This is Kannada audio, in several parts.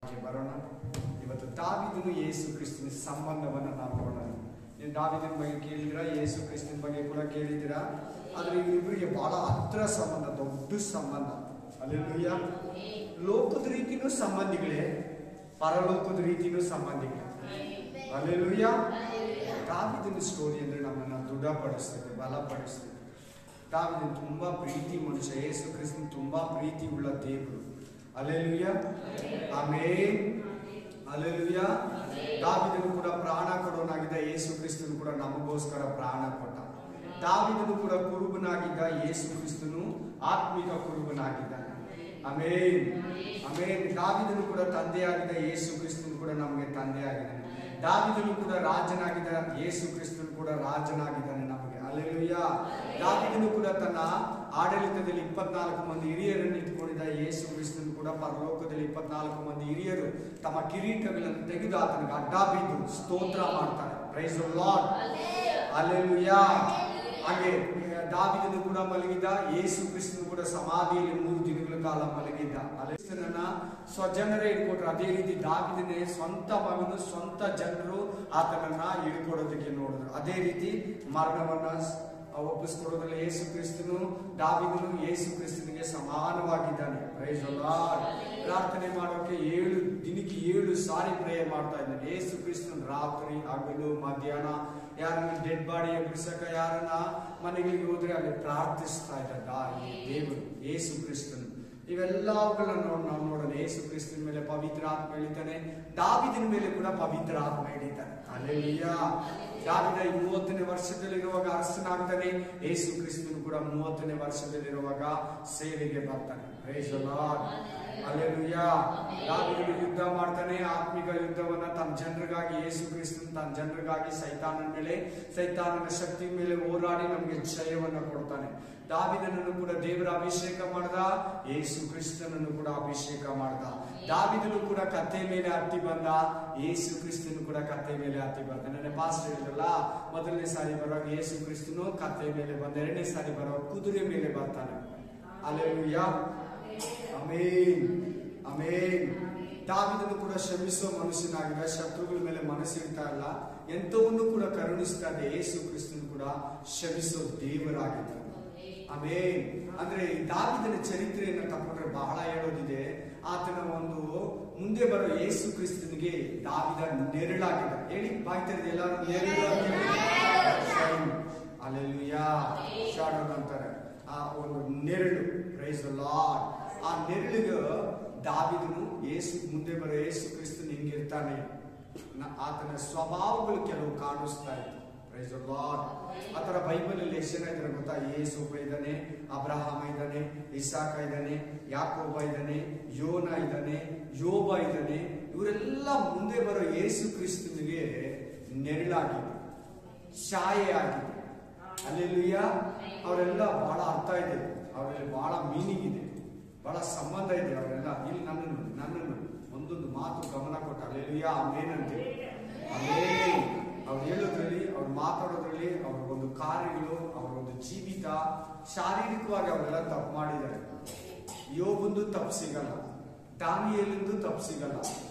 ಬರೋಣ. ಇವತ್ತು ದಾವೀದನು ಯೇಸು ಕ್ರಿಸ್ತನ ಸಂಬಂಧವನ್ನು ನಾವು ನೋಡೋಣ. ನೀವು ದಾವೀದನ ಬಗ್ಗೆ ಕೇಳಿದಿರಾ, ಯೇಸು ಕ್ರಿಸ್ತನ ಬಗ್ಗೆ ಕೂಡ ಕೇಳಿದಿರಾ. ಆದರೆ ಇವರಿಬ್ಬರಿಗೆ ಬಹಳ ಹತ್ರ ಸಂಬಂಧ, ದೊಡ್ಡ ಸಂಬಂಧ. ಹಲ್ಲೆಲೂಯಾ. ಲೋಕದ ರೀತಿನೂ ಸಂಬಂಧಿಗಳೇ, ಪರಲೋಕದ ರೀತಿನೂ ಸಂಬಂಧಿಗಳೇ. ಹಲ್ಲೆಲೂಯಾ. ದಾವೀದನ ಸ್ಟೋರಿ ಅಂದ್ರೆ ನಮ್ಮನ್ನ ದೃಢಪಡಿಸ್ತದೆ, ಬಲಪಡಿಸ್ತದೆ. ದಾವೀದನು ತುಂಬಾ ಪ್ರೀತಿ ಮನುಷ್ಯ, ಯೇಸು ಕ್ರಿಸ್ತನ ತುಂಬಾ ಪ್ರೀತಿ ಉಳ್ಳ ದೇವರು. Hallelujah, amen, hallelujah. ದಾವೀದನು ಕೂಡ ಪ್ರಾಣ ಕೊಡೋನಾಗಿದ್ದ, ಯೇಸು ಕ್ರಿಸ್ತನು ಕೂಡ ನಮಗೋಸ್ಕರ ಪ್ರಾಣ ಕೊಟ್ಟ. ದಾವೀದನು ಕೂಡ ಕುರುಬನಾಗಿದ್ದ, ಯೇಸು ಕ್ರಿಸ್ತನು ಆತ್ಮಿಕ ಕುರುಬನಾಗಿದ್ದಾನೆ. Amen, amen. ದಾವೀದನು ಕೂಡ ತಂದೆಯಾಗಿದ್ದ, ಯೇಸು ಕ್ರಿಸ್ತನು ಕೂಡ ನಮಗೆ ತಂದೆಯಾಗಿದ್ದಾನೆ. ದಾವೀದನು ಕೂಡ ರಾಜನಾಗಿದ್ದ, ಯೇಸು ಕ್ರಿಸ್ತನು ಕೂಡ ರಾಜನಾಗಿದ್ದಾನೆ ನಮಗೆ. ಹಲ್ಲೆಲೂಯಾ. ದಾವೀದನು ಕೂಡ ತನ್ನ ಆಡಳಿತದಲ್ಲಿ 24 ಮಂದಿ ಹಿರಿಯರನ್ನು ಇಟ್ಕೊಂಡಿದ್ದ, ಯೇಸು ಕ್ರಿಸ್ತನು ಕೂಡ ಪರಲೋಕದಲ್ಲಿ 24 ಮಂದಿ ಹಿರಿಯರು ತಮ್ಮ ಕಿರೀಟಗಳನ್ನು ತೆಗೆದು ಆತನಿಗೆ ಅಡ್ಡ ಬಿದ್ದು ಸ್ತೋತ್ರ ಮಾಡ್ತಾರೆ. Praise the lord, hallelujah. ಹಾಗೆ ದಾವೀದನು ಕೂಡ ಮಲಗಿದ್ದ, ಯೇಸು ಕ್ರಿಸ್ತನು ಕೂಡ ಸಮಾಧಿಯಲ್ಲಿ 3 ದಿನಗಳ ಕಾಲ ಮಲಗಿದ್ದ. ಕ್ರಿಸ್ತನನ್ನ ಸ್ವಜನರೇ ಹಿಡ್ಕೊಟ್ರು. ಅದೇ ರೀತಿ ದಾವೀದನೇ ಸ್ವಂತ ಮಗನು, ಸ್ವಂತ ಜನರು ಆತನನ್ನ ಹಿಡ್ಕೊಡೋದಕ್ಕೆ ನೋಡಿದ್ರು. ಅದೇ ರೀತಿ ಮರಣವನ್ನ ಒಪ್ಪಿಸ್ಕೊಡೋದ್ರಲ್ಲಿ ಯೇಸು ಕ್ರಿಸ್ತನು, ದಾವೀದನು ಯೇಸು ಕ್ರಿಸ್ತನಿಗೆ ಸಮಾನವಾಗಿದ್ದಾನೆ. Price the lord. ಪ್ರಾರ್ಥನೆ ಮಾಡೋಕೆ ದಿನಕ್ಕೆ 7 ಸಾರಿ ಪ್ರೇಯರ್ ಮಾಡ್ತಾ ಇದ್ದಾನೆ. ಯೇಸು ಕ್ರಿಸ್ತನ್ ರಾತ್ರಿ ಹಗಲು ಮಧ್ಯಾಹ್ನ ಯಾರನ್ನ ಡೆಡ್ ಬಾಡಿ ಎಬ್ಬಿಸಕ, ಯಾರನ್ನ ಮನೆಗಳಿಗೆ ಹೋದ್ರೆ ಅಲ್ಲಿ ಪ್ರಾರ್ಥಿಸ್ತಾ ಇದ್ದ ದೇವರು ಯೇಸು ಕ್ರಿಸ್ತನು. ಇವೆಲ್ಲವುಗಳನ್ನ ನಾವು ನೋಡೋಣ. ಯೇಸು ಕ್ರಿಸ್ತನ ಮೇಲೆ ಪವಿತ್ರ ಆತ್ಮ ಇಳಿತಾನೆ, ದಾವೀದನ ಮೇಲೆ ಕೂಡ ಪವಿತ್ರ ಆತ್ಮ ಇಳಿತಾನೆ. ಹಲ್ಲೆಲೂಯಾ. ದಾವೀದ 30ನೇ ವರ್ಷದಲ್ಲಿರುವಾಗ ಅರಸನಾಗ್ತಾನೆ. ಯೇಸು ಕ್ರಿಸ್ತನು ಕೂಡ 30ನೇ ವರ್ಷದಲ್ಲಿರುವಾಗ ಸೇವೆಗೆ ಬರ್ತಾನೆ. Praise the lord, hallelujah. ದಾವೀದನು ಯುದ್ಧ ಮಾಡ್ತಾನೆ, ಆತ್ಮಿಕ ಯುದ್ಧವನ್ನ ತನ್ನ ಜನರಿಗಾಗಿ. ಯೇಸು ಕ್ರಿಸ್ತನು ತನ್ನ ಜನರಿಗಾಗಿ ಸೈತಾನನ ಶಕ್ತಿ ಮೇಲೆ ಹೋರಾಡಿ ನಮಗೆ ಜಯವನ್ನು ಕೊಡ್ತಾನೆ. ದಾವೀದನನ್ನು ಕೂಡ ದೇವರ ಅಭಿಷೇಕ ಮಾಡ್ದ, ಯೇಸು ಕ್ರಿಸ್ತನನ್ನು ಕೂಡ ಅಭಿಷೇಕ ಮಾಡ್ದ. ದಾವೀದನು ಕೂಡ ಕತ್ತೆ ಮೇಲೆ ಹತ್ತಿ ಬಂದ, ಯೇಸು ಕ್ರಿಸ್ತನು ಕೂಡ ಕತ್ತೆ ಮೇಲೆ ಹತ್ತಿ ಬಂದ. ನನ್ನ ಪಾಸ್ಟರ್ ಹೇಳಿದ್ರಲ್ಲ, ಮೊದಲನೇ ಸಾರಿ ಬರುವಾಗ ಯೇಸು ಕ್ರಿಸ್ತನು ಕತ್ತೆ ಮೇಲೆ ಬಂದ, 2ನೇ ಸಾರಿ ಬರುವಾಗ ಕುದುರೆ ಮೇಲೆ ಬರ್ತಾನೆ. Hallelujah, amen, amen. ದಾವೀದನು ಕೂಡ ಶ್ರಮಿಸುವ ಮನುಷ್ಯನಾಗಿದ್ದ, ಶತ್ರುಗಳ ಮೇಲೆ ಮನಸ್ಸಿಡ್ತಾ ಇಲ್ಲ, ಎಂತವನ್ನು ಕೂಡ ಕರುಣಿಸ್ತಾ ಇದೆ. ಯೇಸು ಕ್ರಿಸ್ತನು ಕೂಡ ಶ್ರಮಿಸುವ ದೇವರಾಗಿದ್ದ. ಆಮೆನ್. ಅಂದ್ರೆ ದಾವೀದನ ಚರಿತ್ರೆಯನ್ನು ತಕೊಂಡ್ರೆ ಬಹಳ ಹೇಳೋದಿದೆ. ಆತನ ಒಂದು ಮುಂದೆ ಬರೋ ಯೇಸು ಕ್ರಿಸ್ತನಿಗೆ ದಾವೀದ ನೆರಳಾಗಿದೆ. ಹೇಳಿ ಬಾಯ್ತಾರೆ ಎಲ್ಲರೂ, ನೆರಳು ಅಂತ. ಹಲ್ಲೆಲೂಯಾ. ಶಾಡೋ ಅಂತಾರೆ, ಆ ಒಂದು ನೆರಳು. Praise the Lord. ಆ ನೆರಳಿಗೆ ದಾವೀದನು ಮುಂದೆ ಬರೋ ಯೇಸು ಕ್ರಿಸ್ತನು ಹಿಂಗಿರ್ತಾನೆ, ಆತನ ಸ್ವಭಾವಗಳು ಕೆಲವು ಕಾಣಿಸ್ತಾ ಇತ್ತು. Praise the Lord. ಆತರ ಬೈಬಲ್ ಅಲ್ಲಿ ಎಷ್ಟು ಜನ ಇದ್ದಾರೆ ಗೊತ್ತಾ? ಯೇಸೂಪ ಇದ್ದಾನೆ, ಅಬ್ರಹಾಮ ಇದ್ದಾನೆ, ಇಸಾಕ ಇದ್ದಾನೆ, ಯಾಕೋಬ ಇದ್ದಾನೆ, ಯೋನ ಇದ್ದಾನೆ, ಯೋಬ ಇದ್ದಾನೆ. ಇವರೆಲ್ಲ ಮುಂದೆ ಬರೋ ಯೇಸು ಕ್ರಿಸ್ತನಿಗೆ ನೆರಳಾಗಿದೆ, ಛಾಯೆ ಆಗಿದೆ. ಹಲ್ಲೆಲೂಯಾ. ಅವರೆಲ್ಲ ಬಹಳ ಅರ್ಥ ಇದೆ, ಅವರಲ್ಲಿ ಬಹಳ ಮೀನಿಂಗ್ ಇದೆ, ಬಹಳ ಸಂಬಂಧ ಇದೆ. ಅವರೆಲ್ಲ ಇಲ್ಲಿ ನನ್ನನ್ನು ಒಂದೊಂದು ಮಾತು ಗಮನ ಕೊಟ್ಟ. ಹಲ್ಲೆಲೂಯಾ, ಆಮೆನ್ ಅಂತೀವಿ. ಆಮೆನ್. ಅವ್ರು ಹೇಳೋದ್ರಲ್ಲಿ, ಅವ್ರು ಮಾತಾಡೋದ್ರಲ್ಲಿ, ಅವ್ರ ಒಂದು ಕಾರ್ಯಗಳು, ಅವರ ಒಂದು ಜೀವಿತ, ಶಾರೀರಿಕವಾಗಿ ಅವರೆಲ್ಲ ತಪ್ಪು ಮಾಡಿದ್ದಾರೆ. ಯೋಬಂದು ತಪ್ಪು ಸಿಗಲ್ಲ, ದಾನಿಯೇಲಂದು ತಪ್ಪು ಸಿಗಲ್ಲ,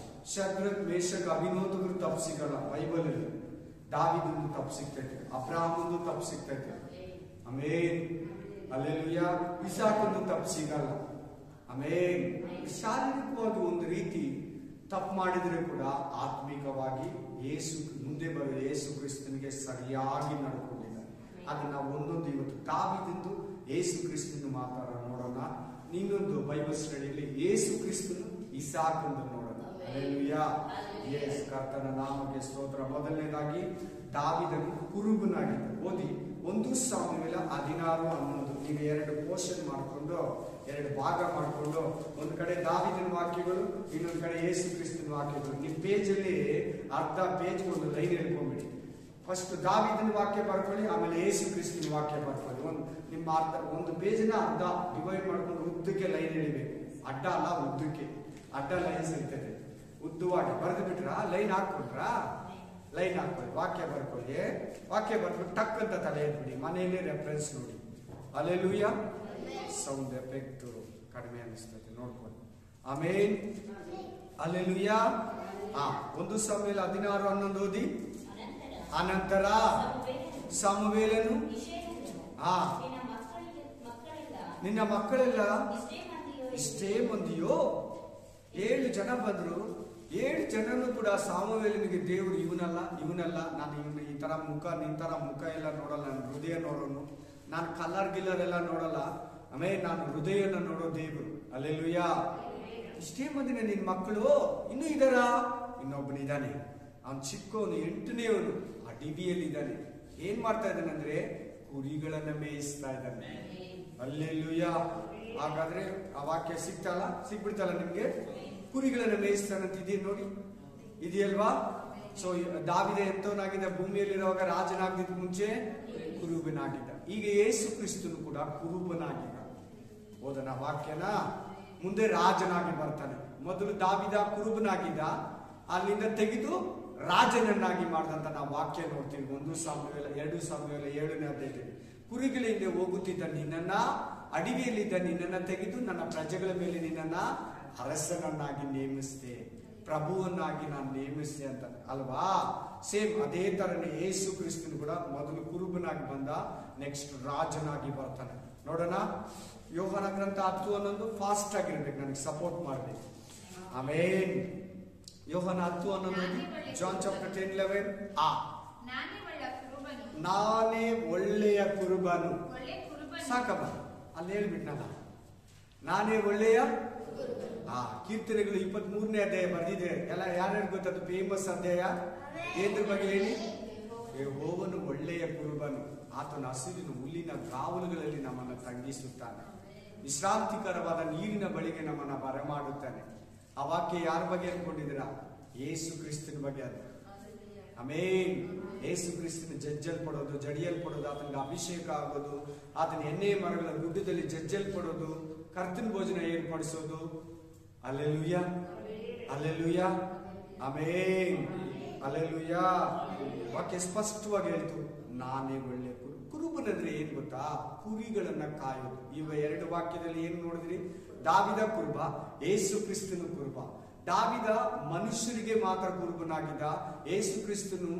ಶದ್ರಕ್ ಮೇಷಕ್ ಅಭಿನೋತರು ತಪ್ಪು ಸಿಗಲ್ಲ ಬೈಬಲ್ ಅಲ್ಲಿ. ದಾವೀದನು ತಪ್ಪು ಸಿಗ್ತೈತೆ, ಅಬ್ರಹಾಮಂದು ತಪ್ಪು ಸಿಗ್ತೈತೆ. Amen, hallelujah. ಇಸಾಕಂದು ತಪ್ಪು ಸಿಗಲ್ಲ. ಆಮೆನ್. ಶಾರೀರಿಕವಾಗಿ ಒಂದು ರೀತಿ ತಪ್ಪು ಮಾಡಿದ್ರೆ ಕೂಡ ಆತ್ಮಿಕವಾಗಿ ಮುಂದೆ ಬರೋ ಯೇಸು ಕ್ರಿಸ್ತನಿಗೆ ಸರಿಯಾಗಿ ನಡ್ಕೊಂಡಿದ್ದಾರೆ. ಅದನ್ನ ಒಂದೊಂದು ಇವತ್ತು ದಾವೀದನು ಯೇಸು ಕ್ರಿಸ್ತನ ಮಾತಾಡೋ ನೋಡೋಣ. ಇನ್ನೊಂದು ಬೈಬಲ್ ಸ್ಟಡಿಯಲ್ಲಿ ಯೇಸು ಕ್ರಿಸ್ತನು ಇಸಾಕಂದು ನೋಡೋಣ. ಹಲ್ಲೆಲೂಯಾ. ಯೇಸು ಕರ್ತನ ನಾಮಕ್ಕೆ ಸ್ತೋತ್ರ. ಮೊದಲನೇದಾಗಿ ದಾವೀದನು ಕುರುಬನಾಗಿದ್ದ. ಓದಿ 1 ಸಾಮುವೇಲ 16:11. ಈಗ 2 ಪೋರ್ಷನ್ ಮಾಡಿಕೊಂಡು, 2 ಭಾಗ ಮಾಡಿಕೊಂಡು, ಒಂದು ಕಡೆ ದಾವೀದನ ವಾಕ್ಯಗಳು, ಇನ್ನೊಂದು ಕಡೆ ಯೇಸು ಕ್ರಿಸ್ತನ ವಾಕ್ಯಗಳು. ನಿಮ್ಮ ಪೇಜಲ್ಲಿ ಅರ್ಧ ಪೇಜ್ ಒಂದು ಲೈನ್ ಹೇಳ್ಕೊಂಡ್ಬಿಡಿ. ಫಸ್ಟ್ ದಾವೀದನ ವಾಕ್ಯ ಬರ್ಕೊಳ್ಳಿ, ಆಮೇಲೆ ಯೇಸು ಕ್ರಿಸ್ತನ ವಾಕ್ಯ ಬರ್ಕೊಳ್ಳಿ. ನಿಮ್ಮ ಒಂದು ಪೇಜ್ನ ಅರ್ಧ ಡಿವೈಡ್ ಮಾಡ್ಕೊಂಡು ಉದ್ದಕ್ಕೆ ಲೈನ್ ಎಳಿಬೇಕು. ಅಡ್ಡ ಅಲ್ಲ, ಉದ್ದಕ್ಕೆ. ಅಡ್ಡ ಲೈನ್ ಸಿಗ್ತದೆ, ಉದ್ದವಾಗಿ ಬರೆದು ಬಿಟ್ರಾ, ಲೈನ್ ಹಾಕ್ಬಿಟ್ರಾ, ಲೈನ್ ಹಾಕೊಳ್ಳಿ, ವಾಕ್ಯ ಬರ್ಕೊಳ್ಳಿ. ವಾಕ್ಯ ಬರ್ಕೊಂಡು ಟಕ್ ಅಂತ ತಲೆ ಎದ್ಬಿಡಿ, ಮನೆಯಲ್ಲೇ ರೆಫರೆನ್ಸ್ ನೋಡಿ. ಹಲ್ಲೆಲೂಯಾ. ಸೌಂಡ್ ಎಫೆಕ್ಟ್ ಕಡಿಮೆ ಅನಿಸ್ತದೆ, ನೋಡ್ಕೊಳ್ಳಿ. ಆಮೇನ್. ಅಲ್ಲೆಲೂಯಾ. 1 ಸಮುವೇಲ 16:11 ಓದಿ. ಅನಂತರ ಸಮುವೇಲನು ನಿನ್ನ ಮಕ್ಕಳೆಲ್ಲ ಇಷ್ಟೇ ಮಂದಿಯೋ? 7 ಜನ ಬಂದ್ರು. 7 ಜನನು ಕೂಡ ಸಮುವೇಲನಿಗೆ ದೇವರು ಇವನಲ್ಲ ನಾನು ಇವನು ಈ ತರ ಮುಖ ನಿನ್ ತರ ಮುಖ ಎಲ್ಲ ನೋಡಲ್ಲ, ನಾನು ಹೃದಯ ನೋಡೋನು, ನಾನು ಕಲರ್ ಗಿಲ್ಲರ್ ಎಲ್ಲ ನೋಡಲ್ಲ, ಆಮೇಲೆ ನಾನು ಹೃದಯನ ನೋಡೋ ದೇವರು. ಅಲ್ಲೆಲೂಯಾ. ಇಷ್ಟೇ ಮಂದಿನ ನಿನ್ ಮಕ್ಕಳು ಇನ್ನೂ ಇದಾರ? ಇನ್ನೊಬ್ಬನಿದ್ದಾನೆ, ಅವನು ಚಿಕ್ಕವನು, 8ನೇವನು, ಅಡಿಬಿಯಲ್ಲಿ ಇದ್ದಾನೆ. ಏನ್ ಮಾಡ್ತಾ ಇದ್ದಾನಂದ್ರೆ ಕುರಿಗಳನ್ನ ಮೇಯಿಸ್ತಾ ಇದ್ದಾನೆ. ಅಲ್ಲೆಲೂಯಾ. ಹಾಗಾದ್ರೆ ಆ ವಾಕ್ಯ ಸಿಕ್ಬಿಡ್ತಲ್ಲ ನಿಮ್ಗೆ? ಕುರಿಗಳನ್ನ ಮೇಯಿಸ್ತಾನಂತಿದೆ ನೋಡಿ, ಇದೆಯಲ್ವಾ? ಸೊ ದಾವೀದ ಎಂತವನಾಗಿದ್ದ? ಭೂಮಿಯಲ್ಲಿರುವಾಗ ರಾಜನಾಗಿದ್ದ ಮುಂಚೆ ಕುರುಬನಾಗಿದ್ದ. ಈಗ ಯೇಸು ಕ್ರಿಸ್ತನು ಕೂಡ ಕುರುಬನಾಗಿದ್ದ. ಓದನ ವಾಕ್ಯನ. ಮುಂದೆ ರಾಜನಾಗಿ ಬರ್ತಾನೆ. ಮೊದಲು ದಾವೀದ ಕುರುಬನಾಗಿದ್ದ, ಅಲ್ಲಿಂದ ತೆಗೆದು ರಾಜನನ್ನಾಗಿ ಮಾಡಿದಂತ ನಾವು ವಾಕ್ಯ ನೋಡ್ತೀವಿ. 1 ಸಮುವೇಲ 2 ಸಮುವೇಲ 7ನೇ ಅಧ್ಯಾಯದಲ್ಲಿ. ಕುರಿಗಳಿಂದ ಹೋಗುತ್ತಿದ್ದ ನಿನ್ನನ್ನ, ಅಡಿಗೆಯಲ್ಲಿದ್ದ ನಿನ್ನನ್ನ ತೆಗೆದು ನನ್ನ ಪ್ರಜೆಗಳ ಮೇಲೆ ನಿನ್ನನ್ನ ಅರಸನನ್ನಾಗಿ ನೇಮಿಸಿದೆ, ಪ್ರಭುವನ್ನಾಗಿ ನಾನು ನೇಮಿಸಿದೆ ಅಂತ ಅಲ್ವಾ? ಸೇಮ್ ಅದೇ ತರನೇ ಯೇಸು ಕ್ರಿಸ್ತನು ಕೂಡ ಮೊದಲು ಕುರುಬನಾಗಿ ಬಂದ, ನೆಕ್ಸ್ಟ್ ರಾಜನಾಗಿ ಬರ್ತಾನೆ. ನೋಡೋಣ. ಯೋಹಾನ ಗ್ರಂಥ 10:11. ಫಾಸ್ಟ್ ಆಗಿರ್ಬೇಕು, ನನಗೆ ಸಪೋರ್ಟ್ ಮಾಡ್ಬೇಕು. ಆಮೇನ್. ಯೋಹಾನ 10:11. John chapter 10:11. ನಾನೇ ಒಳ್ಳೆಯ ಕುರುಬನು. ಸಾಕಮ್ಮ, ಅಲ್ಲಿ ಹೇಳ್ಬಿಟ್ನಲ್ಲ, ನಾನೇ ಒಳ್ಳೆಯ. ಕೀರ್ತನೆಗಳು 23ನೇ ಅಧ್ಯಾಯ ಬರ್ದಿದೆ ಎಲ್ಲ. ಯಾರ್ಯಾರು ಗೊತ್ತದು ಫೇಮಸ್ ಅಧ್ಯಾಯ? ಏದ್ರ ಬಗ್ಗೆ ಹೇಳಿ? ಯೆಹೋವನು ಒಳ್ಳೆಯ ಕುರುಬನು, ಆತನ ಹಸಿರಿನ ಹುಲ್ಲಿನ ಕಾವಲುಗಳಲ್ಲಿ ನಮ್ಮನ್ನು ತಂಗಿಸುತ್ತಾನೆ, ವಿಶ್ರಾಂತಿಕರವಾದ ನೀರಿನ ಬಳಿಗೆ ನಮ್ಮನ್ನ ಬರಮಾಡುತ್ತಾನೆ. ಆ ವಾಕ್ಯ ಯಾರ ಬಗ್ಗೆ ಅನ್ಕೊಂಡಿದ್ದೀರಾ? ಯೇಸು ಕ್ರಿಸ್ತನ ಬಗ್ಗೆ. ಅದು ಆಮೇನ್. ಯೇಸು ಕ್ರಿಸ್ತನ ಜಜ್ಜಲ್ಪಡೋದು, ಜಡಿಯಲ್ಪಡೋದು, ಆತನಿಗೆ ಅಭಿಷೇಕ ಆಗೋದು, ಆತನ ಎಣ್ಣೆ ಮರಗಳ ಗುಡ್ಡದಲ್ಲಿ ಜಜ್ಜಲ್ಪಡೋದು, ಕರ್ತನ ಭೋಜನ ಏರ್ಪಡಿಸೋದು. ಅಲ್ಲೆಲೂಯಾ, ಅಲ್ಲೆಲೂಯಾ, ಆಮೇನ್, ಅಲ್ಲೆಲೂಯಾ. ವಾಕ್ಯ ಸ್ಪಷ್ಟವಾಗಿ ಹೇಳ್ತು, ನಾನೇ ಒಳ್ಳೆ ಕುರುಬನಂದ್ರೆ ಏನ್ ಗೊತ್ತಾ? ಕುರಿಗಳನ್ನ ಕಾಯೋದು. ಇವ 2 ವಾಕ್ಯದಲ್ಲಿ ಏನ್ ನೋಡಿದ್ರಿ? ದಾವೀದ ಕುರುಬ, ಯೇಸು ಕ್ರಿಸ್ತನು ಕುರುಬ. ದಾವೀದ ಮನುಷ್ಯರಿಗೆ ಮಾತ್ರ ಕುರುಬನಾಗಿದ್ದ, ಯೇಸು ಕ್ರಿಸ್ತನು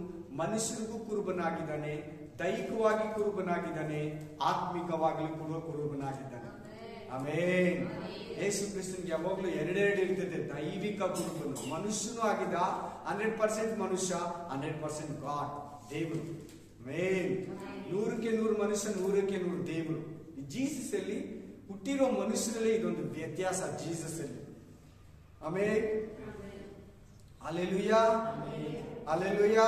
ಮನುಷ್ಯರಿಗೂ ಕುರುಬನಾಗಿದ್ದಾನೆ, ದೈಹಿಕವಾಗಿ ಕುರುಬನಾಗಿದ್ದಾನೆ, ಆತ್ಮಿಕವಾಗಲೂ ಕೂಡ ಕುರುಬನಾಗಿದ್ದಾನೆ. ಆಮೇನ್. ಯೇಸು ಕ್ರಿಸ್ತನಿಗೆ ಯಾವಾಗಲೂ 2 ಇರ್ತದೆ. ದೈವಿಕ ಕುರುಬನು, ಮನುಷ್ಯನೂ ಆಗಿದ್ದ, 100% ಮನುಷ್ಯ, 100% ಗಾಡ್, ದೇವರು. ಆಮೇನ್. 100ಕ್ಕೆ 100 ಮನುಷ್ಯ, 100ಕ್ಕೆ 100 ದೇವರು. ಜೀಸಸ್ ಅಲ್ಲಿ ಹುಟ್ಟಿರೋ ಮನುಷ್ಯರಲ್ಲಿ ಇದೊಂದು ವ್ಯತ್ಯಾಸ. ಜೀಸಸ್ ಅಲ್ಲಿ. ಆಮೇನ್. Alleluia, alleluia.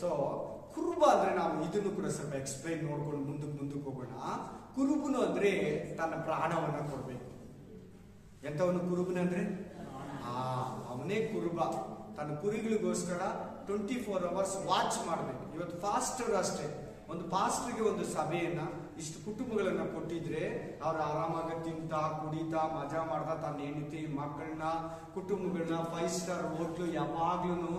ಸೊ ಕುರುಬ ಅಂದ್ರೆ ನಾವು ಇದನ್ನು ಕೂಡ ಸ್ವಲ್ಪ ಎಕ್ಸ್ಪ್ಲೈನ್ ನೋಡ್ಕೊಂಡು ಮುಂದಕ್ಕೆ ಹೋಗೋಣ. ಕುರುಬನು ಅಂದ್ರೆ ತನ್ನ ಪ್ರಾಣವನ್ನ ಕೊಡ್ಬೇಕು. ಎಂತವನು ಕುರುಬನಂದ್ರೆ? ಅವನೇ ಕುರುಬ. ತನ್ನ ಕುರಿಗಳಿಗೋಸ್ಕರ 24 hours ವಾಚ್ ಮಾಡ್ಬೇಕು. ಇವತ್ತು ಫಾಸ್ಟರ್ ಅಷ್ಟೇ. ಒಂದು ಪಾಸ್ಟರ್ಗೆ ಒಂದು ಸಭೆಯನ್ನ, ಇಷ್ಟು ಕುಟುಂಬಗಳನ್ನ ಕೊಟ್ಟಿದ್ರೆ ಅವ್ರು ಆರಾಮಾಗಿ ತಿಂತಾ ಕುಡಿತಾ ಮಜಾ ಮಾಡ್ತಾ ತನ್ನ ಹೆಂಡತಿ ಮಕ್ಕಳನ್ನ ಕುಟುಂಬಗಳನ್ನ 5 ಸ್ಟಾರ್ ಹೋಟ್ಲು, ಯಾವಾಗ್ಲೂ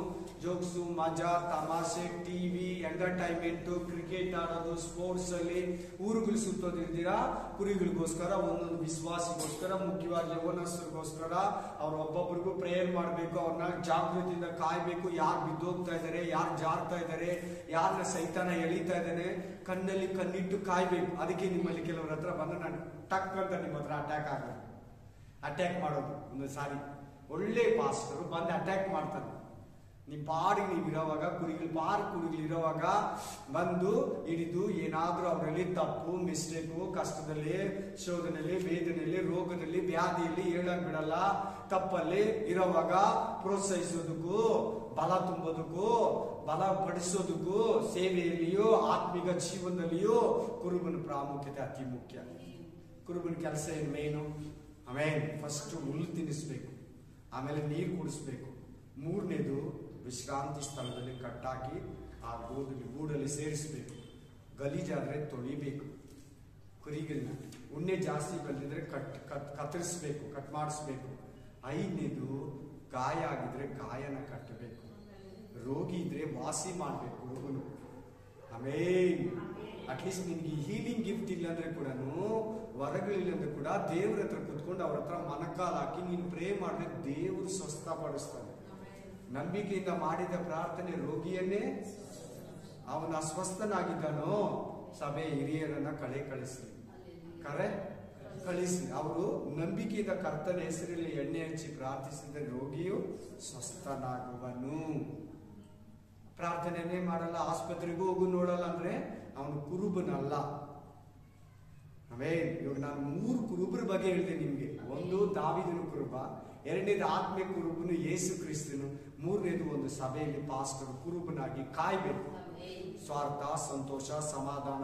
ಜೋಕ್ಸು, ಮಜಾ, ತಮಾಷೆ, ಟಿವಿ, ಎಂಟರ್ಟೈನ್ಮೆಂಟ್, ಕ್ರಿಕೆಟ್ ಆಡೋದು, ಸ್ಪೋರ್ಟ್ಸ್ ಅಲ್ಲಿ ಊರುಗಳು ಸುತ್ತೋದಿರ್ತೀರಾ. ಕುರಿಗಳಿಗೋಸ್ಕರ, ಒಂದೊಂದು ವಿಶ್ವಾಸಿಗೋಸ್ಕರ, ಮುಖ್ಯವಾಗಿ ಯೌವನಸ್ಥರಿಗೋಸ್ಕರ ಅವ್ರ ಒಬ್ಬೊಬ್ರಿಗೂ ಪ್ರೇಯರ್ ಮಾಡ್ಬೇಕು, ಅವ್ರನ್ನ ಜಾಗೃತಿಯಿಂದ ಕಾಯ್ಬೇಕು. ಯಾರು ಬಿದ್ದೋಗ್ತಾ ಇದಾರೆ, ಯಾರು ಜಾರ್ತಾ ಇದಾರೆ, ಯಾರನ್ನ ಸೈತಾನ ಎಳಿತಾ ಇದ್ದಾನೆ, ಕಣ್ಣಲ್ಲಿ ಕಣ್ಣಿಟ್ಟು ಕಾಯ್ಬೇಕು. ಅದಕ್ಕೆ ನಿಮ್ಮಲ್ಲಿ ಕೆಲವ್ರ ಹತ್ರ ಬಂದು ನಾನು ಟಕ್ ಅಂತ ನಿಮ್ಮ ಹತ್ರ ಅಟ್ಯಾಕ್ ಮಾಡೋದು. ಒಂದು ಸಾರಿ ಒಳ್ಳೆ ಪಾಸ್ಟರು ಬಂದು ಅಟ್ಯಾಕ್ ಮಾಡ್ತಾನೆ. ನಿಮ್ ಪಾಡಿಗೆ ನೀವು ಇರೋವಾಗ, ಕುರಿಗಳಿರೋವಾಗ ಬಂದು ಹಿಡಿದು ಏನಾದ್ರೂ ಅವರಲ್ಲಿ ತಪ್ಪು, ಮಿಸ್ಟೇಕು, ಕಷ್ಟದಲ್ಲಿ, ಶೋಧನೆಯಲ್ಲಿ, ವೇದನೆಯಲ್ಲಿ, ರೋಗದಲ್ಲಿ, ವ್ಯಾಧಿಯಲ್ಲಿ ಹೇಳಕ್ ಬಿಡಲ್ಲ. ತಪ್ಪಲ್ಲಿ ಇರೋವಾಗ ಪ್ರೋತ್ಸಾಹಿಸೋದಕ್ಕೂ, ಬಲ ತುಂಬೋದಕ್ಕೂ, ಬಲ ಪಡಿಸೋದಕ್ಕೂ, ಸೇವೆಯಲ್ಲಿಯೋ ಆತ್ಮಿಕ ಜೀವನದಲ್ಲಿಯೋ ಕುರುಬನ ಪ್ರಾಮುಖ್ಯತೆ ಅತಿ ಮುಖ್ಯ. ಕುರುಬನ ಕೆಲಸ ಏನು ಮೇನು? ಆಮೇಲೆ ಫಸ್ಟ್ ಹುಲ್ಲು ತಿನ್ನಿಸ್ಬೇಕು, ಆಮೇಲೆ ನೀರು ಕುಡಿಸ್ಬೇಕು. 3ನೇದು ವಿಶ್ರಾಂತಿ ಸ್ಥಳದಲ್ಲಿ ಕಟ್ಟಾಕಿ ಆ ಗೂಡಲ್ಲಿ ಸೇರಿಸ್ಬೇಕು. ಗಲೀಜಾದ್ರೆ ತೊಳಿಬೇಕು. ಕುರಿಗಳನ್ನ ಉಣ್ಣೆ ಜಾಸ್ತಿ ಬಂದಿದ್ರೆ ಕತ್ತರಿಸ್ಬೇಕು, ಕಟ್ ಮಾಡಿಸ್ಬೇಕು. 5ನೇದು ಗಾಯ ಆಗಿದ್ರೆ ಗಾಯನ ಕಟ್ಟಬೇಕು. ರೋಗಿ ಇದ್ರೆ ವಾಸಿ ಮಾಡ್ಬೇಕು ಹುಡುಗನು. ಆಮೇನ್. ಅಟ್ಲೀಸ್ಟ್ ನಿನ್ಗೆ ಹೀಲಿಂಗ್ ಗಿಫ್ಟ್ ಇಲ್ಲ ಅಂದ್ರೆ ಕೂಡ, ವರಗಳಿಲ್ಲ ಅಂದ್ರೆ ಕೂಡ ದೇವ್ರ ಹತ್ರ ಕುತ್ಕೊಂಡು ಅವ್ರ ಹತ್ರ ಮನಕಾಲ್ ಹಾಕಿ ನೀನು ಪ್ರೇ ಮಾಡಿದ್ರೆ ದೇವರು ಸ್ವಸ್ಥಪಡಿಸ್ತಾನೆ. ನಂಬಿಕೆಯಿಂದ ಮಾಡಿದ ಪ್ರಾರ್ಥನೆ ರೋಗಿಯನ್ನೇ, ಅವನ ಅಸ್ವಸ್ಥನಾಗಿದ್ದಾನೋ ಸಭೆ ಹಿರಿಯರನ್ನ ಕಳಿಸಿ ಅವರು ನಂಬಿಕೆಯಿಂದ ಕರ್ತನ ಹೆಸರಲ್ಲಿ ಎಣ್ಣೆ ಹಚ್ಚಿ ಪ್ರಾರ್ಥಿಸಿದರೆ ರೋಗಿಯು ಸ್ವಸ್ಥನಾಗುವನು. ಪ್ರಾರ್ಥನೆನೇ ಮಾಡಲ್ಲ, ಆಸ್ಪತ್ರೆಗೂ ಹೋಗು ನೋಡಲ್ಲ ಅಂದ್ರೆ ಅವನು ಕುರುಬನಲ್ಲ. ಇವಾಗ ನಾನು 3 ಕುರುಬರ ಬಗ್ಗೆ ಹೇಳಿದೆ ನಿಮ್ಗೆ. ಒಂದು ದಾವೀದನ ಕುರುಬ, ಎರಡನೇದು ಆತ್ಮೀಯ ಕುರುಬನು ಯೇಸು ಕ್ರಿಸ್ತನು, ಮೂರನೇದು ಒಂದು ಸಭೆಯಲ್ಲಿ ಪಾಸ್ಟರ್ ಕುರುಬನಾಗಿ ಕಾಯ್ಬೇಕು. ಸ್ವಾರ್ಥ, ಸಂತೋಷ, ಸಮಾಧಾನ,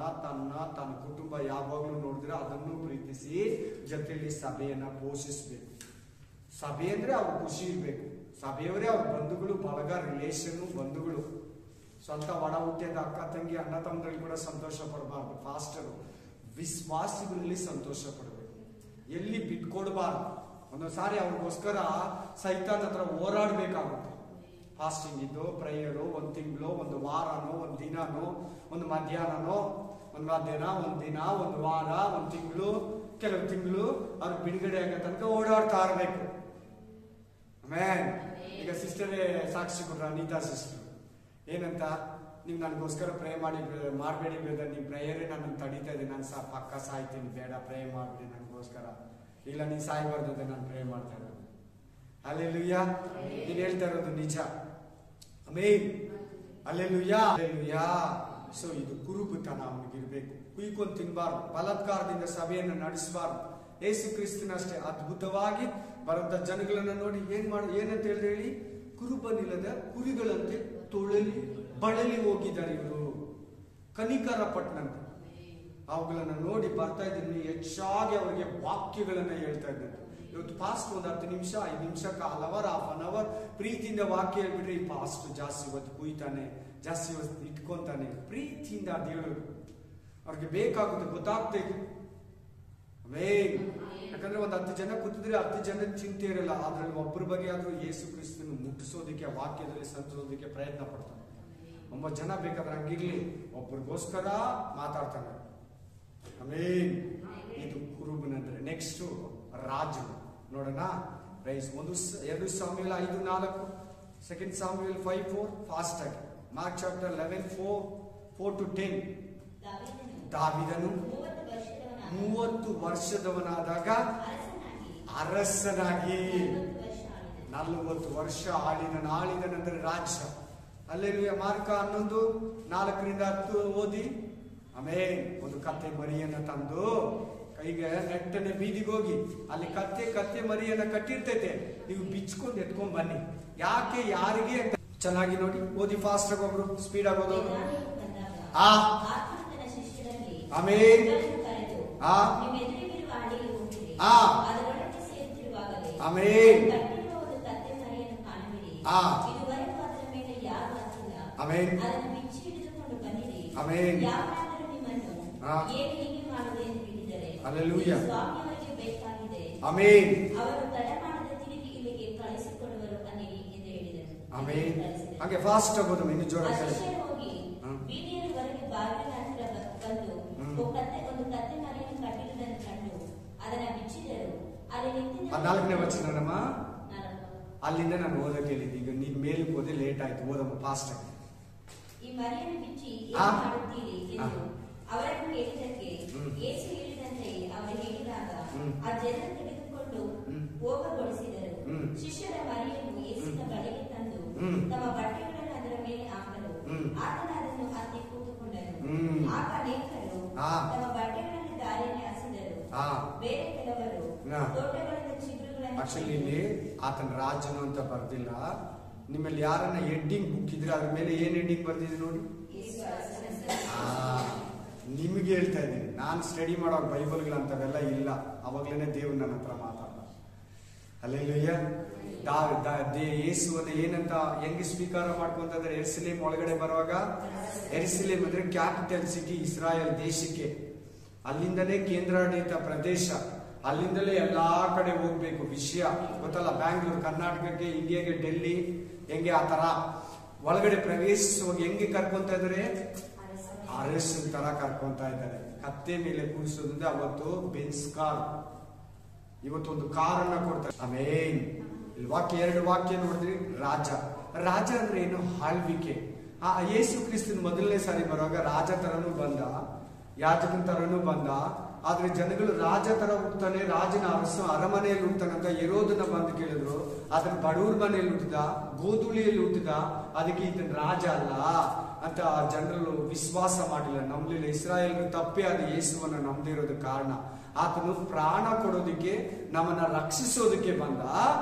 ತನ್ನ ಕುಟುಂಬ ಯಾವಾಗಲೂ ನೋಡಿದ್ರೆ ಅದನ್ನು ಪ್ರೀತಿಸಿ ಜೊತೆಯಲ್ಲಿ ಸಭೆಯನ್ನ ಪೋಷಿಸ್ಬೇಕು. ಸಭೆ ಅಂದ್ರೆ ಅವ್ರು ಖುಷಿ ಇರ್ಬೇಕು. ಸಭೆಯವರೇ ಅವ್ರ ಬಂಧುಗಳು, ಬಳಗ, ರಿಲೇಷನ್, ಬಂಧುಗಳು. ಸ್ವಂತ ಒಡ ಹುಟ್ಟಿದ ಅಕ್ಕ ತಂಗಿ ಅಣ್ಣ ತಮ್ಮರಲ್ಲಿ ಕೂಡ ಸಂತೋಷ ಪಡಬಾರ್ದು. ಪಾಸ್ಟರು ವಿಶ್ವಾಸಿಗಳಲ್ಲಿ ಸಂತೋಷ ಪಡಬೇಕು, ಎಲ್ಲಿ ಬಿಟ್ಕೊಡ್ಬಾರ್ದು. ಒಂದೊಂದ್ಸಾರಿ ಅವ್ರಿಗೋಸ್ಕರ ಸೈತಾನ್ ಹತ್ರ ಹೋರಾಡ್ಬೇಕಾಗುತ್ತೆ. ಫಾಸ್ಟಿಂಗ್ ಇದ್ದು ಪ್ರೇಯರು 1 ತಿಂಗಳು, 1 ವಾರನೋ, 1 ದಿನನೋ, 1 ಮಧ್ಯಾಹ್ನನೋ, 1 ಮಧ್ಯಾಹ್ನ, 1 ದಿನ, 1 ವಾರ, 1 ತಿಂಗಳು, ಕೆಲವು ತಿಂಗಳು ಅವ್ರು ಬಿಡುಗಡೆ ಆಗೋ ತನಕ ಓಡಾಡ್ತಾ ಇರ್ಬೇಕು. ಈಗ ಸಿಸ್ಟರೇ ಸಾಕ್ಷಿ ಕೊಡ್ರ, ಅನಿತಾ ಸಿಸ್ಟರ್ ಏನಂತ, ನೀವು ನನಗೋಸ್ಕರ ಪ್ರೇ ಮಾಡಬೇಡಿ ಬ್ರದರ್, ನೀವು ಪ್ರೇಯರೇ ನನ್ನ ತಡೀತಾ ಇದೆ, ನಾನು ಪಕ್ಕ ಸಾಯ್ತೀನಿ, ಬೇಡ ಪ್ರೇ ಮಾಡಬೇಡಿ ನನಗೋಸ್ಕರ, ಇಲ್ಲ ನೀನು ಸಾಯ್ಬಾರ್ದು ಅಂತ ನಾನು ಪ್ರೇ ಮಾಡ್ತಾ ಇರೋದು. ಹಲ್ಲೆಲೂಯಾ, ನೀನು ಹೇಳ್ತಾ ಇರೋದು ನಿಜ. Amen, hallelujah, hallelujah. ಸೊ ಇದು ಕುರುಬುತನ ಅವನಿಗಿರ್ಬೇಕು. ಕುಯ್ಕೊಂಡು ತಿನ್ಬಾರ್ದು, ಬಲಾತ್ಕಾರದಿಂದ ಸಭೆಯನ್ನು ನಡೆಸಬಾರ್ದು. ಯೇಸು ಕ್ರಿಸ್ತನಷ್ಟೇ ಅದ್ಭುತವಾಗಿ ಬರುವಂತ ಜನಗಳನ್ನ ನೋಡಿ ಏನಂತ ಹೇಳಿ, ಕುರುಬನಿಲ್ಲದ ಕುರಿಗಳಂತೆ ಬಳಲಿ ಹೋಗಿದ್ದಾರೆ ಇವರು, ಕನಿಕರ ಪಟ್ಟಣಂತೆ. ಅವುಗಳನ್ನ ನೋಡಿ ಬರ್ತಾ ಇದ್ದೀನಿ, ಹೆಚ್ಚಾಗಿ ಅವರಿಗೆ ವಾಕ್ಯಗಳನ್ನ ಹೇಳ್ತಾ ಇದ್ದಾರೆ. ಇವತ್ತು ಪಾಸ್ಟ್ ಒಂದು 10 ನಿಮಿಷ 5 ನಿಮಿಷ ಕಾಲ್ ಅವರ್ ಹಾಫ್ ಅನ್ ಅವರ್ ಪ್ರೀತಿಯಿಂದ ವಾಕ್ಯ ಹೇಳ್ಬಿಟ್ರೆ ಈ ಪಾಸ್ಟ್ ಜಾಸ್ತಿ ಇವತ್ತು ಕುಯ್ತಾನೆ, ಜಾಸ್ತಿ ಇವತ್ತು ಇಟ್ಕೊಂತಾನೆ. ಪ್ರೀತಿಯಿಂದ ಅದು ಹೇಳೋದು ಅವ್ರಿಗೆ ಬೇಕಾಗುತ್ತೆ, ಗೊತ್ತಾಗ್ತೈತೆ. ಯಾಕಂದ್ರೆ ಒಂದು 10 ಜನ ಕೂತಿದ್ರೆ 10 ಜನದ ಚಿಂತೆ ಇರಲ್ಲ. ಅದ್ರಲ್ಲಿ ಒಬ್ಬರ ಬಗ್ಗೆ ಆದ್ರೂ ಯೇಸು ಕ್ರಿಸ್ತನ ಮುಟ್ಟಿಸೋದಕ್ಕೆ, ವಾಕ್ಯದಲ್ಲಿ ಸಂತೋಷೋದಕ್ಕೆ ಪ್ರಯತ್ನ ಪಡ್ತಾನೆ. 9 ಜನ ಬೇಕಾದ್ರೆ ಹಂಗಿರ್ಲಿ, ಒಬ್ಬರಿಗೋಸ್ಕರ ಮಾತಾಡ್ತಾನೆ. ಆಮೇನ್, ಇದು ಕುರುಬನಂದ್ರೆ. ನೆಕ್ಸ್ಟ್ ರಾಜನು ನೋಡೋಣ. ಪ್ರೈಸ್ 2 ಸಾಮುವೇಲ 5:4, 2 ಸಾಮುವೇಲ 5:4. ಫಾಸ್ಟ್ ಆಗಿ ಮಾರ್ಕ್ ಚಾಪ್ಟರ್ 11:4-10. ದಾವೀದನು 30 ವರ್ಷದವನಾದಾಗ ಅರಸನಾಗಿ 40 ವರ್ಷ ಆಳಿದ ನಂತರ ರಾಜ್ಯ. ಅಲ್ಲೆಲ್ಲೂ ಮಾರ್ಕ 11:4-10 ಓದಿ. ಆಮೇಲೆ ಒಂದು ಕತ್ತೆ ಮರಿಯನ್ನ ತಂದು ಕೈಗೆ ನೆಟ್ಟನೆ ಬೀದಿಗೆ ಹೋಗಿ ಅಲ್ಲಿ ಕತ್ತೆ ಮರಿಯನ್ನ ಕಟ್ಟಿರ್ತೈತೆ, ನೀವು ಬಿಚ್ಕೊಂಡು ಎತ್ಕೊಂಡ್ ಬನ್ನಿ. ಯಾಕೆ, ಯಾರಿಗೆ ಅಂತ ಚೆನ್ನಾಗಿ ನೋಡಿ ಓದಿ. ಫಾಸ್ಟ್ ಆಗಿ ಒಬ್ರು ಸ್ಪೀಡ್ ಆಗಿ ಓದೋರು. ಆಮೇಲೆ Hallelujah. Amen. Amen. ಹಾಗೆ ಫಾಸ್ಟ್ ಆಗೋದು ಇನ್ನು ಜೋರಾಗಿ ಹೇಳಿ. ನಾಲ್ಕನೇ ವಚನಮ್ಮ, ಅಲ್ಲಿಂದ ನಾನು ಓದಕ್ಕೆ ಹೇಳಿದ್ದೆ. ಈಗ ನೀನ್ ಮೇಲಕ್ಕೆ ಹೋದೆ, ಲೇಟ್ ಆಯ್ತು, ಓದಮ್ಮ ಫಾಸ್ಟ್ ಆಗಿ. ಈ ಮರಿಯನ್ನು ಬಿಚ್ಚಿ ಏನು ಮಾಡುತ್ತೀರಿ ಎಂದು ಅವರನ್ನು ಕೇಳಿದ್ದಕ್ಕೆ ಯೇಸು ಹೇಳಿದಂತೆ ಅವರು ಹೇಳಿದಾಗ ಆ ಜನರು ತೆಗೆದುಕೊಂಡು ಹೋಗಗೊಳಿಸಿದರು. ಶಿಷ್ಯರ ಮರಿಯನ್ನು ಯೇಸುವಿನ ಬಳಿಗೆ ತಂದು ತಮ್ಮ ಬಟ್ಟೆಗಳನ್ನು ಅದರ ಮೇಲೆ ಹಾಕಲು ಆತನು ಅದನ್ನು ಹತ್ತಿ ಕೂತುಕೊಂಡನು. ಆಗ ಅನೇಕರು ತಮ್ಮ ಬಟ್ಟೆಗಳನ್ನು ದಾರಿಯಲ್ಲಿ ಹಾಸಿದರು. ಬೇರೆ ಕೆಲವರು ತೋಟಗಳಿಂದ ಚಿಗುರುಗಳನ್ನು. ಆಕ್ಚುಲಿ ಇಲ್ಲಿ ಆತನ ರಾಜನು ಅಂತ ಬರ್ದಿಲ್ಲ. ನಿಮ್ಮಲ್ಲಿ ಯಾರನ್ನ ಹೆಡ್ಡಿಂಗ್ ಬುಕ್ ಇದ್ರೆ ಅದ್ರ ಮೇಲೆ ಏನ್ ಹೆಡ್ಡಿಂಗ್ ಬರ್ದಿದೆ ನೋಡಿ. ನಿಮ್ಗೆ ಹೇಳ್ತಾ ಇದ್ದೀನಿ, ನಾನು ಸ್ಟಡಿ ಮಾಡೋ ಬೈಬಲ್ಗಳಂತವೆಲ್ಲ ಇಲ್ಲ. ಅವಾಗ್ಲೇನೆ ದೇವ್ರು ನನ್ನ ಹತ್ರ ಮಾತಾಡ. ಹಲ್ಲೆಲೂಯಾ. ಯೇಸುವನ್ನ ಏನಂತ ಹೆಂಗೆ ಸ್ವೀಕಾರ ಮಾಡ್ಕೊಂತಂದ್ರೆ, ಯೆರೂಸಲೇಮ್ ಒಳಗಡೆ ಬರುವಾಗ, ಯೆರೂಸಲೇಮ್ ಅಂದ್ರೆ ಕ್ಯಾಪಿಟಲ್ ಸಿಟಿ ಇಸ್ರಾಯೇಲ್ ದೇಶಕ್ಕೆ. ಅಲ್ಲಿಂದಲೇ ಕೇಂದ್ರಾಡಳಿತ ಪ್ರದೇಶ, ಅಲ್ಲಿಂದಲೇ ಎಲ್ಲಾ ಕಡೆ ಹೋಗ್ಬೇಕು. ವಿಷಯ ಗೊತ್ತಲ್ಲ, ಬ್ಯಾಂಗ್ಳೂರ್ ಕರ್ನಾಟಕಕ್ಕೆ, ಇಂಡಿಯಾಗೆ ಡೆಲ್ಲಿ ಹೆಂಗೆ ಆ ತರ ಒಳಗಡೆ ಪ್ರವೇಶಿಸುವಾಗ ಹೆಂಗೆ ಕರ್ಕೊಂತ ಇದ್ರೆ ಅರಸನ ತರ ಕರ್ಕೊಂತ ಇದ್ದಾರೆ. ಕತ್ತೆ ಮೇಲೆ ಕೂರಿಸೋದ್ರಿಂದ ಅವತ್ತು ಬೆನ್ಸ್ ಕಾರ್, ಇವತ್ತೊಂದು ಕಾರನ್ನ ಕೊಡ್ತಾರೆ. ಆಮೇನ್. ಇಲ್ಲಿ ವಾಕ್ಯ, 2 ವಾಕ್ಯ ನೋಡಿದ್ರಿ. ರಾಜ, ರಾಜ ಅಂದ್ರೆ ಏನು? ಆಳ್ವಿಕೆ. ಆ ಯೇಸು ಕ್ರಿಸ್ತನ್ ಮೊದಲನೇ ಸಾರಿ ಬರುವಾಗ ರಾಜ ತರನು ಬಂದ, ಯಾಜಕನ ತರನು ಬಂದ. ಆದ್ರೆ ಜನಗಳು ರಾಜ ತರ ಹುಡ್ತಾನೆ, ರಾಜನ ಅರಮನೆಯಲ್ಲಿ ಹುಡ್ತಾನಂತ ಹೆರೋದನ ಬಂದು ಕೇಳಿದ್ರು. ಅದನ್ನ ಬಡವ್ರ ಮನೆಯಲ್ಲಿ ಹುಟ್ಟಿದ, ಗೋಧುಳಿಯಲ್ಲಿ ಹುಟ್ಟಿದ, ಅದಕ್ಕೆ ಇದನ್ನ ರಾಜ ಅಲ್ಲ ಅಂತ ಜನರು ವಿಶ್ವಾಸ ಮಾಡಿಲ್ಲ, ನಂಬಲಿಲ್ಲ. ಇಸ್ರಾಯೇಲ್ ತಪ್ಪೇ ಅದು ಯೇಸುವನ್ನ ನಂಬದೇ ಇರೋದ ಕಾರಣ. ಆತನು ಪ್ರಾಣ ಕೊಡೋದಿಕ್ಕೆ, ನಮ್ಮನ್ನ ರಕ್ಷಿಸೋದಕ್ಕೆ ಬಂದ.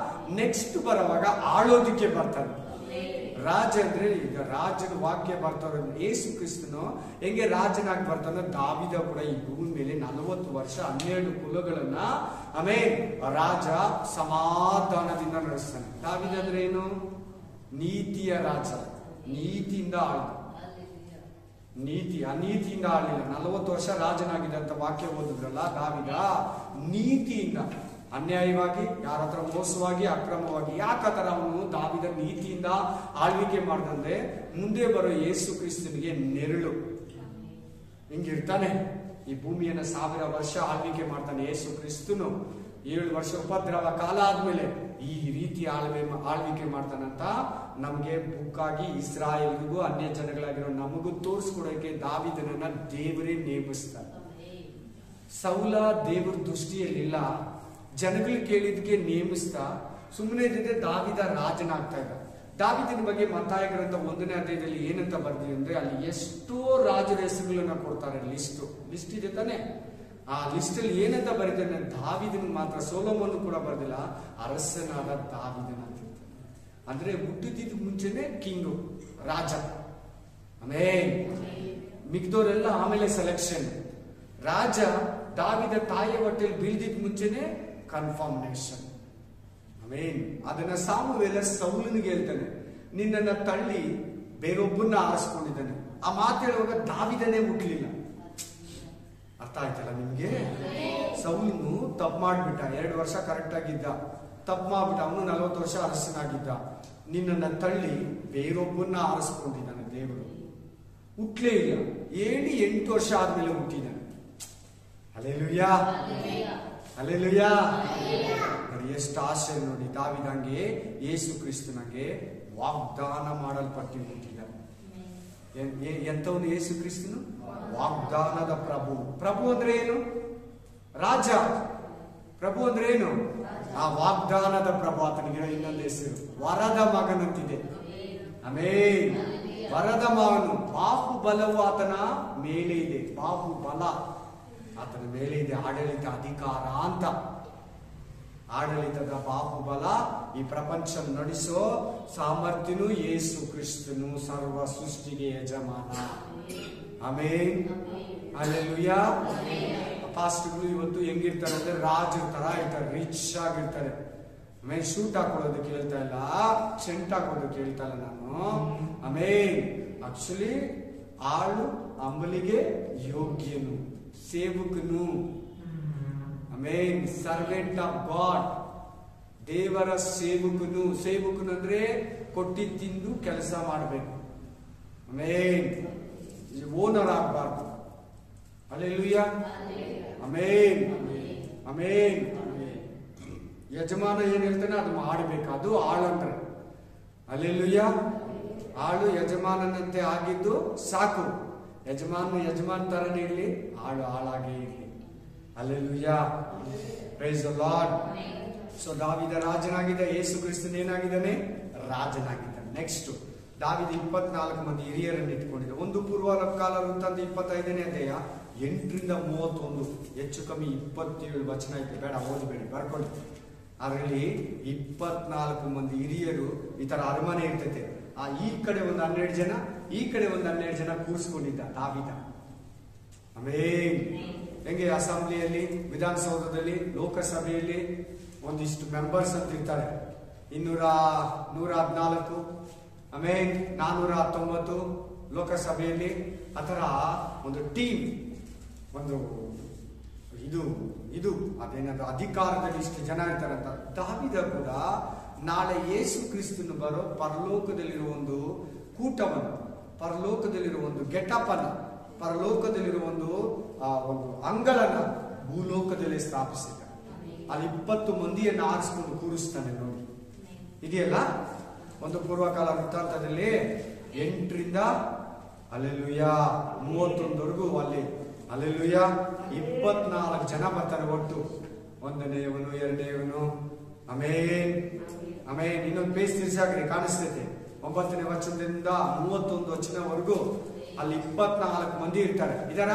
ನೆಕ್ಸ್ಟ್ ಬರುವಾಗ ಆಳೋದಿಕ್ಕೆ ಬರ್ತಾನೆ. ರಾಜ ಅಂದ್ರೆ ಈಗ ರಾಜನ ವಾಕ್ಯ ಬರ್ತಾರ. ಯೇಸು ಕ್ರಿಸ್ತನು ಹೆಂಗೆ ರಾಜನಾಗಿ ಬರ್ತಾನೋ, ದಾವಿದ ಕೂಡ ಈ ಭೂಮಿ ಮೇಲೆ 40 ವರ್ಷ 12 ಕುಲಗಳನ್ನ ರಾಜ ಸಮಾಧಾನದಿಂದ ನಡೆಸ್ತಾನೆ. ದಾವಿದ ಅಂದ್ರೆ ಏನು? ನೀತಿಯ ರಾಜ, ನೀತಿಯಿಂದ ಆಳ, ಅನೀತಿಯಿಂದ ಆಳಿಲ್ಲ. 40 ವರ್ಷ ರಾಜನಾಗಿದ್ದಂತ ವಾಕ್ಯ ಓದಿದ್ರಲ್ಲ, ದಾವಿದ ನೀತಿಯಿಂದ, ಅನ್ಯಾಯವಾಗಿ, ಯಾರ ಹತ್ರ ಮೋಸವಾಗಿ, ಅಕ್ರಮವಾಗಿ. ಯಾಕತರ ಅವನು ದಾವಿದ ನೀತಿಯಿಂದ ಆಳ್ವಿಕೆ ಮಾಡ್ದಂದ್ರೆ ಮುಂದೆ ಬರೋ ಯೇಸು ಕ್ರಿಸ್ತನಿಗೆ ನೆರಳು. ಹಿಂಗಿರ್ತಾನೆ ಈ ಭೂಮಿಯನ್ನ 1000 ವರ್ಷ ಆಳ್ವಿಕೆ ಮಾಡ್ತಾನೆ ಯೇಸು ಕ್ರಿಸ್ತನು. 7 ವರ್ಷ ಉಪದ್ರವ ಕಾಲ ಆದ್ಮೇಲೆ ಈ ರೀತಿ ಆಳ್ವಿಕೆ ಮಾಡ್ತಾನಂತ ನಮ್ಗೆ ಬುಕ್ಕಾಗಿ ಇಸ್ರಾಯೇಲ್ಗೂ ಅನ್ಯ ಜನಗಳಾಗಿರೋ ನಮಗೂ ತೋರಿಸ್ಕೊಡೋಕೆ ದಾವಿದನನ್ನ ದೇವರೇ ನೇಮಿಸ್ತಾನೆ. ಸೌಲ ದೇವರ ದೃಷ್ಟಿಯಲ್ಲಿಲ್ಲ, ಜನಗಳು ಕೇಳಿದ್ಕೆ ನೇಮಿಸ್ತಾ ಸುಮ್ಮನೆ ಇದ್ದಿದ್ರೆ ದಾವಿದ ರಾಜನಾಗ್ತಾ ಇದ್ದ. ದಾವಿದನ ಬಗ್ಗೆ ಮತ್ತಾಯ ಗ್ರಂಥ 1ನೇ ಅಧ್ಯಾಯದಲ್ಲಿ ಏನಂತ ಬರ್ದಿದೆ ಅಂದ್ರೆ, ಅಲ್ಲಿ ಎಷ್ಟೋ ರಾಜರ ಹೆಸರುಗಳನ್ನ ಕೊಡ್ತಾರೆ. ಲಿಸ್ಟ್ ಇದೆ ತಾನೆ. ಆ ಲಿಸ್ಟ್ ಅಲ್ಲಿ ಏನಂತ ಬರೀತಾರೆ? ದಾವಿದನ್ ಮಾತ್ರ, ಸೊಲೊಮೋನ್ ಕೂಡ ಬರ್ದಿಲ್ಲ, ಅರಸನಾದ ದಾವಿದನ ಅಂತ. ಅಂದ್ರೆ ಹುಟ್ಟಿದ ಮುಂಚೆನೆ ಕಿಂಗು, ರಾಜ. ಆಮೇಲೆ ಮಿಗ್ದೋರೆಲ್ಲ ಆಮೇಲೆ ಸೆಲೆಕ್ಷನ್. ರಾಜ ದಾವಿದ ತಾಯಿಯ ಹೊಟ್ಟೆಯಲ್ಲಿ ಬೀಳ್ದಿದ್ ಮುಂಚೆನೆ ಕನ್ಫರ್ಮೇಶನ್. ಆಮೇನ್. ಅದನ್ನ ಸಾಮುವೇಲ ಸೌಲನಿಗೆ ಹೇಳ್ತಾನೆ, ನಿನ್ನನ್ನ ತಳ್ಳಿ ಬೇರೊಬ್ಬನ್ನ ಆರಿಸ್ಕೊಂಡಿದ್ದಾನೆ. ಆ ಮಾತು ಹೇಳುವಾಗ ದಾವಿದನೇ ಹುಟ್ಲಿಲ್ಲ. ಅರ್ಥ ಆಯ್ತಲ್ಲ ನಿಮ್ಗೆ? ಸೌಲನು ತಪ್ಪು ಮಾಡ್ಬಿಟ್ಟ, 2 ವರ್ಷ ಕರೆಕ್ಟ್ ಆಗಿದ್ದ, ತಪ್ಪು ಮಾಡ್ಬಿಟ್ಟ. ಅವನು 40 ವರ್ಷ ಅರಸನಾಗಿದ್ದ. ನಿನ್ನನ್ನ ತಳ್ಳಿ ಬೇರೊಬ್ಬನ್ನ ಆರಿಸ್ಕೊಂಡಿದ್ದಾನೆ ದೇವರು. ಹುಟ್ಲೇ ಇಲ್ಲ, 8 ವರ್ಷ ಆದ್ಮೇಲೆ ಹುಟ್ಟಿದ್ದಾನೆ. Hallelujah, hallelujah. ನೋಡಿ ಎಷ್ಟು ಆಸೆ ನೋಡಿ. ದಾವಿದಂಗೆ ಯೇಸು ಕ್ರಿಸ್ತನಿಗೆ ವಾಗ್ದಾನ ಮಾಡಲ್ಪಟ್ಟು ಹುಟ್ಟಿದ್ದಾನೆ. ಎಂತವನು ಯೇಸು ಕ್ರಿಸ್ತನು? ವಾಗ್ದಾನದ ಪ್ರಭು. ಪ್ರಭು ಅಂದ್ರೆ ಏನು? ರಾಜ. ಪ್ರಭು ಅಂದ್ರೆ ಏನು? ಆ ವಾಗ್ದಾನದ ಪ್ರಭು. ಆತನಿಗೆ ಇನ್ನೊಂದು ಹೆಸರು ವರದ ಮಗನಂತಿದೆ. ಆಮೇನ್. ವರದ ಮಗನು. ಬಾಹುಬಲವು ಆತನ ಮೇಲೆ ಇದೆ. ಬಾಹುಬಲ ಆತನ ಮೇಲೆ ಇದೆ. ಆಡಳಿತ ಅಧಿಕಾರ ಅಂತ. ಆಡಳಿತದ ಬಾಹುಬಲ, ಈ ಪ್ರಪಂಚ ನಡೆಸೋ ಸಾಮರ್ಥ್ಯನು ಯೇಸು ಕ್ರಿಸ್ತನು, ಸರ್ವ ಸೃಷ್ಟಿಗೆ ಯಜಮಾನ. ಆಮೇನ್, ಹಲ್ಲೆಲೂಯಾ. ಪಾಸ್ಟ್ಗಳು ಇವತ್ತು ಹೆಂಗಿರ್ತಾರೆ ಅಂದ್ರೆ ರಾಜರ ತರ ಇರ್ತಾರೆ, ರಿಚ್ ಆಗಿರ್ತಾರೆ. ಆಮೇಲೆ ಶೂಟ್ ಹಾಕೊಳ್ಳೋದಕ್ಕೆ ಹೇಳ್ತಾ ಇಲ್ಲ, ಸೆಂಟ್ ಹಾಕೋದಕ್ಕೆ ಹೇಳ್ತಾ ಇಲ್ಲ ನಾನು. ಆಮೇನ್. ಆಕ್ಚುಲಿ ಆಳು ಅಂಬಲಿಗೆ ಯೋಗ್ಯನು, ಸೇವಕನು. ಆಮೇನ್. ಸರ್ವೆಂಟ್ ಆಫ್ ಗಾಡ್, ದೇವರ ಸೇವಕನು. ಸೇವಕನು ಅಂದ್ರೆ ಕೊಟ್ಟಿ ತಿಂದು ಕೆಲಸ ಮಾಡಬೇಕು. ಆಮೇನ್. ಓನರ್ ಆಗಬಾರ್ದು. ಹಲ್ಲೆಲೂಯಾ, ಆಮೇನ್, ಆಮೇನ್. ಯಜಮಾನ ಏನ್ ಹೇಳ್ತಾನೆ ಅದು ಮಾಡಬೇಕು, ಅದು ಆಳಂದ್ರೆ. ಹಲ್ಲೆಲೂಯಾ. ಆಳು ಯಜಮಾನನಂತೆ ಆಗಿದ್ದು ಸಾಕು. ಯಜಮಾನ ತರನೇ ಇರ್ಲಿ, ಆಳು ಆಳಾಗೇ ಇರ್ಲಿ. Hallelujah, praise the lord. So ದಾವಿದ ರಾಜನಾಗಿದ್ದ, ಯೇಸು ಕ್ರಿಸ್ತನ್ ಏನಾಗಿದ್ದಾನೆ? ರಾಜನಾಗಿದ್ದಾನೆ. ನೆಕ್ಸ್ಟ್ ದಾವಿದ 24 ಮಂದಿ ಹಿರಿಯರನ್ನು ಇಟ್ಕೊಂಡಿದ್ದ. 1 ಪೂರ್ವಕಾಲ ವೃತ್ತಾಂತ 25ನೇ ಅಧ್ಯಾಯ 8ರಿಂದ 31, ಹೆಚ್ಚು ಕಮ್ಮಿ 27 ವಚನ ಐತೆ. ಬೇಡ ಓದಬೇಡಿ, ಬರ್ಕೊಳ್ಳಿ. ಅದರಲ್ಲಿ 24 ಮಂದಿ ಹಿರಿಯರು ಈ ತರ ಅರಮನೆ ಇರ್ತೈತೆ. ಈ ಕಡೆ ಒಂದು 12 ಜನ, ಈ ಕಡೆ ಒಂದು 12 ಜನ ಕೂರಿಸ್ಕೊಂಡಿದ್ದ ದಾವಿದ. ಆಮೇನ್. ಹೆಂಗೆ ಅಸೆಂಬ್ಲಿಯಲ್ಲಿ, ವಿಧಾನಸೌಧದಲ್ಲಿ, ಲೋಕಸಭೆಯಲ್ಲಿ ಒಂದಿಷ್ಟು ಮೆಂಬರ್ಸ್ ಅಂತ ಇರ್ತಾರೆ. 114, ಆಮೇಲೆ 419 ಲೋಕಸಭೆಯಲ್ಲಿ. ಆ ತರ ಒಂದು ಟೀಮ್, ಒಂದು ಇದು ಅದೇನಾದ್ರು ಅಧಿಕಾರದಲ್ಲಿ ಇಷ್ಟು ಜನ ಇರ್ತಾರಂತ. ದಾವಿದ ಕೂಡ ನಾಳೆ ಯೇಸು ಕ್ರಿಸ್ತನು ಬರೋ ಪರಲೋಕದಲ್ಲಿರುವ ಒಂದು ಕೂಟವನ್ನು, ಪರಲೋಕದಲ್ಲಿರುವ ಒಂದು ಗೆಟಪ್ ಅನ್ನ, ಪರಲೋಕದಲ್ಲಿರುವ ಒಂದು ಅಂಗಳನ ಭೂಲೋಕದಲ್ಲಿ ಸ್ಥಾಪಿಸಿದ. ಅಲ್ಲಿ 20 ಮಂದಿಯನ್ನು ಆರಿಸಿಕೊಂಡು ಕೂರಿಸ್ತಾನೆ ನೋಡಿ. ಇದೆಯಲ್ಲ ಒಂದು ಪೂರ್ವಕಾಲ ವೃತ್ತಾಂತದಲ್ಲಿ 8ರಿಂದ ಅಲ್ಲೆಲೂಯಾ 31ವರೆಗೂ ಅಲ್ಲಿ ಅಲ್ಲೆಲೂಯಾ 24 ಜನ ಬರ್ತಾರೆ ಒಟ್ಟು. 1ನೇಯವನು 2ನೇಯವನು ಆಮೇನ್ ಆಮೇನ್. ಇನ್ನೊಂದು ಪೇಜ್ ತಿರ್ಸಾಕ್ರಿ ಕಾಣಿಸ್ತೈತೆ. 9ನೇ ವಚನದಿಂದ 31 ವಚನವರೆಗೂ ಅಲ್ಲಿ 24 ಮಂದಿ ಇರ್ತಾರೆ. ಇದರ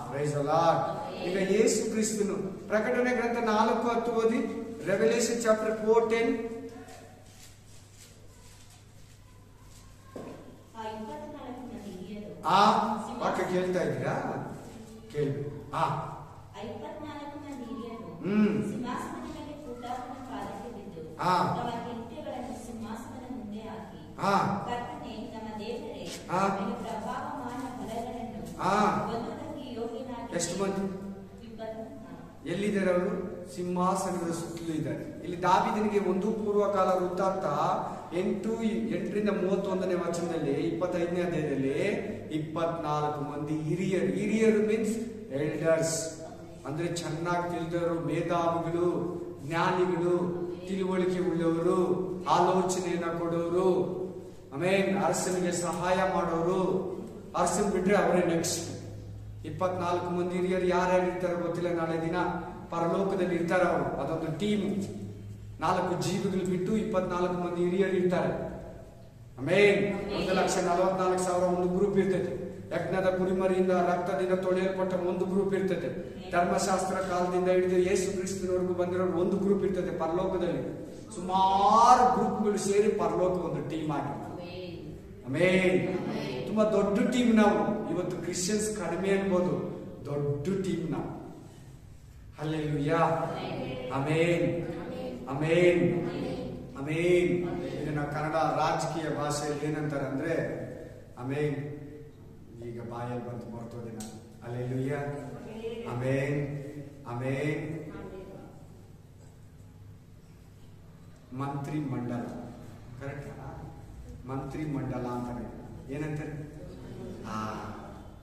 ಪ್ರೈಸ್ ದಿ ಲಾರ್ಡ್. ಈಗ ಯೇಸು ಕ್ರಿಸ್ತನು ಪ್ರಕಟಣೆ ಗ್ರಂಥ 4:10 ಓದಿ. Revolution chapter 4:10. ವಾಕ್ಯ ಕೇಳ್ತಾ ಇದ್ದೀರಾ? ಕೇಳಿ. 54 ಮಂದಿ ಹಿರಿಯರು ಸಿಂಹಾಸನದ ಮೇಲೆ ಕೂತಾತನ ಪಾದಕ್ಕೆ ಬಿದ್ದು ತಮ್ಮ ಕಿರೀಟಗಳನ್ನು ಸಿಂಹಾಸನದ ಮುಂದೆ ಹಾಕಿ, ಕರ್ತನೇ ನಮ್ಮ ದೇವರೇ, ನಿನ್ನ ಪ್ರಭಾವಮಾನ ಬಲಗಳನ್ನು ಹೊಂದುವುದಕ್ಕೆ ಯೋಗ್ಯನಾಗಿ. ಎಷ್ಟು ಮಂದಿ ಎಲ್ಲಿದ್ದಾರೆ? ಅವರು ಸಿಂಹಾಸನದ ಸುತ್ತಲೂ ಇದ್ದಾರೆ. ಇಲ್ಲಿ ದಾವೀದನಿಗೆ ಒಂದು ಪೂರ್ವಕಾಲ ವೃತ್ತಾಂತ 8ರಿಂದ 31ನೇ ವಚನದಲ್ಲಿ 25ನೇ ಅಧ್ಯಾಯದಲ್ಲಿ 24 ಮಂದಿ ಹಿರಿಯರು. ಹಿರಿಯರು ಮೀನ್ಸ್ ಎಲ್ಡರ್ಸ್, ಅಂದ್ರೆ ಚೆನ್ನಾಗಿ ತಿಳಿದವರು, ಮೇಧಾವಿಗಳು, ಜ್ಞಾನಿಗಳು, ತಿಳುವಳಿಕೆ ಉಳ್ಳವರು, ಆಲೋಚನೆಯನ್ನ ಕೊಡೋರು, ಆಮೇಲೆ ಅರಸನಿಗೆ ಸಹಾಯ ಮಾಡೋರು. ಅರಸನ್ ಬಿಟ್ರೆ ಅವರೇ ನೆಕ್ಸ್ಟ್. 24 ಮಂದಿ ಹಿರಿಯರು ಯಾರ್ಯಾರು ಇರ್ತಾರೋ ಗೊತ್ತಿಲ್ಲ. ನಾಳೆ ದಿನ ಪರಲೋಕದಲ್ಲಿ ಇರ್ತಾರೆ ಅವರು. ಅದೊಂದು ಟೀಮ್. 4 ಜೀವಿಗಳು ಬಿಟ್ಟು 24 ಮಂದಿ ಹಿರಿಯರು ಇರ್ತಾರೆ. ಆಮೇಲೆ 1,44,000 ಒಂದು ಗ್ರೂಪ್ ಇರ್ತೈತೆ. ಯಜ್ಞದ ಕುರಿಮರಿಯಿಂದ ರಕ್ತದಿಂದ ತೊಳೆಯಲ್ಪಟ್ಟ ಒಂದು ಗ್ರೂಪ್ ಇರ್ತದೆ. ಧರ್ಮಶಾಸ್ತ್ರ ಕಾಲದಿಂದ ಹಿಡಿದು ಯೇಸು ಕ್ರಿಸ್ತನವರೆಗೂ ಬಂದಿರೋರು ಒಂದು ಗ್ರೂಪ್ ಇರ್ತದೆ. ಪರಲೋಕದಲ್ಲಿ ಸುಮಾರು ಗ್ರೂಪ್ಗಳು ಸೇರಿ ಪರಲೋಕ ಒಂದು ಟೀಮ್ ಆಗಿದೆ. ಆಮೇನ್. ತುಂಬಾ ದೊಡ್ಡ ಟೀಮ್ ನಾವು. ಇವತ್ತು ಕ್ರಿಶ್ಚಿಯನ್ಸ್ ಕಡಿಮೆ ಅನ್ಬೋದು, ದೊಡ್ಡ ಟೀಮ್ ನಾವು. ಹಲ್ಲೆಲೂಯಾ. ಆಮೇನ್ ಆಮೇನ್ ಆಮೇನ್. ಇದನ್ನ ಕನ್ನಡ ರಾಜಕೀಯ ಭಾಷೆಯಲ್ಲಿ ಏನಂತಾರೆ ಅಂದ್ರೆ ಆಮೇನ್. ಈಗ ಬಾಯಲ್ಲಿ ಬಂತು ಬರ್ತೋದೆ ನಾನು. ಹಲ್ಲೆಲೂಯಾ. ಆಮೇನ್ ಆಮೇನ್. ಮಂತ್ರಿ ಮಂಡಲ, ಕರೆಕ್ಟ್? ಮಂತ್ರಿ ಮಂಡಲ ಅಂತಾರೆ. ಏನಂತಾರೆ?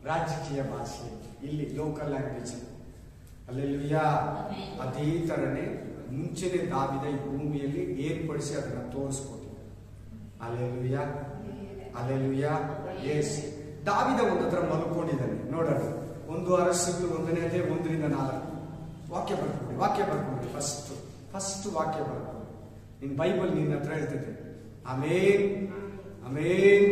ರಾಜಕೀಯ ಭಾಷೆ, ಇಲ್ಲಿ ಲೋಕಲ್ ಲ್ಯಾಂಗ್ವೇಜ್. ಹಲ್ಲೆಲೂಯಾ. ಅದೇ ತರನೇ ಮುಂಚೆನೆ ದಾವೀದ ಈ ಭೂಮಿಯಲ್ಲಿ ಏರ್ಪಡಿಸಿ ಅದನ್ನ ತೋರಿಸ್ಕೊಟ್ಟಿದ್ದ. Hallelujah hallelujah. ಎಸ್, ದಾವೀದ ಒಂದು ಹತ್ರ ಮಲ್ಕೊಂಡಿದ್ದಾನೆ. ನೋಡೋಣ. 1 ಅರಸರು 1ನೇ ಅಧ್ಯಾಯ 1ರಿಂದ 4 ವಾಕ್ಯ ಬರ್ಕೊಂಡು ಫಸ್ಟ್ ವಾಕ್ಯ ಬರ್ಕೊಂಡು. ನಿನ್ ಬೈಬಲ್ ನಿನ್ನ ಹತ್ರ ಇರ್ತೈತೆ. ಆಮೇನ್ ಆಮೇನ್.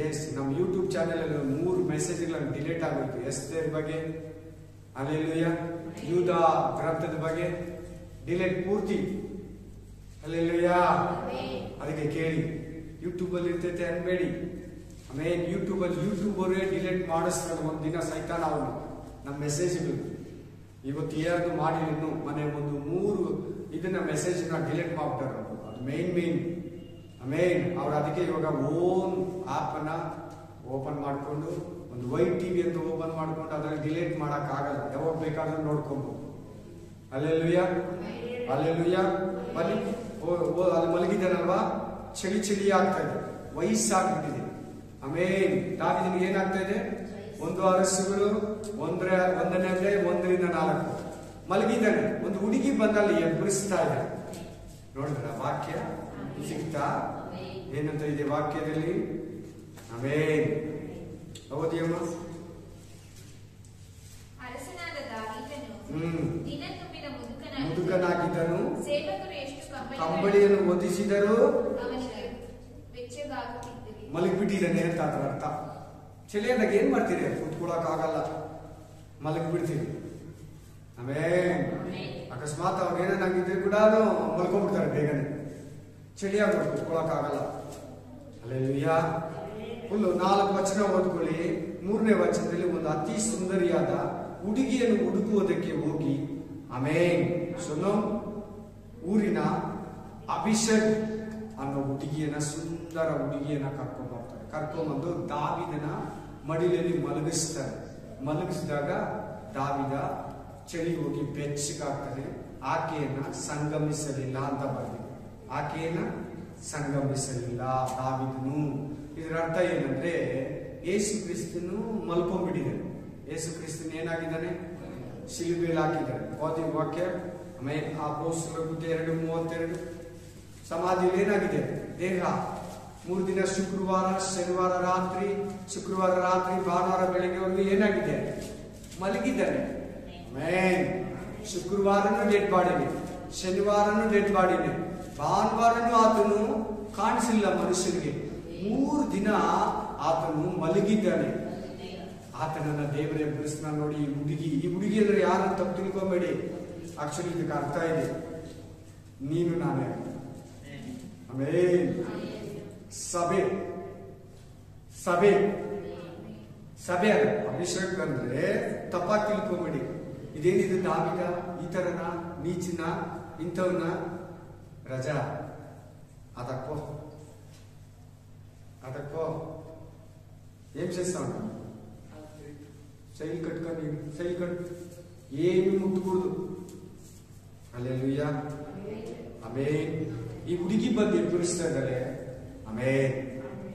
ಎಸ್, ನಮ್ಮ ಯೂಟ್ಯೂಬ್ ಚಾನೆಲ್ ಅಲ್ಲಿ 3 ಮೆಸೇಜ್ಗಳನ್ನು ಡಿಲೀಟ್ ಆಗೋಯ್ತು. ಎಸ್ತೇರ್ ಬಗ್ಗೆ, ಹಲ್ಲೆಲೂಯಾ, ಯೂದ ಗ್ರಂಥದ ಬಗ್ಗೆ ಡಿಲೀಟ್ ಪೂರ್ತಿ. ಹಲ್ಲೆಲೂಯಾ. ಅದಕ್ಕೆ ಕೇಳಿ, ಯೂಟ್ಯೂಬ್ ಅಲ್ಲಿ ಇರ್ತೈತೆ ಅನ್ಬೇಡಿ. ಆಮೇಲೆ ಯೂಟ್ಯೂಬ್ ಅವರೇ ಡಿಲೀಟ್ ಮಾಡಿಸ್ತಾರೆ ಒಂದ್ ದಿನ ಸೈತಾನ ಅವನು ನಮ್ಮ ಮೆಸೇಜ್ಗಳು. ಇವತ್ತು ಯಾರ್ದು ಮಾಡಿ ಇನ್ನು ಮನೆ ಒಂದು 3 ಇದನ್ನ ಮೆಸೇಜ್ ನ ಡಿಲೀಟ್ ಮಾಡ್ತಾರೆ. ಅದು ಮೇನ್. ಆಮೇಲೆ ಅವ್ರು ಅದಕ್ಕೆ ಇವಾಗ ಓನ್ ಆಪ್ ಅನ್ನ ಓಪನ್ ಮಾಡ್ಕೊಂಡು ಒಂದು YTV ಅಂತ ಓಪನ್ ಮಾಡ್ಕೊಂಡು ಅದನ್ನ ಡಿಲೀಟ್ ಮಾಡಕ್ ಆಗಲ್ಲ. ಯಾವಾಗ ಬೇಕಾದ್ರೂ ನೋಡ್ಕೊಬಹುದು. Hallelujah hallelujah. ಬನ್ನಿ. ಅಲ್ಲಿ ಮಲಗಿದ್ದಾನಲ್ವಾ, ಚಳಿ ಆಗ್ತಾ ಇದೆ, ವಯಸ್ಸಾಗ್ಬಿಟ್ಟಿದೆ. ಆಮೇಲೆ ದಾವೀದನಿಗೆ ಏನಾಗ್ತಾ ಇದೆ? 1 ಅರಸುಗಳು 1ನೇ ಅಧ್ಯಾಯ 1ರಿಂದ 4 ಮಲಗಿದ್ದಾನೆ. ಒಂದು ಹುಡುಗಿ ಬಂದಲ್ಲಿ ಎಬ್ಬರಿಸ್ತಾ ಇದೆ. ನೋಡಿದ್ರ ವಾಕ್ಯ ಸಿಗ್ತಾ? ಏನಂತ ಇದೆ ವಾಕ್ಯದಲ್ಲಿ? ಆಮೇನ್. ಹೌದಿಯಮ್ಮ? ಅರಸನಾದ ದಾವೀದನು ದಿನ ತುಂಬಿದ ಮುದುಕನಾಗಿದ್ದನು. ಸೇವಕರು ಎಷ್ಟು ಕಂಬಳಿಯನ್ನು ಒದಿಸಿದರು ಅವನಿಗೆ ಬೆಚ್ಚಗಾಗುತ್ತಿದ್ದವು. ಮಲಗಿಬಿಟ್ಟಿದ್ದಾನೆ ಅಂತ ಅದರ ಅರ್ಥ. ಚಳಿಯಾದಾಗ ಏನ್ ಮಾಡ್ತೀರಿ? ಕುತ್ಕೊಳಕ್ ಆಗಲ್ಲ, ಮಲಗಿಬಿಡ್ತೀವಿ. ಆಮೇಲೆ ಅಕಸ್ಮಾತ್ ಅವಾಗ ಏನೇನಾಗಿದ್ರೆ ಕೂಡ ಮಲ್ಕೊಂಡ್ಬಿಡ್ತಾರೆ ಬೇಗನೆ. ಚಳಿಯಾಗ ಕುತ್ಕೊಳಕ್ ಆಗಲ್ಲ. ಹಲ್ಲೆಲೂಯಾ. ಫುಲ್ಲು 4 ವಚನ ಓದ್ಕೊಳ್ಳಿ. 3ನೇ ವಚನದಲ್ಲಿ ಒಂದು ಅತಿ ಸುಂದರಿಯಾದ ಹುಡುಗಿಯನ್ನು ಹುಡುಕುವುದಕ್ಕೆ ಹೋಗಿ ಆಮೇನ್ ಸುನೋ ಊರಿನ ಅಭಿಷೇಕ್ ಅನ್ನೋ ಹುಡುಗಿಯನ್ನ, ಸುಂದರ ಹುಡುಗಿಯನ್ನ ಕರ್ಕೊಂಡ್ಬಂದು ದಾವೀದನ ಮಡಿಲಲ್ಲಿ ಮಲಗಿಸ್ತಾರೆ. ಮಲಗಿಸಿದಾಗ ದಾವೀದ ಚಳಿ ಹೋಗಿ ಬೆಚ್ಚಗಾಗ್ತಾನೆ. ಆಕೆಯನ್ನ ಸಂಗಮಿಸಲಿಲ್ಲ ಅಂತ ಬರ್ತೀವಿ. ಆಕೆಯನ್ನ ಸಂಗಮಿಸಲಿಲ್ಲ ದಾವೀದನು. ಇದರ ಅರ್ಥ ಏನಂದ್ರೆ, ಯೇಸು ಕ್ರಿಸ್ತನು ಮಲ್ಕೊಂಡ್ಬಿಟ್ಟಿದ್ದಾನೆ. ಯೇಸು ಕ್ರಿಸ್ತನ್ ಏನಾಗಿದ್ದಾನೆ? ಶಿಲುಬೆಯಲ್ಲಿ ಹಾಕಿದ್ದಾರೆ. ಓದಿ ವಾಕ್ಯ ಅಪೊಸ್ತಲರ 2:32. ಸಮಾಧಿಯಲ್ಲಿ ಏನಾಗಿದೆ? ದೇಹ 3 ದಿನ ಶುಕ್ರವಾರ ಶನಿವಾರ ರಾತ್ರಿ, ಶುಕ್ರವಾರ ರಾತ್ರಿ ಭಾನುವಾರ ಬೆಳಗ್ಗೆವರೆಗೂ ಏನಾಗಿದೆ? ಮಲಗಿದ್ದಾನೆ. ಶುಕ್ರವಾರನು ಡೆಡ್ ಬಾಡಿನೇ, ಶನಿವಾರನು ಡೆಡ್ ಬಾಡಿನೇ, ಭಾನುವಾರನು ಆತನು ಕಾಣಿಸಿಲ್ಲ ಮನುಷ್ಯನಿಗೆ. 3 ದಿನ ಆತನು ಮಲಗಿದ್ದಾನೆ. ಆತನನ್ನ ದೇವರೇ ಎಬ್ಬರಿಸ್ನ ನೋಡಿ. ಈ ಹುಡುಗಿ ಅಂದ್ರೆ ಯಾರು ತಪ್ಪು ತಿಳ್ಕೊಬೇಡಿ. ಆಕ್ಚುಲಿ ಇದಕ್ಕೆ ಅರ್ಥ ಇದೆ, ನೀನು ನಾನೇ. ಆಮೇಲೆ ಸಭೆ ಸಭೆ ಸಭೆ ಅಲ್ಲ. ಅಭಿಷೇಕ ಅಂದ್ರೆ ತಪ್ಪಾಗಿ ತಿಳ್ಕೊಬೇಡಿ. ಇದೇನಿದು ದಾವಿದ ಈ ತರನ ನೀಚಿನ ಇಂಥವನ್ನ ರಜಾ ಅದಕ್ಕೋ ఏం చేస్తాను? శైలి కట్టుకొని శైలి కట్టు, ఏమి ముట్టకూడదు. హల్లెలూయా, ಆಮೆನ್. ಈ ಹುಡುಗಿ ಬಂದು ಎಬ್ಬರಿಸ್ತಾ ಇದ್ದಾರೆ. ಆಮೆನ್.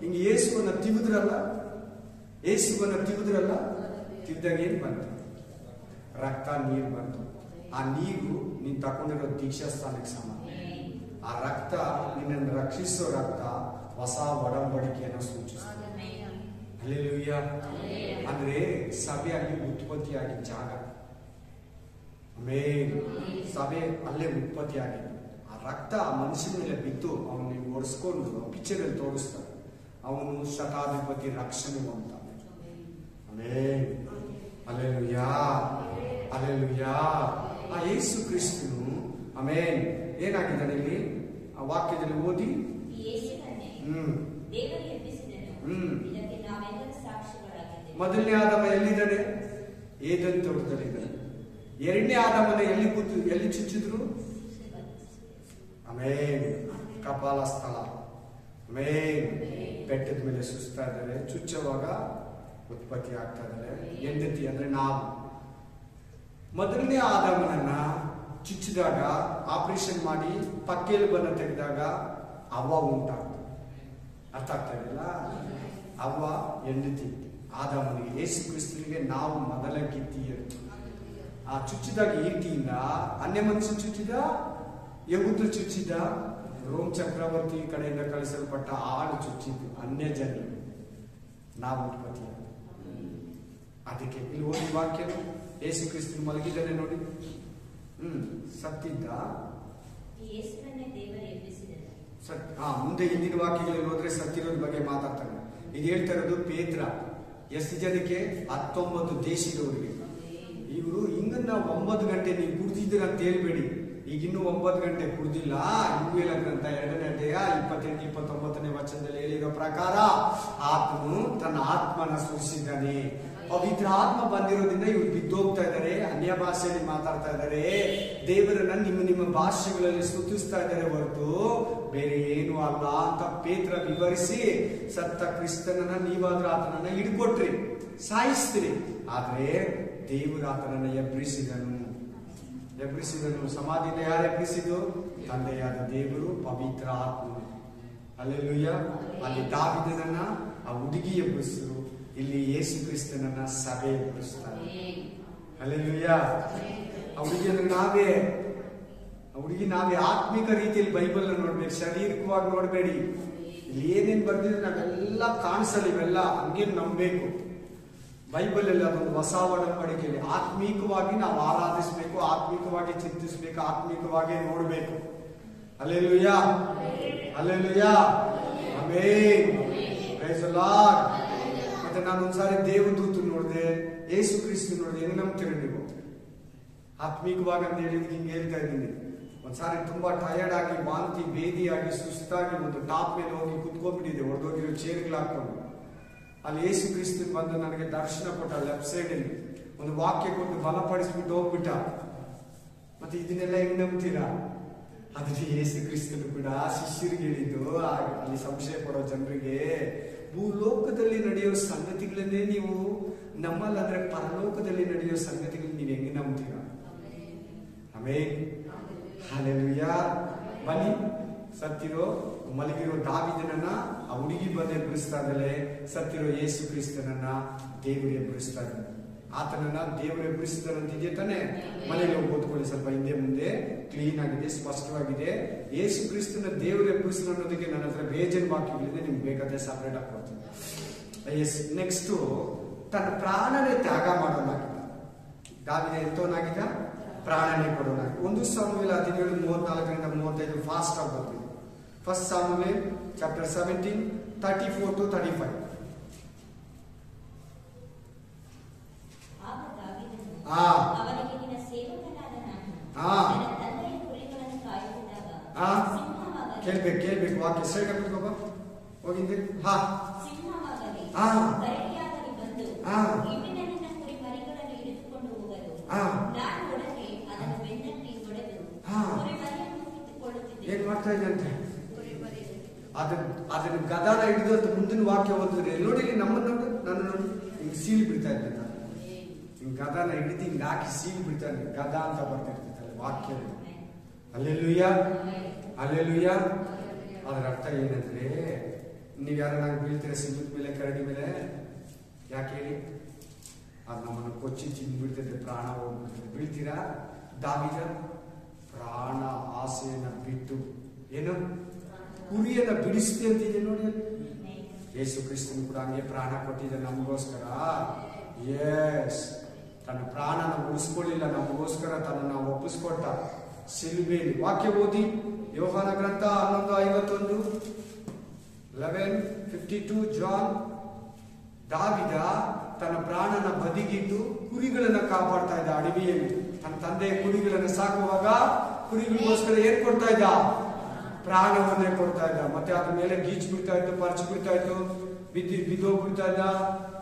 ಹಿಂಗೆ ಯೇಸುವನ್ನ ತಿವಿದ್ರಲ್ಲ, ತಿವಿದಾಗ ಏನ್ ಬಂತು? ರಕ್ತ, ನೀರು ಬಂತು. ಆ ನೀರು ನೀನ್ ತಕೊಂಡಿರೋ ದೀಕ್ಷಾ ಸ್ಥಾನಕ್ಕೆ ಸಮಾನ. ಆ ರಕ್ತ ನಿನ್ನನ್ನು ರಕ್ಷಿಸೋ ರಕ್ತ ಹೊಸ ಒಡಂಬಡಿಕೆಯನ್ನು ಸೂಚಿಸ್ತದೆ. ಹಲ್ಲೆಲೂಯಾ. ಅಂದ್ರೆ ಸಭೆಯಲ್ಲಿ ಉತ್ಪತ್ತಿಯಾಗಿ ಜಾಗ. ಆಮೆನ್. ಸಭೆ ಅಲ್ಲೇ ಉತ್ಪತ್ತಿ ಆಗಿದ್ದು. ಆ ರಕ್ತ ಆ ಮನುಷ್ಯನ ಮೇಲೆ ಬಿದ್ದು ಅವನು ಒರೆಸ್ಕೊಂಡು ಪಿಕ್ಚರ್ ಅಲ್ಲಿ ತೋರಿಸ್ತಾರೆ. ಅವನು ಶತಾಧಿಪತಿ ರಕ್ಷಣೆ ಅಂತ. ಆಮೆನ್. Hallelujah, hallelujah. ಆ ಯೇಸು ಕ್ರಿಸ್ತನು ಆಮೆನ್ ಏನಾಗಿದ್ದಾನೆ ಇಲ್ಲಿ ಆ ವಾಕ್ಯದಲ್ಲಿ ಓದಿ. ಮೊದಲನೇ ಆದಮ ಎಲ್ಲಿದ್ದಾನೆ? ಏದೆನ್ ತೋಟದಲ್ಲಿದ್ದಾನೆ. ಎರಡನೇ ಆದಮನ ಎಲ್ಲಿ ಚುಚ್ಚಿದ್ರು? ಆಮೆನ್. ಕಪಾಲ ಸ್ಥಳ. ಆಮೆನ್. ಬೆಟ್ಟದ ಮೇಲೆ ಸುಸ್ತಾ ಇದ್ದಾರೆ. ಚುಚ್ಚುವಾಗ ಉತ್ಪತ್ತಿ ಆಗ್ತಾ ಇದ್ದಾರೆ. ಹೆಂಡತಿ ಅಂದ್ರೆ ನಾವು. ಮೊದಲನೇ ಆದಮನನ್ನ ಚುಚ್ಚಿದಾಗ, ಆಪರೇಷನ್ ಮಾಡಿ ಪಕ್ಕೆಲುಬನ್ನ ತೆಗೆದಾಗ ಅವ್ವ ಉಂಟಾಗ್ತದೆ. ಅರ್ಥ ಆಗ್ತಾ ಇದೆಯಲ್ಲ? ಅವ್ವ ಹೆಂಡತಿ ಆದಮನಿಗೆ. ಯೇಸು ಕ್ರಿಸ್ತನಿಗೆ ನಾವು ಮೊದಲ ಕಿತ್ತಿಯರು. ಆ ಚುಚ್ಚಿದಾಗ ಈಟಿಯಿಂದ ಅನ್ಯ ಮನುಷ್ಯ ಚುಚ್ಚಿದ, ಯಹೂದ್ರು ಚುಚ್ಚಿದ, ರೋಮ್ ಚಕ್ರವರ್ತಿ ಕಡೆಯಿಂದ ಕಳಿಸಲ್ಪಟ್ಟ ಆಳು ಚುಚ್ಚಿದ್ದು ಅನ್ಯ ಜನರು. ನಾವು ಉತ್ಪತ್ತಿ. ಅದಕ್ಕೆ ಇಲ್ಲಿ ಓದಿ ವಾಕ್ಯ. ಯೇಸು ಕ್ರಿಸ್ತನು ಮಲಗಿದ್ದಾನೆ ನೋಡಿ. ಸತ್ತಿದ್ದ. ಮುಂದೆ ಹಿಂದಿನ ವಾಕ್ಯಗಳಲ್ಲಿ ಹೋದ್ರೆ ಸತ್ತಿರೋದ್ ಬಗ್ಗೆ ಮಾತಾಡ್ತಾರೆ. ಇದು ಹೇಳ್ತಾ ಇರೋದು ಪೇತ್ರ. ಎಷ್ಟು ಜನಕ್ಕೆ? 19 ದೇಶದವರಿಗೆ. ಇವರು ಹಿಂಗನ್ನ 9 ಗಂಟೆ ನೀವು ಕುಡ್ದಿದ್ದೀರ ಅಂತ ಹೇಳ್ಬೇಡಿ. ಈಗಿನ್ನೂ 9 ಗಂಟೆ ಕುಡ್ದಿಲ್ಲ. ಇವೆಲ್ಲ ಗ್ರಂಥ 2ನೇ ಅಧ್ಯಾಯ 28-29ನೇ ವಚನದಲ್ಲಿ ಹೇಳಿರೋ ಪ್ರಕಾರ ಆತನು ತನ್ನ ಆತ್ಮನ ಸುರಿಸಿದ್ದಾನೆ. ಪವಿತ್ರ ಆತ್ಮ ಬಂದಿರೋದ್ರಿಂದ ಇವ್ರು ಬಿದ್ದೋಗ್ತಾ ಇದ್ದಾರೆ. ಅನ್ಯ ಭಾಷೆಯಲ್ಲಿ ಮಾತಾಡ್ತಾ ಇದ್ದಾರೆ. ದೇವರನ್ನ ನಿಮ್ಮ ಭಾಷೆಗಳಲ್ಲಿ ಸ್ತುತಿಸ್ತಾ ಇದ್ದಾರೆ ಹೊರತು ಬೇರೆ ಏನು ಅಲ್ಲ ಅಂತ ಪೇತ್ರ ವಿವರಿಸಿ, ಸತ್ತ ಕ್ರಿಸ್ತನನ್ನ ನೀವಾದ್ರೂ ಆತನನ್ನ ಹಿಡ್ಕೊಟ್ರಿ, ಸಾಯಿಸ್ತೀರಿ. ಆದ್ರೆ ದೇವರು ಆತನನ್ನ ಎಬ್ಬರಿಸಿದನು. ಸಮಾಧಿಯಿಂದ ಯಾರು ಎಬ್ಬರಿಸಿದ್ರು? ತಂದೆಯಾದ ದೇವರು, ಪವಿತ್ರ ಆತ್ಮ. ಹಲ್ಲೆಲೂಯಾ. ಅಲ್ಲಿ ದಾವಿದನನ್ನ ಆ ಹುಡುಗಿ ಎಬ್ಬರಿಸಿದ್ರು. ಇಲ್ಲಿ ಯೇಸು ಕ್ರಿಸ್ತನನ್ನ ಸಭೆ ಎಬ್ಬರಿಸ್ತಾರೆ. ಹಲ್ಲೆಲೂಯಾ. ಆ ಹುಡುಗಿ ಅಂದ್ರೆ ನಾವೇ. ಆತ್ಮಿಕ ರೀತಿಯಲ್ಲಿ ಬೈಬಲ್ ನೋಡ್ಬೇಕು, ಶಾರೀರಿಕವಾಗಿ ನೋಡ್ಬೇಡಿ. ಇಲ್ಲಿ ಏನೇನ್ ಬರ್ದಿದ್ರೆ ನಾವೆಲ್ಲ ಕಾಣಿಸಲ್ಲ. ಇವೆಲ್ಲ ಹಂಗೆ ನಂಬಬೇಕು. ಬೈಬಲ್ ಅಲ್ಲಿ ಅದೊಂದು ಹೊಸ ಒಡಂಬಡಿಕೆಯಲ್ಲಿ ಆತ್ಮೀಕವಾಗಿ ನಾವು ಆರಾಧಿಸಬೇಕು, ಆತ್ಮೀಕವಾಗಿ ಚಿಂತಿಸಬೇಕು, ಆತ್ಮೀಕವಾಗಿ ನೋಡ್ಬೇಕು. Hallelujah, hallelujah, amen, praise the Lord. ಮತ್ತೆ ನಾನು ಒಂದ್ಸಾರಿ ದೇವದೂತ ನೋಡಿದೆ, ಯೇಸು ಕ್ರಿಸ್ತ ನೋಡಿದೆ. ಹೆಂಗ್ ನಂಬ್ತೀರಿ ನೀವು? ಆತ್ಮೀಕವಾಗಿ ಅಂತ ಹೇಳಿದ್ ಹಿಂಗೆ ಹೇಳ್ತಾ ಇದ್ದೀನಿ. ಒಂದ್ಸಾರಿ ತುಂಬಾ ಟಯರ್ಡ್ ಆಗಿ, ವಾಂತಿ ಬೇದಿಯಾಗಿ, ಸುಸ್ತಾಗಿ ಒಂದು ಟಾಪ್ ಮೇಲೆ ಹೋಗಿ ಕುತ್ಕೊಂಡ್ಬಿಟ್ಟಿದೆ, ಹೊಡೆದೋಗಿರೋ ಚೇರ್ಗಳು ಹಾಕೊಂಡು. ಅಲ್ಲಿ ಯೇಸು ಕ್ರಿಸ್ತನ್ ಬಂದು ನನಗೆ ದರ್ಶನ ಕೊಟ್ಟ. ಲೆಫ್ಟ್ ಸೈಡ್ ಅಲ್ಲಿ ಒಂದು ವಾಕ್ಯ ಕೊಟ್ಟು ಬಲಪಡಿಸ್ಬಿಟ್ಟು ಹೋಗ್ಬಿಟ್ಟ. ಮತ್ತೆ ಇದನ್ನೆಲ್ಲ ಹೆಂಗ್ ನಂಬ್ತೀರಾ? ಅದ್ರಲ್ಲಿ ಯೇಸು ಕ್ರಿಸ್ತನು ಕೂಡ ಶಿಷ್ಯರಿಗೆ ಹೇಳಿದ್ದು, ಅಲ್ಲಿ ಸಂಶಯ ಪಡೋ ಜನರಿಗೆ, ಭೂಲೋಕದಲ್ಲಿ ನಡೆಯೋ ಸಂಗತಿಗಳನ್ನೇ ನೀವು ನಮ್ಮಲ್ಲ ಅಂದ್ರೆ ಪರಲೋಕದಲ್ಲಿ ನಡೆಯೋ ಸಂಗತಿಗಳನ್ನ ನೀವು ಹೆಂಗ್ ನಂಬ್ತೀರಾ? Amen, hallelujah. ಬನ್ನಿ ಸತ್ತಿರೋ ಮಲಗಿರೋ ದಾವೀದನನ್ನ ಆ ಹುಡುಗಿ ಬಂದು ಎಬ್ಬರಿಸ್ತಾ ಇದ್ದಾಳೆ, ಸತ್ತಿರೋ ಯೇಸು ಕ್ರಿಸ್ತನನ್ನ ದೇವರು ಎಬ್ಬರಿಸ್ತಾ ಇದ್ದಾನೆ. ಆತನನ್ನ ದೇವರು ಎಬ್ಬರಿಸಿದರಂತಿದೆಯೇ ತಾನೆ? ಮನೆಯಲ್ಲಿ ಹೋಗಿ ಓದ್ಕೊಳ್ಳಿ, ಸ್ವಲ್ಪ ಹಿಂದೆ ಮುಂದೆ ಕ್ಲೀನ್ ಆಗಿದೆ, ಸ್ಪಷ್ಟವಾಗಿದೆ. ಯೇಸು ಕ್ರಿಸ್ತನ ದೇವರು ಎಬ್ಬರಿಸಿದ ಅನ್ನೋದಕ್ಕೆ ನನ್ನ ಹತ್ರ ಬೇಜನ್ ವಾಕ್ಯಗಳಿದೆ, ನಿಮ್ಗೆ ಬೇಕಾದ್ರೆ ಸಪರೇಟ್ ಆಗಿ ಕೊಡ್ತೀನಿ. ನೆಕ್ಸ್ಟ್, ತನ್ನ ಪ್ರಾಣನೇ ತ್ಯಾಗ ಮಾಡೋನಾಗಿದ್ದ ದಾವೀದ. ಎಂತವನಾಗಿದ್ದ? ಪ್ರಾಣನೇ ಕೊಡೋನಾಗಿ. 1 ಸಾಮುವೇಲ 17:34-35 ಫಾಸ್ಟ್ ಆಗಿ ಬರ್ತೀವಿ. 1 ಸಾಮುವೇಲ್ ಚಾಪ್ಟರ್ 17 34-35. ಅವನಿಗೆ ನಿನ್ನ ಸೇವಕನಾದ ನಾನು ನನ್ನ ತಂದೆಯ ಕುರಿಗಳನ್ನು ಕಾಯುತ್ತಿದ್ದಾಗ ಕೇಳ್ಬೇಕು ವಾಕ್ಯ ಸೈಡ್ ಹಾಕೋಬ ಹೋಗಿದ್ದೆ. ಸಿಂಹವಾಗಲಿ ಕರಡಿಯಾಗಲಿ ಬಂದು ಇಂದಿನ ನಿನ್ನ ಕುರಿ ಮರಿಗಳನ್ನು ಹಿಡಿದುಕೊಂಡು ಹೋಗಲು ನಾನು ಒಳಗೆ ಅದನ್ನು ಬೆನ್ನಟ್ಟಿ ಹೊಡೆದು ಕುರಿ ಮರಿಯನ್ನು ಕಿತ್ತುಕೊಳ್ಳುತ್ತಿದ್ದೆ. ಏನ್ ಮಾಡ್ತಾ ಇದ್ದಂತೆ? ಅದನ್ನ ಗದಾನ ಹಿಡಿದು ಅಂತ ಮುಂದಿನ ವಾಕ್ಯ ಓದಿದ್ರೆ ನೋಡಿ, ನಮ್ಮನ್ನು ನಾನು ನೋಡಿ ಹಿಂಗ್ ಸೀಲಿ ಬಿಡ್ತಾ ಇದ್ದೆ. ನಾನು ಹಿಂಗ್ ಗದಾನ ಹಿಡಿದು ಹಿಂಗ್ ಹಾಕಿ ಸೀಲಿ ಬಿಡ್ತಾ ಇದ್ದೆ. ಗದ ಅಂತ ಬರ್ತಿರ್ತೈತಲ್ಲ ವಾಕ್ಯ. Alleluia, alleluia. ಅದರ ಅರ್ಥ ಏನಂದ್ರೆ, ನೀವ್ ಯಾರು ನಂಗೆ ಬೀಳ್ತೀರ ಸಿಂಹದ ಮೇಲೆ, ಕರಡಿ ಮೇಲೆ? ಯಾಕೆ ಹೇಳಿ? ಅದು ನಮ್ಮನ್ನು ಕೊಚ್ಚಿ ತಿಂದ್ಬಿಡ್ತದೆ, ಪ್ರಾಣ ಹೋಗ್ಬಿಡ್ತದೆ. ಬೀಳ್ತೀರಾ? ದಾವೀದ ಪ್ರಾಣ ಆಸೆಯನ್ನ ಬಿಟ್ಟು ಏನು ಕುರಿಯನ್ನ ಬಿಡಿಸ್ತಿ ಅಂತಿದೆ ನೋಡಿ. ಯೇಸು ಕ್ರಿಸ್ತನು ಕೂಡ ಹಂಗೆ ಪ್ರಾಣ ಕೊಟ್ಟಿದ್ದ ನಮಗೋಸ್ಕರ. ಎಸ್, ತನ್ನ ಪ್ರಾಣನ ಉಳಿಸ್ಕೊಳ್ಳಿಲ್ಲ, ನಮಗೋಸ್ಕರ ತನ್ನ ಒಪ್ಪಿಸ್ಕೊಟ್ಟ ಸಿಲುಬೆಯಲ್ಲಿ. ವಾಕ್ಯ ಓದಿ, ಯೋಹಾನ ಗ್ರಂಥ 11:51, 11:52. ಜಾನ್, ದಾವೀದ ತನ್ನ ಪ್ರಾಣನ ಬದಿಗಿಟ್ಟು ಕುರಿಗಳನ್ನ ಕಾಪಾಡ್ತಾ ಇದ್ದ ಅಡವಿಯಲ್ಲಿ. ತನ್ನ ತಂದೆಯ ಕುರಿಗಳನ್ನ ಸಾಕುವಾಗ ಕುರಿಗಳಿಗೋಸ್ಕರ ಏನ್ ಕೊಡ್ತಾ ಇದ್ದ? ಪ್ರಾಣವನ್ನೇ ಕೊಡ್ತಾ ಇದ್ದ. ಮತ್ತೆ ಅದ್ರ ಮೇಲೆ ಗೀಚ್ ಬಿಡ್ತಾ ಇತ್ತು, ಪರ್ಚ್ ಬಿಡ್ತಾ ಇತ್ತು, ಬಿದ್ದೋಗ್ಬಿಡ್ತಾ ಇದ್ದ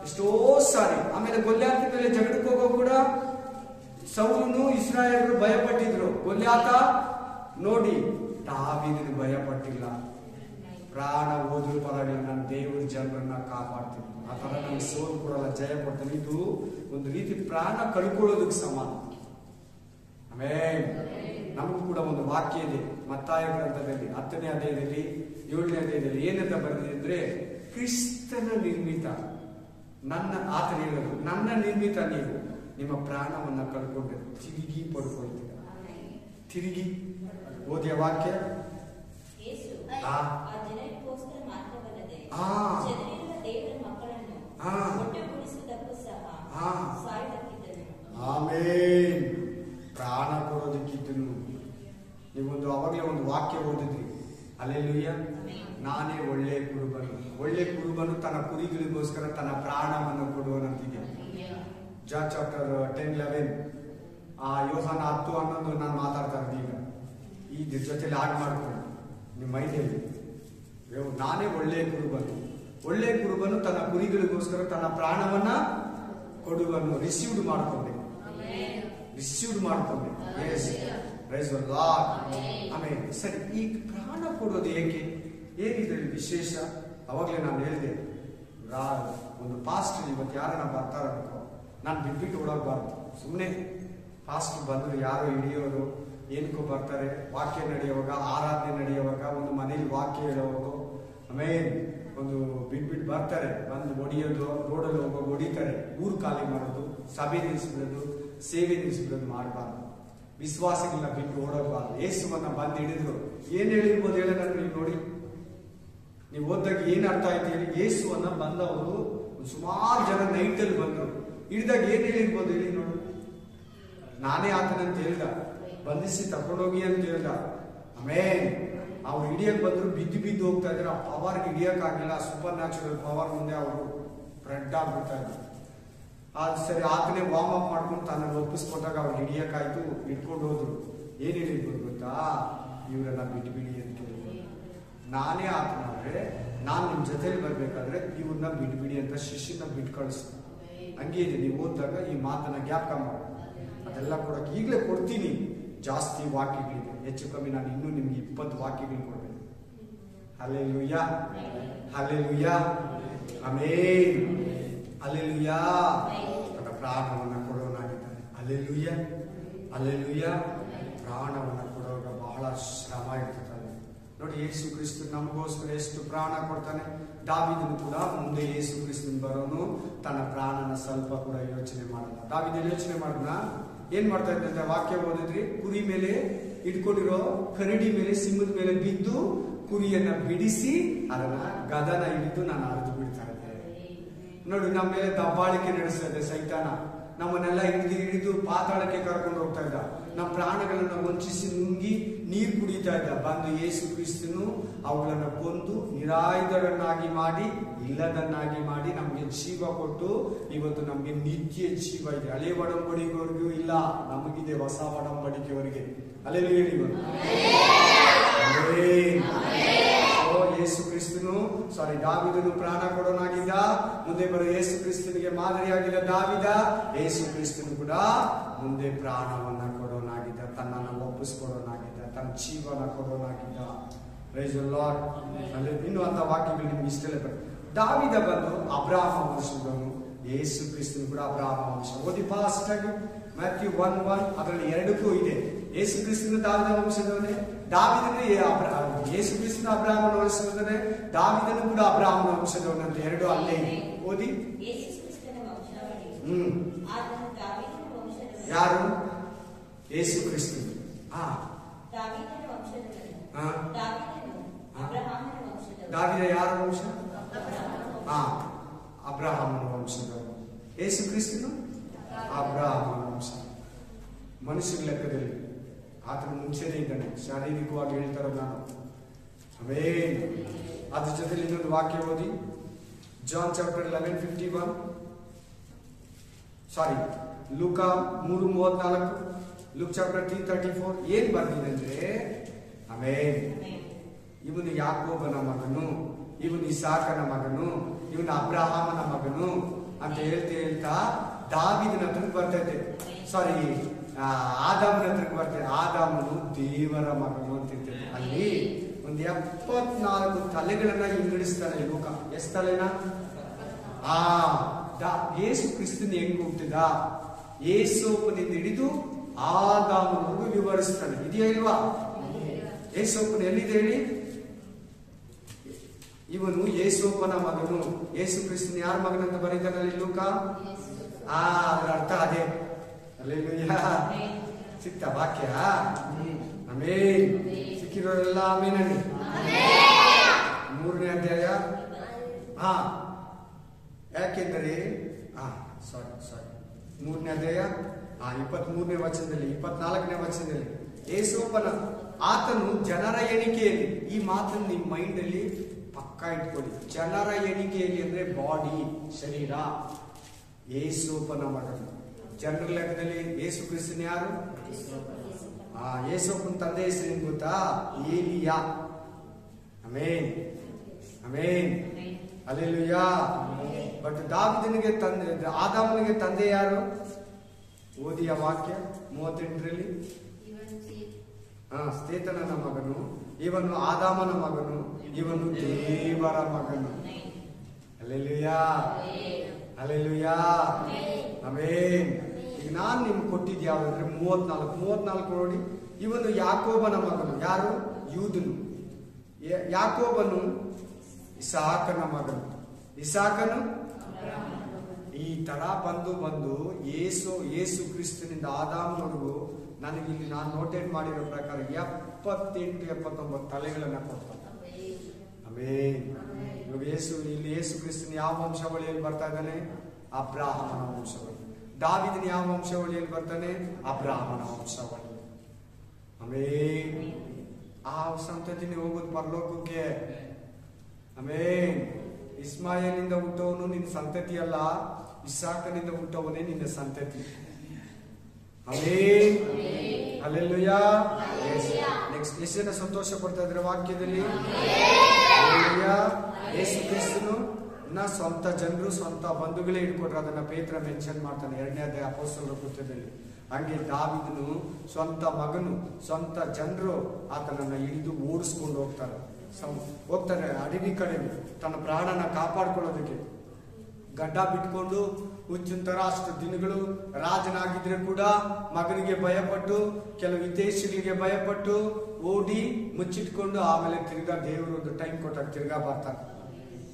ಎಷ್ಟೋ ಸಾರಿ. ಆಮೇಲೆ ಗೊಲ್ಯಾತ ಮೇಲೆ ಜಗಳಕ್ಕೆ ಹೋಗೋ ಕೂಡ ಸೌಲನು ಇಸ್ರಾಯೇಲರು ಭಯಪಟ್ಟಿದ್ರು. ಗೊಲ್ಯಾತ ನೋಡಿ, ದಾವೀದನು ಭಯಪಟ್ಟಿಲ್ಲ. ಪ್ರಾಣ ಹೋದ್ರೂ ಪರವಾಗಿಲ್ಲ, ನನ್ನ ದೇವರ ಜನರನ್ನ ಕಾಪಾಡ್ತೀನಿ, ಆ ತರ ನನಗೆ ಸೋಲು ಕೊಡಲ್ಲ, ಜಯ ಕೊಡ್ತೀನಿ. ಇದು ಒಂದು ರೀತಿ ಪ್ರಾಣ ಕಳ್ಕೊಳ್ಳೋದಕ್ಕೆ ಸಮಾನ. ಆಮೇಲೆ ನಮಗೂ ಕೂಡ ಒಂದು ವಾಕ್ಯ ಇದೆ ಮತ್ತಾಯ ಗ್ರಂಥದಲ್ಲಿ 10ನೇ ಅಧ್ಯಾಯದಲ್ಲಿ 7ನೇ ಅಧ್ಯಾಯದಲ್ಲಿ. ಏನಂತ ಬರೆದಿದೆ ಅಂದ್ರೆ, ಕ್ರಿಸ್ತನ ನಿರ್ಮಿತ ಆತನ ಹೇಳೋದು, ನನ್ನ ನಿರ್ಮಿತ ನೀವು ನಿಮ್ಮ ಪ್ರಾಣವನ್ನ ಕಳ್ಕೊಂಡು ತಿರುಗಿ ಪಡ್ಕೊಳ್ತೀರ. ತಿರುಗಿ ಓದಿಯ ವಾಕ್ಯ. ಜನರಿಗೋಸ್ಕರ ಮಾತ್ರವಲ್ಲದೆ ಜನರಿರುವ ದೇವರ ಮಕ್ಕಳನ್ನು ಒಟ್ಟುಗೂಡಿಸುವುದಕ್ಕೂ ಸಹ ಸಾಯುವುದಕ್ಕಿದ್ದನು. ಆಮೇನ್. ಪ್ರಾಣ ಕೊಡೋದಕ್ಕಿದ್ದನು. ನೀವೊಂದು ಅವಾಗಲೇ ಒಂದು ವಾಕ್ಯ ಓದಿದ್ರಿ, ಹಲ್ಲೆಲೂಯಾ. ನಾನೇ ಒಳ್ಳೆ ಕುರುಬನು. ಒಳ್ಳೆ ಕುರುಬನು ತನ್ನ ಕುರಿಗಳಿಗೋಸ್ಕರ ತನ್ನ ಪ್ರಾಣವನ್ನು ಕೊಡುವನಂತಿದೆ. John chapter 10:11. ಯೋಹಾನ 10:11 ನಾನು ಮಾತಾಡ್ತಾ ಇದ್ದೀನಿ ಈಗ. ಈ ಜೊತೆಲಿ ಆಡ್ ಮಾಡ್ಕೊಂಡು ನಿಮ್ಮ ಮೈಂಡಲ್ಲಿ, ನಾನೇ ಒಳ್ಳೆ ಕುರುಬನು. ಒಳ್ಳೆ ಕುರುಬನು ತನ್ನ ಕುರಿಗಳಿಗೋಸ್ಕರ ತನ್ನ ಪ್ರಾಣವನ್ನ ಕೊಡುವನು. ರಿಸೀವ್ಡ್ ಮಾಡ್ಕೊಂಡೆ. ಆಮೇಲೆ ಸರಿ, ಈ ಪ್ರಾಣ ಕೊಡೋದು ಏಕೆ? ಏನಿದ್ರಲ್ಲಿ ವಿಶೇಷ? ಅವಾಗಲೇ ನಾನು ಹೇಳಿದೆ, ಒಂದು ಪಾಸ್ಟ್ ಇವತ್ತು ಯಾರನ್ನ ಬರ್ತಾರಬೇಕು, ನಾನು ಬಿಟ್ಬಿಟ್ಟು ಓಡೋಗ್ಬಾರ್ದು. ಸುಮ್ಮನೆ ಪಾಸ್ಟ್ ಬಂದ್ರು ಯಾರೋ ಹಿಡಿಯೋರು ಏನಕ್ಕೂ ಬರ್ತಾರೆ. ವಾಕ್ಯ ನಡೆಯುವಾಗ, ಆರಾಧನೆ ನಡೆಯುವಾಗ, ಒಂದು ಮನೇಲಿ ವಾಕ್ಯ ಹೇಳೋವಾಗ, ಆಮೇಲೆ ಒಂದು ಬಿಟ್ಬಿಟ್ಟು ಬರ್ತಾರೆ, ಬಂದು ಹೊಡಿಯೋದು, ರೋಡಲ್ಲಿ ಹೋಗೋ ಹೊಡಿತಾರೆ, ಊರು ಖಾಲಿ ಮಾಡೋದು, ಸಭೆ ನಿಲ್ಲಿಸ್ಬಿಡೋದು, ಸೇವೆ ನಿಲ್ಲಿಸ್ಬಿಡೋದು ಮಾಡಬಾರ್ದು. ವಿಶ್ವಾಸಗಳನ್ನ ಬಿಟ್ಟು ಓಡೋಗ್ಬಾರ್ದು. ಯೇಸುವನ್ನ ಬಂದು ಹಿಡಿದ್ರು. ಏನ್ ಹೇಳಿರ್ಬೋದು ಹೇಳೋಣ ನೀವು ನೋಡಿ. ನೀವು ಓದಾಗ ಏನ್ ಅರ್ಥ ಆಯ್ತು ಹೇಳಿ? ಯೇಸುವನ್ನ ಬಂದವರು ಸುಮಾರು ಜನ ನೈಟಲ್ಲಿ ಬಂದ್ರು. ಹಿಡಿದಾಗ ಏನ್ ಹೇಳಿರ್ಬೋದು ಹೇಳಿ ನೋಡು? ನಾನೇ ಆತನಂತ ಹೇಳ್ದ, ಬಂಧಿಸಿ ತಗೊಂಡೋಗಿ ಅಂತ ಹೇಳ್ದ. ಆಮೇಲೆ ಅವ್ರು ಹಿಡಿಯಕ್ ಬಂದ್ರು, ಬಿದ್ದು ಹೋಗ್ತಾ ಇದ್ರು. ಆ ಪವರ್ ಹಿಡಿಯಕ್ ಆಗಿಲ್ಲ. ಸೂಪರ್ ನ್ಯಾಚುರಲ್ ಪವರ್ ಮುಂದೆ ಅವರು ಬ್ರೆಡ್ ಆಗ್ಬಿಡ್ತಾ ಇದ್ರು. ಅದು ಸರಿ, ಆತನೇ ವಾರ್ಮ್ ಅಪ್ ಮಾಡ್ಕೊಂಡು ತನ್ನ ಒಪ್ಪಿಸ್ಕೊಟ್ಟಾಗ ಅವ್ರು ಹಿಡಿಯಕ್ಕಾಯ್ತು, ಹಿಡ್ಕೊಂಡು ಹೋದ್ರು. ಏನ್ ಹೇಳಿರ್ಬೋದು ಗೊತ್ತಾ? ಇವರೆಲ್ಲ ಬಿಟ್ಬಿಡಿ ಅಂತ ಹೇಳಿದ್ರು. ನಾನೇ ಆತನಾದ್ರೆ ನಾನು ನಿಮ್ ಜೊತೆಲಿ ಬರ್ಬೇಕಾದ್ರೆ ಇವ್ರನ್ನ ಬಿಟ್ಬಿಡಿ ಅಂತ ಶಿಷ್ಯನ ಬಿಟ್ಟು ಕಳಿಸ್ತೀನಿ. ಹಂಗೆ ಇದೆ. ನೀವು ಓದಿದಾಗ ಈ ಮಾತನ್ನ ಜ್ಞಾಪಕ ಮಾಡಿ. ಅದೆಲ್ಲ ಕೊಡಕ್ಕೆ ಈಗಲೇ ಕೊಡ್ತೀನಿ. ಜಾಸ್ತಿ ವಾಕ್ಯಗಳಿದೆ, ಹೆಚ್ಚು ಕಮ್ಮಿ ನಾನು ಇನ್ನೂ ನಿಮ್ಗೆ 20 ವಾಕ್ಯಗಳು ಕೊಡ್ಬೇಕು. Hallelujah, hallelujah, amen, hallelujah. ತನ್ನ ಪ್ರಾಣವನ್ನ ಕೊಡೋನಾಗಿದ್ದಾನೆ. Hallelujah, hallelujah. ಪ್ರಾಣವನ್ನ ಕೊಡುವಾಗ ಬಹಳ ಶ್ರಮ ಇರ್ತದೆ. ನೋಡಿ, ಯೇಸು ಕ್ರಿಸ್ತ ನಮಗೋಸ್ಕರ ಎಷ್ಟು ಪ್ರಾಣ ಕೊಡ್ತಾನೆ. ದಾವಿದನು ಕೂಡ ಮುಂದೆ ಯೇಸು ಕ್ರಿಸ್ತನ್ ಬರೋನು ತನ್ನ ಪ್ರಾಣನ ಸ್ವಲ್ಪ ಕೂಡ ಯೋಚನೆ ಮಾಡಲ್ಲ. ದಾವಿದ ಯೋಚನೆ ಮಾಡೋಣ, ಏನ್ ಮಾಡ್ತಾ ಇದ್ದ ಅಂತ ವಾಕ್ಯ ಓದಿದ್ರಿ, ಕುರಿ ಮೇಲೆ ಇಟ್ಕೊಂಡಿರೋ ಕರಡಿ ಮೇಲೆ ಸಿಂಹದ ಮೇಲೆ ಬಿದ್ದು ಕುರಿಯನ್ನ ಬಿಡಿಸಿ ಅದನ್ನ ಗದನ ಹಿಡಿದು ನಾನು ಅರಿದು ಬಿಡ್ತಾ ಇದ್ದೆ. ನೋಡಿ, ನಮ್ಮ ಮೇಲೆ ದಬ್ಬಾಳಿಕೆ ನಡೆಸ್ತಾ ಇದೆ ಸೈತಾನ. ನಮ್ಮನ್ನೆಲ್ಲ ಹಿಡಿದು ಪಾತಾಳಕ್ಕೆ ಕರ್ಕೊಂಡು ಹೋಗ್ತಾ ಇದ್ದ. ನಮ್ಮ ಪ್ರಾಣಗಳನ್ನ ವಂಚಿಸಿ ನುಂಗಿ ನೀರು ಕುಡಿತಾ ಇದ್ದ. ಬಂದು ಯೇಸು ಕ್ರಿಸ್ತನು ಅವುಗಳನ್ನ ಕೊಂದು ನಿರಾಯುಧರನ್ನಾಗಿ ಮಾಡಿ, ಇಲ್ಲದನ್ನಾಗಿ ಮಾಡಿ ನಮ್ಗೆ ಜೀವ ಕೊಟ್ಟು ಇವತ್ತು ನಮ್ಗೆ ನಿತ್ಯ ಜೀವ ಇದೆ. ಹಳೆ ಒಡಂಬಡಿಕೆವರೆಗೂ ಇಲ್ಲ, ನಮಗಿದೆ ಹೊಸ ಒಡಂಬಡಿಕೆವರೆಗೆ. ಅಲ್ಲೆಲ್ಲೂ ಹೇಳಿ ಯೇಸು ಕ್ರಿಸ್ತನು ದಾವಿದನು ಪ್ರಾಣ ಕೊಡೋನಾಗಿದ್ದ. ಮುಂದೆ ಬರೋ ಯೇಸು ಕ್ರಿಸ್ತನಿಗೆ ಮಾದರಿಯಾಗಿದ್ದ ದಾವಿದ. ಯೇಸು ಕ್ರಿಸ್ತನು ಕೂಡ ಮುಂದೆ ಪ್ರಾಣವನ್ನ ಕೊಡೋನಾಗಿದ್ದ, ತನ್ನನ್ನು ಒಪ್ಪಿಸ್ಕೊಡೋನಾಗಿದ್ದ, ತನ್ನ ಜೀವನ ಕೊಡೋನಾಗಿದ್ದ. Price the lord. ಇನ್ನು ಅಂತ ವಾಕ್ಯಗಳು ನಿಮ್ಗೆ ಇಷ್ಟೆಲ್ಲ ಬರ್ತದೆ. ದಾವಿದ ಬಂದು ಅಬ್ರಹಾಮ ವಂಶದವನು, ಯೇಸು ಕ್ರಿಸ್ತನು ಕೂಡ ಅಬ್ರಹಾಮ ವಂಶ. ಓದಿ ಫಾಸ್ಟ್ ಆಗಿ ಮ್ಯಾಥ್ಯೂ 1:1. ಅದರಲ್ಲಿ ಎರಡಕ್ಕೂ ಇದೆ. ಯೇಸು ಕ್ರಿಸ್ತನ ದಾವಿದ ವಂಶದವನೇ, ದಾವಿದನು ಯೇಸು ಕ್ರಿಸ್ತನ ಅಬ್ರಹಾಮನ ವಂಶದವನೇ, ದಾವಿದನು ಕೂಡ ಅಬ್ರಹಾಮನ ವಂಶದವನಂತ ಎರಡು ಅಲ್ಲೇ ಇದೆ. ಓದಿ. ಯಾರು? ಯೇಸು ಕ್ರಿಸ್ತನು. ದಾವಿದ ಯಾರ ವಂಶ? ಅಬ್ರಹಾಮನ ವಂಶದವನು. ಯೇಸು ಕ್ರಿಸ್ತನು ಅಬ್ರಹಾಮನ ವಂಶ. ಮನುಷ್ಯನ ಲೆಕ್ಕದಲ್ಲಿ ಆತನ ಮುಂಚೆನೇ ಇದ್ದಾನೆ. ಶಾರೀರಿಕವಾಗಿ ಹೇಳ್ತಾರ ನಾನು. ಆಮೇನ್. ಅದ್ರ ಜೊತೆಲಿ ಇನ್ನೊಂದು ವಾಕ್ಯ ಓದಿ. John chapter 11:51. ಲೂಕ 3:34. Luke chapter 3:34. ಏನ್ ಬರ್ದಿದೆ ಅಂದ್ರೆ, ಆಮೇನ್, ಇವನು ಯಾಕೋಬನ ಮಗನು, ಇವನು ಇಸಾಕನ ಮಗನು, ಇವನು ಅಬ್ರಹಾಮನ ಮಗನು ಅಂತ ಹೇಳ್ತಾ ದಾವಿದನ ಹತ್ರಕ್ಕೆ ಬರ್ತೈತೆ. ಆದಾಮನ ಹತ್ರಕ್ಕೆ ಬರ್ತೈತೆ. ಆದಾಮನು ದೇವರ ಮಗನು ಅಂತ ಇರ್ತೈತೆ. ಅಲ್ಲಿ ಒಂದು 74 ತಲೆಗಳನ್ನ ವಿಂಗಡಿಸ್ತಾನೆ ಲೋಕ. ಎಷ್ಟು ತಲೆನ? ಯೇಸು ಕ್ರಿಸ್ತನ್ ಹೆಂಗ್ ಹುಟ್ಟಿದ, ಯೇಸೋಪನಿಂದ ಹಿಡಿದು ಆದಾಮನಿಗೂ ವಿವರಿಸ್ತಾನೆ. ಇದೆಯಾ ಇಲ್ವಾ? ಯೇಸೋಪನ ಎಲ್ಲಿದೆ ಹೇಳಿ? ಇವನು ಯೇಸೋಪನ ಮಗನು. ಯೇಸು ಕ್ರಿಸ್ತನ್ ಯಾರ ಮಗನಂತ ಬರೀತಾನಲ್ಲಿ ಲೋಕ? ಅದರ ಅರ್ಥ ಅದೇ. ಅಲ್ಲೇಲೂಯಾ. ಸಿಕ್ತ ವಾಕ್ಯ? ಆಮೇನ್. ಸಿಕ್ಕಿರೋರೆಲ್ಲ ಆಮೇನ್. 3ನೇ ಅಧ್ಯಾಯ. ಯಾಕೆಂದರೆ 3ನೇ ಅಧ್ಯಾಯ 23ನೇ ವಚನದಲ್ಲಿ, 24ನೇ ವಚನದಲ್ಲಿ ಯೇಸೋಪನ ಆತನು ಜನರ ಎಣಿಕೆಯಲ್ಲಿ, ಈ ಮಾತನ್ನು ನಿಮ್ಮ ಮೈಂಡ್ ಅಲ್ಲಿ ಪಕ್ಕಾ ಇಟ್ಕೊಳ್ಳಿ. ಜನರ ಎಣಿಕೆಯಲ್ಲಿ ಅಂದ್ರೆ ಬಾಡಿ, ಶರೀರ. ಯೇಸೋಪನ ಮಗನು. ಜನರ ಲೆಕ್ಕದಲ್ಲಿ ಯೇಸು ಕ್ರಿಸ್ತನ್ ಯಾರು? ಯೇಸೋಪನ ತಂದೆ ಹೆಸರೇನು ಗೊತ್ತಾ? ಏಲಿಯಾ. ಆಮೇನ್, ಆಮೇನ್, ಹಲ್ಲೆಲೂಯಾ. ಬಟ್ ದಾವಿದನಿಗೆ ತಂದೆ, ಆದಾಮನಿಗೆ ತಂದೆ ಯಾರು? ಓದಿ ಆ ವಾಕ್ಯ 38ರಲ್ಲಿ. ಸ್ಥೇತನನ ಮಗನು, ಇವನು ಆದಾಮನ ಮಗನು, ಇವನು ದೇವರ ಮಗನು. ಹಲ್ಲೆಲೂಯಾ, ಹಲ್ಲೆಲೂಯಾ, ಆಮೇನ್. ಈಗ ನಾನು ನಿಮ್ಗೆ ಕೊಟ್ಟಿದ್ದು ಯಾವ್ದಂದ್ರೆ 34 ನೋಡಿ. ಇವನು ಯಾಕೋಬನ ಮಗನು. ಯಾರು? ಯೂದನು. ಯಾಕೋಬನು ಇಸಾಕನ ಮಗನು. ಇಸಾಕನು ಈ ತರ ಬಂದು ಯೇಸು ಕ್ರಿಸ್ತನಿಂದ ಆದಾಮನವರೆಗೂ ನನಗಿಲ್ಲಿ ನಾನು ನೋಟೇಟ್ ಮಾಡಿರೋ ಪ್ರಕಾರ 78-79 ತಲೆಗಳನ್ನ ಕೊಡ್ತಾನೆ. ಆಮೇನ್. ಇವಾಗ ಯೇಸು ಕ್ರಿಸ್ತನ ಯಾವ ವಂಶಾವಳಿಯಲ್ಲಿ ಬರ್ತಾ ಇದ್ದಾನೆ? ಅಬ್ರಹಾಮನ ವಂಶಾವಳಿ. ದಾವಿದನ ಯಾವ ವಂಶಾವಳಿಯಲ್ಲಿ ಬರ್ತಾನೆ? ಅಬ್ರಹಾಮನ ವಂಶಾವಳಿ. ಆಮೇನ್. ಆ ಸಂತತಿನೇ ಹೋಗೋದು ಪರಲೋಕಕ್ಕೆ. ಆಮೇನ್. ಇಸ್ಮಾಯೇಲಿಂದ ಹುಟ್ಟವನು ನಿನ್ನ ಸಂತತಿ ಅಲ್ಲ, ಇಸಾಕನಿಂದ ಹುಟ್ಟವನೇ ನಿನ್ನ ಸಂತತಿ. ಆಮೇನ್, ಹಲ್ಲೆಲೂಯಾ. ನೆಕ್ಸ್ಟ್ ಎಷ್ಟು ಜನ ಸಂತೋಷ ಪಡ್ತಾ ಇದ್ರೆ ವಾಕ್ಯದಲ್ಲಿ? ಹಲ್ಲೆಲೂಯಾ. ಯೇಸು ಕ್ರಿಸ್ತನು ಸ್ವಂತ ಜನರು, ಸ್ವಂತ ಬಂಧುಗಳೇ ಇಟ್ಕೊಟ್ರು. ಅದನ್ನ ಪೇತ್ರ ಮೆನ್ಷನ್ ಮಾಡ್ತಾನೆ 2ನೇ ಅಧ್ಯಾಯ ಅಪೊಸ್ತಲರ ಕೃತ್ಯದಲ್ಲಿ. ಹಂಗೆ ದಾವಿದನು ಸ್ವಂತ ಮಗನು, ಸ್ವಂತ ಜನರು ಆತನನ್ನ ಹಿಡಿದು ಓಡಿಸ್ಕೊಂಡು ಹೋಗ್ತಾರೆ ಅಡವಿ ಕಡೆ ತನ್ನ ಪ್ರಾಣನ ಕಾಪಾಡ್ಕೊಳ್ಳೋದಕ್ಕೆ. ಗಡ್ಡ ಬಿಟ್ಕೊಂಡು ಹುಚ್ಚಿನ ತರ ಅಷ್ಟು ದಿನಗಳು ರಾಜನಾಗಿದ್ರೆ ಕೂಡ ಮಗನಿಗೆ ಭಯಪಟ್ಟು, ಕೆಲವು ವಿದೇಶಿಗಳಿಗೆ ಭಯಪಟ್ಟು ಓಡಿ ಮುಚ್ಚಿಟ್ಕೊಂಡು ಆಮೇಲೆ ತಿರ್ಗಾ ದೇವರು ಒಂದು ಟೈಮ್ ಕೊಟ್ಟಾಗ ತಿರ್ಗಾ ಬರ್ತಾರೆ.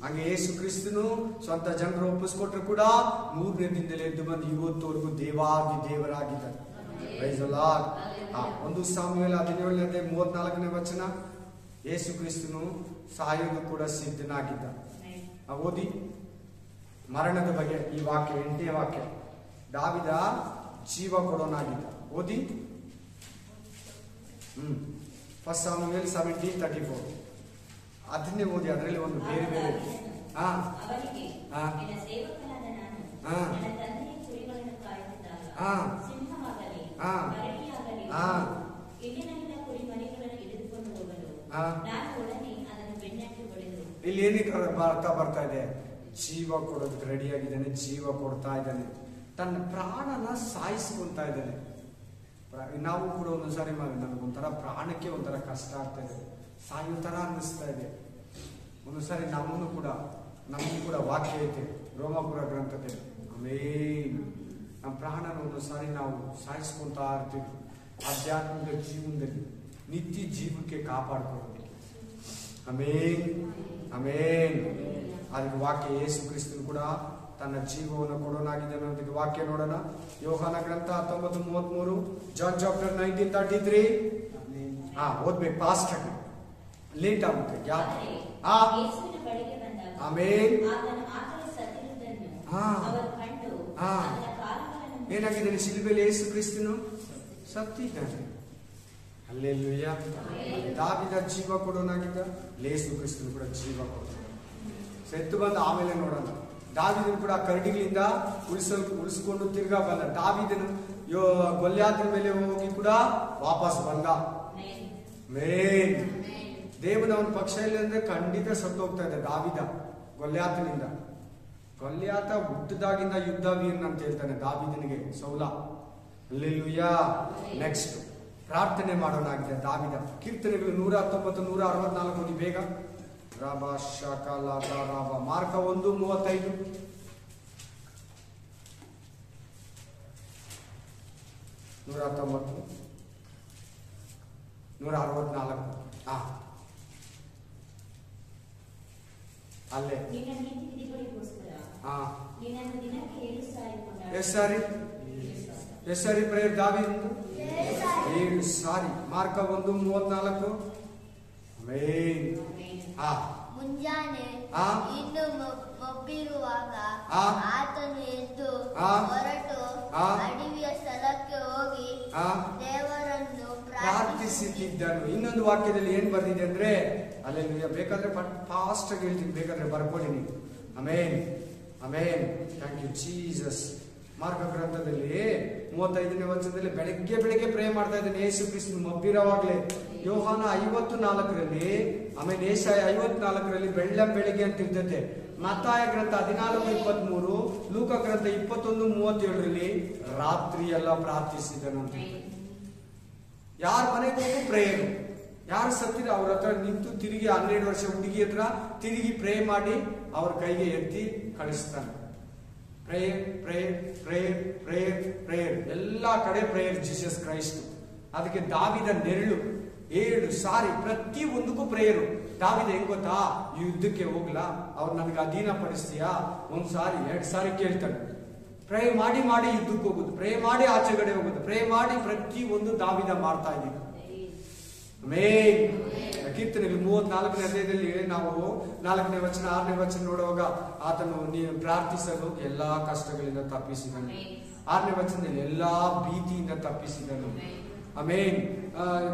ಹಂಗೆ ಯೇಸು ಕ್ರಿಸ್ತನು ಸ್ವಂತ ಜನರು ಒಪ್ಪಿಸ್ಕೊಟ್ರು ಕೂಡ 3ನೇ ದಿನದಲ್ಲಿ ಎದ್ದು ಬಂದು ಇವತ್ತವರೆಗೂ ದೇವರಾಗಿದ್ದಾರೆ. Praise the lord. 1 ಸಾಮುವೇಲ 17ನೇ 34ನೇ ವಚನ, ಯೇಸು ಕ್ರಿಸ್ತನು ಸಾಯೋದು ಕೂಡ ಸಿದ್ಧನಾಗಿದ್ದ. ಓದಿ ಮರಣದ ಬಗ್ಗೆ ಈ ವಾಕ್ಯ, 8ನೇ ವಾಕ್ಯ. ದಾವಿದ ಜೀವ ಕೊಡೋನಾಗಿದ್ದ. ಓದಿ 1 ಸಾಮುವೇಲ್ 17:34. ಅದನ್ನೇ ಓದಿ, ಅದರಲ್ಲಿ ಒಂದು ಬೇರೆ ಬೇರೆ ಇಲ್ಲಿ ಏನಕ್ಕೆ ಬರ್ತಾ ಇದೆ? ಜೀವ ಕೊಡೋದಕ್ಕೆ ರೆಡಿ ಆಗಿದ್ದಾನೆ, ಜೀವ ಕೊಡ್ತಾ ಇದ್ದಾನೆ, ತನ್ನ ಪ್ರಾಣನ ಸಾಯಿಸ್ಕೊಂತ ಇದ್ದಾನೆ. ನಾವು ಕೂಡ ಒಂದೊಂದ್ಸಾರಿ ನಮಗೊಂಥರ ಪ್ರಾಣಕ್ಕೆ ಒಂಥರ ಕಷ್ಟ ಆಗ್ತಾ ಇದೆ, ಸಾಯೋ ತರ ಅನ್ನಿಸ್ತಾ ಇದೆ. ಒಂದೊಂದ್ಸಾರಿ ನಮಗೂ ಕೂಡ ವಾಕ್ಯ ಐತೆ ರೋಮಾಪುರ ಗ್ರಂಥದಲ್ಲಿ, ಆಮೇನ್, ನಮ್ಮ ಪ್ರಾಣನ ಒಂದೊಂದ್ಸಾರಿ ನಾವು ಸಾಯಿಸ್ಕೊಂತಾ ಇರ್ತೀವಿ. ಆಧ್ಯಾತ್ಮಿಕ ಜೀವನದಲ್ಲಿ ನಿತ್ಯ ಜೀವಕ್ಕೆ ಕಾಪಾಡ್ಕೊಳ್ಳೋದು. ಆಮೇನ್ ಆಮೇನ್. ಅದಕ್ಕೆ ವಾಕ್ಯ ಯೇಸು ಕ್ರಿಸ್ತನು ಕೂಡ ತನ್ನ ಜೀವವನ್ನು ಕೊಡೋನಾಗಿದ್ದಾನೆ ಅನ್ನೋದಕ್ಕೆ ವಾಕ್ಯ ನೋಡೋಣ. ಯೋಹಾನ ಗ್ರಂಥ 19:33, ಜಾನ್ ಚಾಪ್ಟರ್ 19:33. ಓದ್ಬೇಕು ಫಾಸ್ಟ್ ಆಗಿ, ಲೇಟ್ ಆಗುತ್ತೆ. ಆಮೇನ್. ಏನಾಗಿದ್ದಾನೆ? ಶಿಲುಬೆಯಲ್ಲಿ ಯೇಸು ಕ್ರಿಸ್ತನು ಸತ್ತಿದ್ದಾನೆ. ಹಲ್ಲೆಲೂಯಾ. ದಾವಿದ ಜೀವ ಕೊಡೋನಾಗಿದ್ದ, ಯೇಸು ಕ್ರಿಸ್ತನು ಕೂಡ ಜೀವ ಕೊಡೋಣ. ಸೆತ್ತು ಬಂದ ಆಮೇಲೆ ನೋಡೋಣ. ದಾವಿದನು ಕೂಡ ಕರಡಿಗಳಿಂದ ಉಳಿಸ್ಕೊಂಡು ತಿರ್ಗಾ ಬಂದ. ದಾವಿದನು ಗೊಲ್ಯಾತನ ಮೇಲೆ ಹೋಗಿ ಕೂಡ ವಾಪಸ್ ಬಂದ. ಮೇನ್ ದೇವನವನ ಪಕ್ಷ ಇಲ್ಲ ಅಂದ್ರೆ ಖಂಡಿತ ಸತ್ತು ಹೋಗ್ತಾ ಇದೆ ದಾವಿದ ಗೊಲ್ಯಾತನಿಂದ. ಗೊಲ್ಯಾತ ಹುಟ್ಟದಾಗಿಂದ ಯುದ್ಧ ವೀರನ್ ಅಂತ ಹೇಳ್ತಾನೆ ದಾವಿದನಿಗೆ ಸೌಲ. ಹಲ್ಲೆಲೂಯಾ. ನೆಕ್ಸ್ಟ್ ಪ್ರಾರ್ಥನೆ ಮಾಡೋಣಾಗಿದೆ ದಾವಿದ. ಕೀರ್ತನೆಗಳು 119, 164 ಓದಿ ಬೇಗ. ರಾಬಾ ಶಾಕಲ ರಾಬ. ಮಾರ್ಕ 1:35. 119, 164. ಅಲ್ಲೇ ಎಷ್ಟು ಸಾರಿ ಪ್ರೇಯರ್ ದಾವಿದ? 7 ಸಾರಿ. ಮಾರ್ಕ 1:34. ಮುಂಜಾನೆ ಇನ್ನು ಮೊಬ್ಬಿರುವಾಗ ಆತನು ಎದ್ದು ಹೊರಟು ಅಡವಿಯ ಸ್ಥಳಕ್ಕೆ ಹೋಗಿ ದೇವರನ್ನು ಪ್ರಾರ್ಥಿಸುತ್ತಿದ್ದನು. ಇನ್ನೊಂದು ವಾಕ್ಯದಲ್ಲಿ ಏನ್ ಬರ್ದಿದೆ ಅಂದ್ರೆ, ಅಲ್ಲೆಲ್ಲ ಬೇಕಾದ್ರೆ ಫಾಸ್ಟ್ ಆಗಿ ಹೇಳ್ತೀನಿ, ಬೇಕಾದ್ರೆ ಬರ್ಕೊಳ್ಳಿ ನೀವು. Amen amen. Thank you Jesus. ಮಾರ್ಕ ಗ್ರಂಥದಲ್ಲಿ 35ನೇ ವಚನದಲ್ಲಿ ಬೆಳಗ್ಗೆ ಪ್ರೇ ಮಾಡ್ತಾ ಇದ್ದಾನೆ ಯೇಸು ಕ್ರಿಸ್ತನು ಮಬ್ಬಿರವಾಗ್ಲೇ. ಯೋಹಾನ 54ರಲ್ಲಿ, ಆಮೇಲೆ ಏಷಾಯ 54ರಲ್ಲಿ ಬೆಳಗ್ಗೆ ಅಂತ ಇರ್ತೈತೆ. ಮತ್ತಾಯ ಗ್ರಂಥ 14:23, ಲೂಕ ಗ್ರಂಥ 21:37ರಲ್ಲಿ ರಾತ್ರಿ ಎಲ್ಲ ಪ್ರಾರ್ಥಿಸಿದನು ಅಂತ. ಯಾರ ಮನೆಗೆ ಹೋಗಿ ಪ್ರೇಯರು, ಯಾರು ಸತ್ತಿರ ಅವ್ರ ಹತ್ರ ನಿಂತು ತಿರುಗಿ 12 ವರ್ಷ ಹುಡುಗಿ ಹತ್ರ ತಿರುಗಿ ಪ್ರೇ ಮಾಡಿ ಅವ್ರ ಕೈಗೆ ಎತ್ತಿ ಕಳಿಸ್ತಾನೆ. Prayer prayer prayer prayer prayer, ಎಲ್ಲಾ ಕಡೆ ಪ್ರೇಯರ್ ಜೀಸಸ್ ಕ್ರೈಸ್ಟ್. ಅದಕ್ಕೆ ದಾವಿದ ನೆರಳು 7 ಸಾರಿ ಪ್ರತಿ ಒಂದಕ್ಕೂ ಪ್ರೇಯರು. ದಾವಿದ ಹೆಂಗ್ ಗೊತ್ತಾ? ಯುದ್ಧಕ್ಕೆ ಹೋಗ್ಲಾ, ಅವ್ರು ನನಗೆ ಅಧೀನ ಪಡಿಸ್ತೀಯಾ? 1 ಸಾರಿ 2 ಸಾರಿ ಕೇಳ್ತಾನೆ. ಪ್ರೇ ಮಾಡಿ ಮಾಡಿ ಯುದ್ಧಕ್ಕೆ ಹೋಗುದು, ಪ್ರೇ ಮಾಡಿ ಆಚೆಗಡೆ ಹೋಗುದು, ಪ್ರೇ ಮಾಡಿ ಪ್ರತಿ ಒಂದು ದಾವಿದ ಮಾಡ್ತಾ ಇದ್ದೀವಿ. ಆಮೇನ್. ಕೀರ್ತನೆಗಳು 34ನೇ ಅಧ್ಯಾಯದಲ್ಲಿ ನಾವು 4ನೇ ವಚನ 6ನೇ ವಚನ ನೋಡುವಾಗ ಆತನು ನೀನು ಪ್ರಾರ್ಥಿಸಲು ಎಲ್ಲಾ ಕಷ್ಟಗಳಿಂದ ತಪ್ಪಿಸಿದನು. 6ನೇ ವಚನದಲ್ಲಿ ಎಲ್ಲಾ ಭೀತಿಯಿಂದ ತಪ್ಪಿಸಿದನು. ಆಮೇನ್.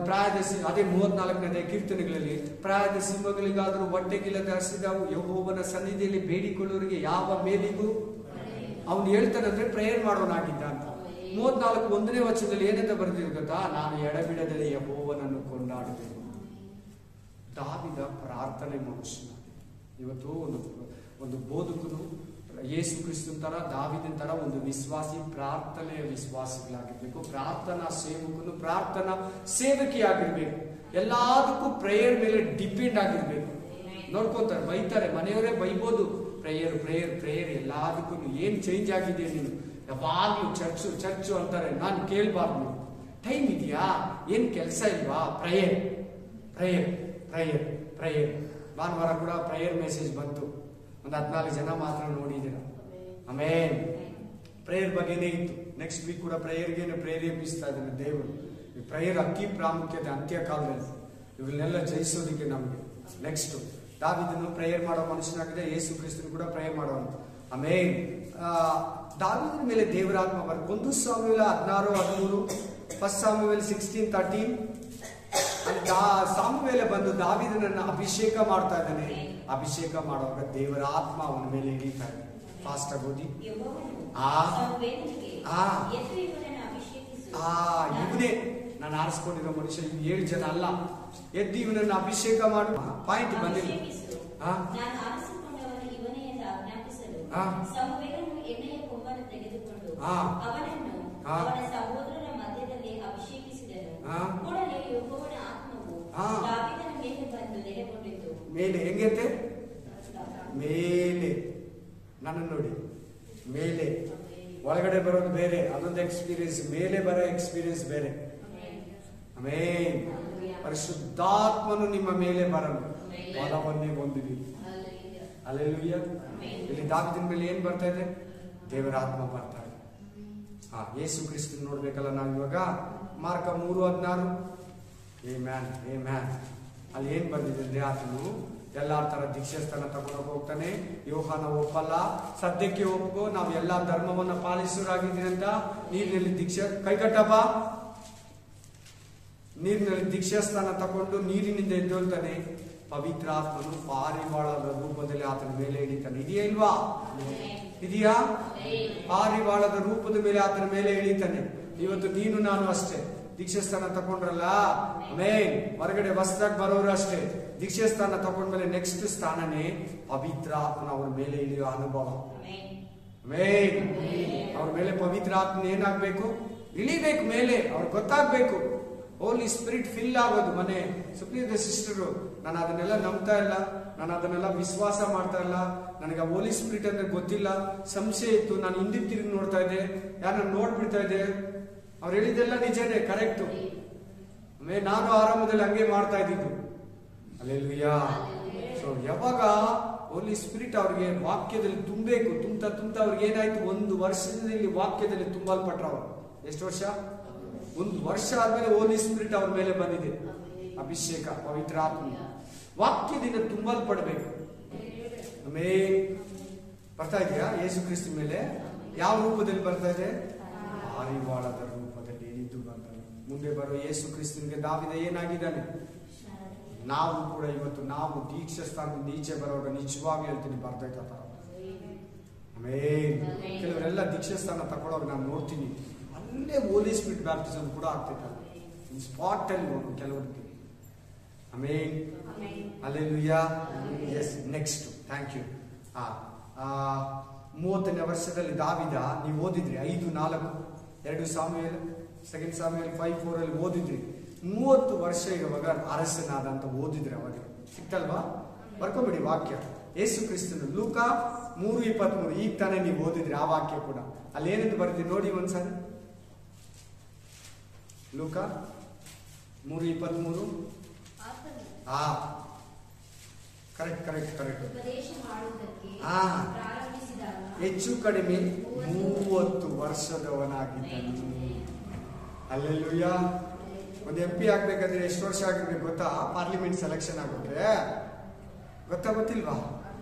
ಪ್ರಾಯದ ಅದೇ 34ನೇ ಕೀರ್ತನೆಗಳಲ್ಲಿ, ಪ್ರಾಯದ ಸಿಂಹಗಳಿಗಾದರೂ ಹೊಟ್ಟೆಗಿಲ್ಲದೆ ಹಸಿದವು, ಯೆಹೋವನ ಸನ್ನಿಧಿಯಲ್ಲಿ ಬೇಡಿಕೊಳ್ಳುವವರಿಗೆ ಯಾವ ಮೇಲಿಗೂ ಅವನು ಹೇಳ್ತಾನೆ ಅಂದ್ರೆ ಪ್ರೇಯರ್ ಮಾಡೋನಾಗಿದ್ದ ಅಂತ. 34:1ನೇ ವಚನದಲ್ಲಿ ಏನಂತ ಬರೆದಿರು ಗೊತ್ತಾ? ನಾನು ಎಡಬಿಡದಲ್ಲಿ ಯೆಹೋವನನ್ನು ಕೊಂಡಾಡುತ್ತೇನೆ. ದಾವಿದ ಪ್ರಾರ್ಥನೆ ಮನುಷ್ಯನ. ಇವತ್ತು ಒಂದು ಬೋಧಕನು ಯೇಸು ಕ್ರಿಸ್ತನ ತರ ದಾವಿದನ ತರ ಒಂದು ವಿಶ್ವಾಸಿ ಪ್ರಾರ್ಥನೆಯ ವಿಶ್ವಾಸಿಗಳಾಗಿರ್ಬೇಕು. ಪ್ರಾರ್ಥನಾ ಸೇವಕನು ಪ್ರಾರ್ಥನಾ ಸೇವಕಿಯಾಗಿರ್ಬೇಕು. ಎಲ್ಲದಕ್ಕೂ ಪ್ರೇಯರ್ ಮೇಲೆ ಡಿಪೆಂಡ್ ಆಗಿರ್ಬೇಕು. ನೋಡ್ಕೊಂತಾರೆ, ಬೈತಾರೆ, ಮನೆಯವರೇ ಬೈಬೋದು. ಪ್ರೇಯರ್ ಪ್ರೇಯರ್ ಪ್ರೇಯರ್ ಎಲ್ಲದಕ್ಕೂ ಏನ್ ಚೇಂಜ್ ಆಗಿದೆ ನೀನು, ಯಾವಾಗ್ಲೂ ಚರ್ಚು ಚರ್ಚು ಅಂತಾರೆ. ನಾನು ಕೇಳಬಾರ್ದು, ಟೈಮ್ ಇದೆಯಾ, ಏನ್ ಕೆಲಸ ಇಲ್ವಾ? Prayer prayer prayer prayer. ಭಾನುವಾರ ಕೂಡ ಪ್ರೇಯರ್ ಮೆಸೇಜ್ ಬಂತು, ಒಂದು 14 ಜನ ಮಾತ್ರ ನೋಡಿದ್ದೀರ. ಆಮೇನ್. ಪ್ರೇಯರ್ ಬಗ್ಗೆನೇ ಇತ್ತು. ನೆಕ್ಸ್ಟ್ ವೀಕ್ ಕೂಡ ಪ್ರೇಯರ್ಗೇನು ಪ್ರೇರೇಪಿಸ್ತಾ ಇದ್ದಾನೆ ದೇವರು. ಈ ಪ್ರೇಯರ್ ಅತಿ ಪ್ರಾಮುಖ್ಯತೆ ಅಂತ್ಯಕಾಲದಲ್ಲಿ. ಇವನ್ನೆಲ್ಲ ಜಯಿಸೋದಿಕ್ಕೆ ನಮಗೆ. ನೆಕ್ಸ್ಟ್ ದಾವೀದನು ಪ್ರೇಯರ್ ಮಾಡೋ ಮನುಷ್ಯನಾಗಿದೆ, ಯೇಸು ಕ್ರಿಸ್ತನು ಕೂಡ ಪ್ರೇಯರ್ ಮಾಡೋನು. ಆಮೇನ್. ದಾವೀದನ ಮೇಲೆ ದೇವರಾತ್ಮ ಬರ್ 1 ಸಾಮುವೇಲ 16:13, 1 ಸಾಮುವೇಲ 16:13. ಸಾಮುವೇಲ ಬಂದು ದಾವೀದನನ್ನ ಅಭಿಷೇಕ ಮಾಡ್ತಾ ಇದ್ದಾನೆ. ಅಭಿಷೇಕ ಮಾಡುವಾಗ ದೇವರ ಆತ್ಮ ಅವನ ಮೇಲೆ ಇಳಿತಾ ಇದೆ. ಫಾಸ್ಟ್ ಆಗಿ ಓದಿ. ಇವನೇ ನಾನು ಆರಿಸ್ಕೊಂಡಿರೋ ಮನುಷ್ಯ, 7 ಜನ ಅಲ್ಲ. ಎದ್ದು ಇವನನ್ನ ಅಭಿಷೇಕ ಮಾಡು. ಪಾಯಿಂಟ್ ಬಂದಿಲ್ಲ. ಮೇಲೆ ಹೆಂಗೈತೆ? ಮೇಲೆ ನನ್ನ ನೋಡಿ, ಮೇಲೆ ಒಳಗಡೆ ಬರೋದು ಬೇರೆ, ಅದೊಂದು ಎಕ್ಸ್ಪೀರಿಯನ್ಸ್. ಮೇಲೆ ಬರೋ ಎಕ್ಸ್ಪೀರಿಯನ್ಸ್ ಬೇರೆ. ಆಮೇನ್. ಪರಿಶುದ್ಧಾತ್ಮನು ನಿಮ್ಮ ಮೇಲೆ ಬರಲು ಬಲವನ್ನೇ ಹೊಂದಿರಿ. ಹಲ್ಲೆಲೂಯಾ. ಇಲ್ಲಿ ದಾವೀದನ ಮೇಲೆ ಏನ್ ಬರ್ತಾ ಇದೆ? ದೇವರ ಆತ್ಮ ಬರ್ತಾ ಇದೆ. ಯೇಸು ಕ್ರಿಸ್ತನ್ ನೋಡ್ಬೇಕಲ್ಲ ನಾವು ಇವಾಗ. ಮಾರ್ಕ 3:16. Amen amen. ಅಲ್ಲಿ ಏನ್ ಬಂದಿದೆ? ಆತನು ಎಲ್ಲಾರ ತರ ದೀಕ್ಷಾಸ್ಥಾನ ತಗೊಂಡೋಗಿ ಹೋಗ್ತಾನೆ. ಯೋಹಾನ ಒಪ್ಪಲ್ಲ, ಸದ್ಯಕ್ಕೆ ಒಪ್ಕೋ, ನಾವು ಎಲ್ಲಾ ಧರ್ಮವನ್ನ ಪಾಲಿಸೋರಾಗಿದ್ದೀನಿ ಅಂತ. ನೀರಿನಲ್ಲಿ ದೀಕ್ಷಾ ಕೈಕಟ್ಟಪ್ಪ. ನೀರಿನಲ್ಲಿ ದೀಕ್ಷಾಸ್ಥಾನ ತಗೊಂಡು ನೀರಿನಿಂದ ಎದ್ದೇಳ್ತಾನೆ. ಪವಿತ್ರ ಆತ್ಮನು ಪಾರಿವಾಳದ ರೂಪದಲ್ಲಿ ಆತನ ಮೇಲೆ ಇಳಿತಾನೆ. ಇದೆಯಾ ಇಲ್ವಾ? ಇದೆಯಾ? ಪಾರಿವಾಳದ ರೂಪದ ಮೇಲೆ ಆತನ ಮೇಲೆ ಇಳಿತಾನೆ. ಇವತ್ತು ನೀನು ನಾನು ಅಷ್ಟೇ ದೀಕ್ಷಾಸ್ಥಾನ ತಗೊಂಡ್ರಲ್ಲ, ಆಮೇನ್. ಹೊರಗಡೆ ಹೊಸದಾಗಿ ಬರೋರು ಅಷ್ಟೇ. ದೀಕ್ಷಾಸ್ಥಾನ ತಗೊಂಡ್ಮೇಲೆ ನೆಕ್ಸ್ಟ್ ಸ್ಥಾನನೇ ಪವಿತ್ರ ಆತ್ಮನ ಅವ್ರ ಮೇಲೆ ಇಳಿಯೋ ಅನುಭವ. ಆಮೇನ್. ಅವ್ರ ಮೇಲೆ ಪವಿತ್ರ ಆತ್ಮನ ಏನಾಗ್ಬೇಕು? ಇಳಿಬೇಕು ಮೇಲೆ. ಅವ್ರಿಗೆ ಗೊತ್ತಾಗ್ಬೇಕು. ಹೋಲಿ ಸ್ಪಿರಿಟ್ ಫಿಲ್ ಆಗೋದು. ಮನೆ ಸುಪ್ರೀದ ಸಿಸ್ಟರು, ನಾನು ಅದನ್ನೆಲ್ಲ ನಂಬ್ತಾ ಇಲ್ಲ, ನಾನು ಅದನ್ನೆಲ್ಲ ವಿಶ್ವಾಸ ಮಾಡ್ತಾ ಇಲ್ಲ, ನನಗೆ ಹೋಲಿ ಸ್ಪಿರಿಟ್ ಅಂದ್ರೆ ಗೊತ್ತಿಲ್ಲ, ಸಂಶಯ ಇತ್ತು, ನಾನು ಹಿಂದಿನ ತಿರುಗಿ ನೋಡ್ತಾ ಇದ್ದೆ, ಯಾರನ್ನ ನೋಡ್ಬಿಡ್ತಾ ಇದ್ದೆ. ಅವ್ರು ಹೇಳಿದ್ದೆಲ್ಲ ನಿಜನೇ, ಕರೆಕ್ಟು. ಆಮೇಲೆ ನಾನು ಆರಂಭದಲ್ಲಿ ಹಂಗೆ ಮಾಡ್ತಾ ಇದ್ದಿದ್ದು. ಹಲ್ಲೆಲೂಯಾ. ಸೊ ಯಾವಾಗ ಹೋಲಿ ಸ್ಪಿರಿಟ್ ಅವ್ರಿಗೆ ವಾಕ್ಯದಲ್ಲಿ ತುಂಬಬೇಕು, ತುಂಬ್ತಾ ಅವ್ರಿಗೆ ಏನಾಯ್ತು? 1 ವರ್ಷದಲ್ಲಿ ವಾಕ್ಯದಲ್ಲಿ ತುಂಬಲ್ಪಟ್ರ ಅವರು. ಎಷ್ಟು ವರ್ಷ? 1 ವರ್ಷ ಆದ್ಮೇಲೆ ಹೋಲಿ ಸ್ಪಿರಿಟ್ ಅವ್ರ ಮೇಲೆ ಬಂದಿದೆ. ಅಭಿಷೇಕ, ಪವಿತ್ರ ಆತ್ಮ ವಾಕ್ಯದಿಂದ ತುಂಬಲ್ಪಡ್ಬೇಕು. ಆಮೇಲೆ ಬರ್ತಾ ಇದೆಯಾ? ಯೇಸು ಕ್ರಿಸ್ತ ಮೇಲೆ ಯಾವ ರೂಪದಲ್ಲಿ ಬರ್ತಾ ಇದೆ? ಪಾರಿವಾಳದ ರೂಪದಲ್ಲಿ ಇಳಿದು ಬರ್ತಾನೆ. ಮುಂದೆ ಬರೋ ಯೇಸು ಕ್ರಿಸ್ತನಿಗೆ ದಾವೀದ ಏನಾಗಿದ್ದಾನೆ? ನಾವು ಕೂಡ ಇವತ್ತು ನಾವು ದೀಕ್ಷಾ ಸ್ಥಾನದಿಂದ ಈಚೆ ಬರುವಾಗ ನಿಜವಾಗ್ಲೂ ಹೇಳ್ತೀನಿ, ಬರ್ತೈತ. ಆಮೇಲೆ ಕೆಲವರೆಲ್ಲ ದೀಕ್ಷಾ ಸ್ಥಾನ ತಗೊಳ್ಳೋವಾಗ ನಾನು ನೋಡ್ತೀನಿ, ಅಲ್ಲೇ ಹೋಲಿ ಸ್ಪಿರಿಟ್ ಬ್ಯಾಪ್ಟಿಸಮ್ ಕೂಡ ಆಗ್ತೈತೆ ಸ್ಪಾಟ್ ಅಲ್ಲಿ ಹೋಗಿ ಕೆಲವರಿಗೆ. Amen. Hallelujah. Yes. Next. Thank you. 30ನೇ ವರ್ಷದಲ್ಲಿ ದಾವೀದ, ನೀವು ಓದಿದ್ರಿ 5:4, 2 ಸಾಮುವೇಲ 2 ಸಾಮುವೇಲ 5:4 ಅಲ್ಲಿ ಓದಿದ್ರಿ. 30 ವರ್ಷ ಇರುವಾಗ ಅರಸನಾದ ಅಂತ ಓದಿದ್ರಿ. ಅವಾಗ ಸಿಕ್ತಲ್ವಾ? ಬರ್ಕೊಂಬಿಡಿ ವಾಕ್ಯ. ಯೇಸು ಕ್ರಿಸ್ತನು ಲೂಕ 3:23. ಈಗ ತಾನೇ ನೀವು ಓದಿದ್ರಿ ಆ ವಾಕ್ಯ ಕೂಡ. ಅಲ್ಲಿ ಏನಂತ ಬರ್ತೀವಿ ನೋಡಿ ಒಂದ್ಸರಿ. ಲೂಕ 3:23. Correct correct correct. ಹೆಚ್ಚು ಕಡಿಮೆ 30 ವರ್ಷದವನಾಗಿದ್ದನು. ಹಲ್ಲೆಲೂಯಾ. ಒಂದು MP ಆಗ್ಬೇಕಂದ್ರೆ ಎಷ್ಟು ವರ್ಷ ಆಗಿರ್ಬೇಕು ಗೊತ್ತಾ? ಪಾರ್ಲಿಮೆಂಟ್ ಸೆಲೆಕ್ಷನ್ ಆಗ್ಬಿಟ್ರೆ ಗೊತ್ತಾ? ಗೊತ್ತಿಲ್ವಾ?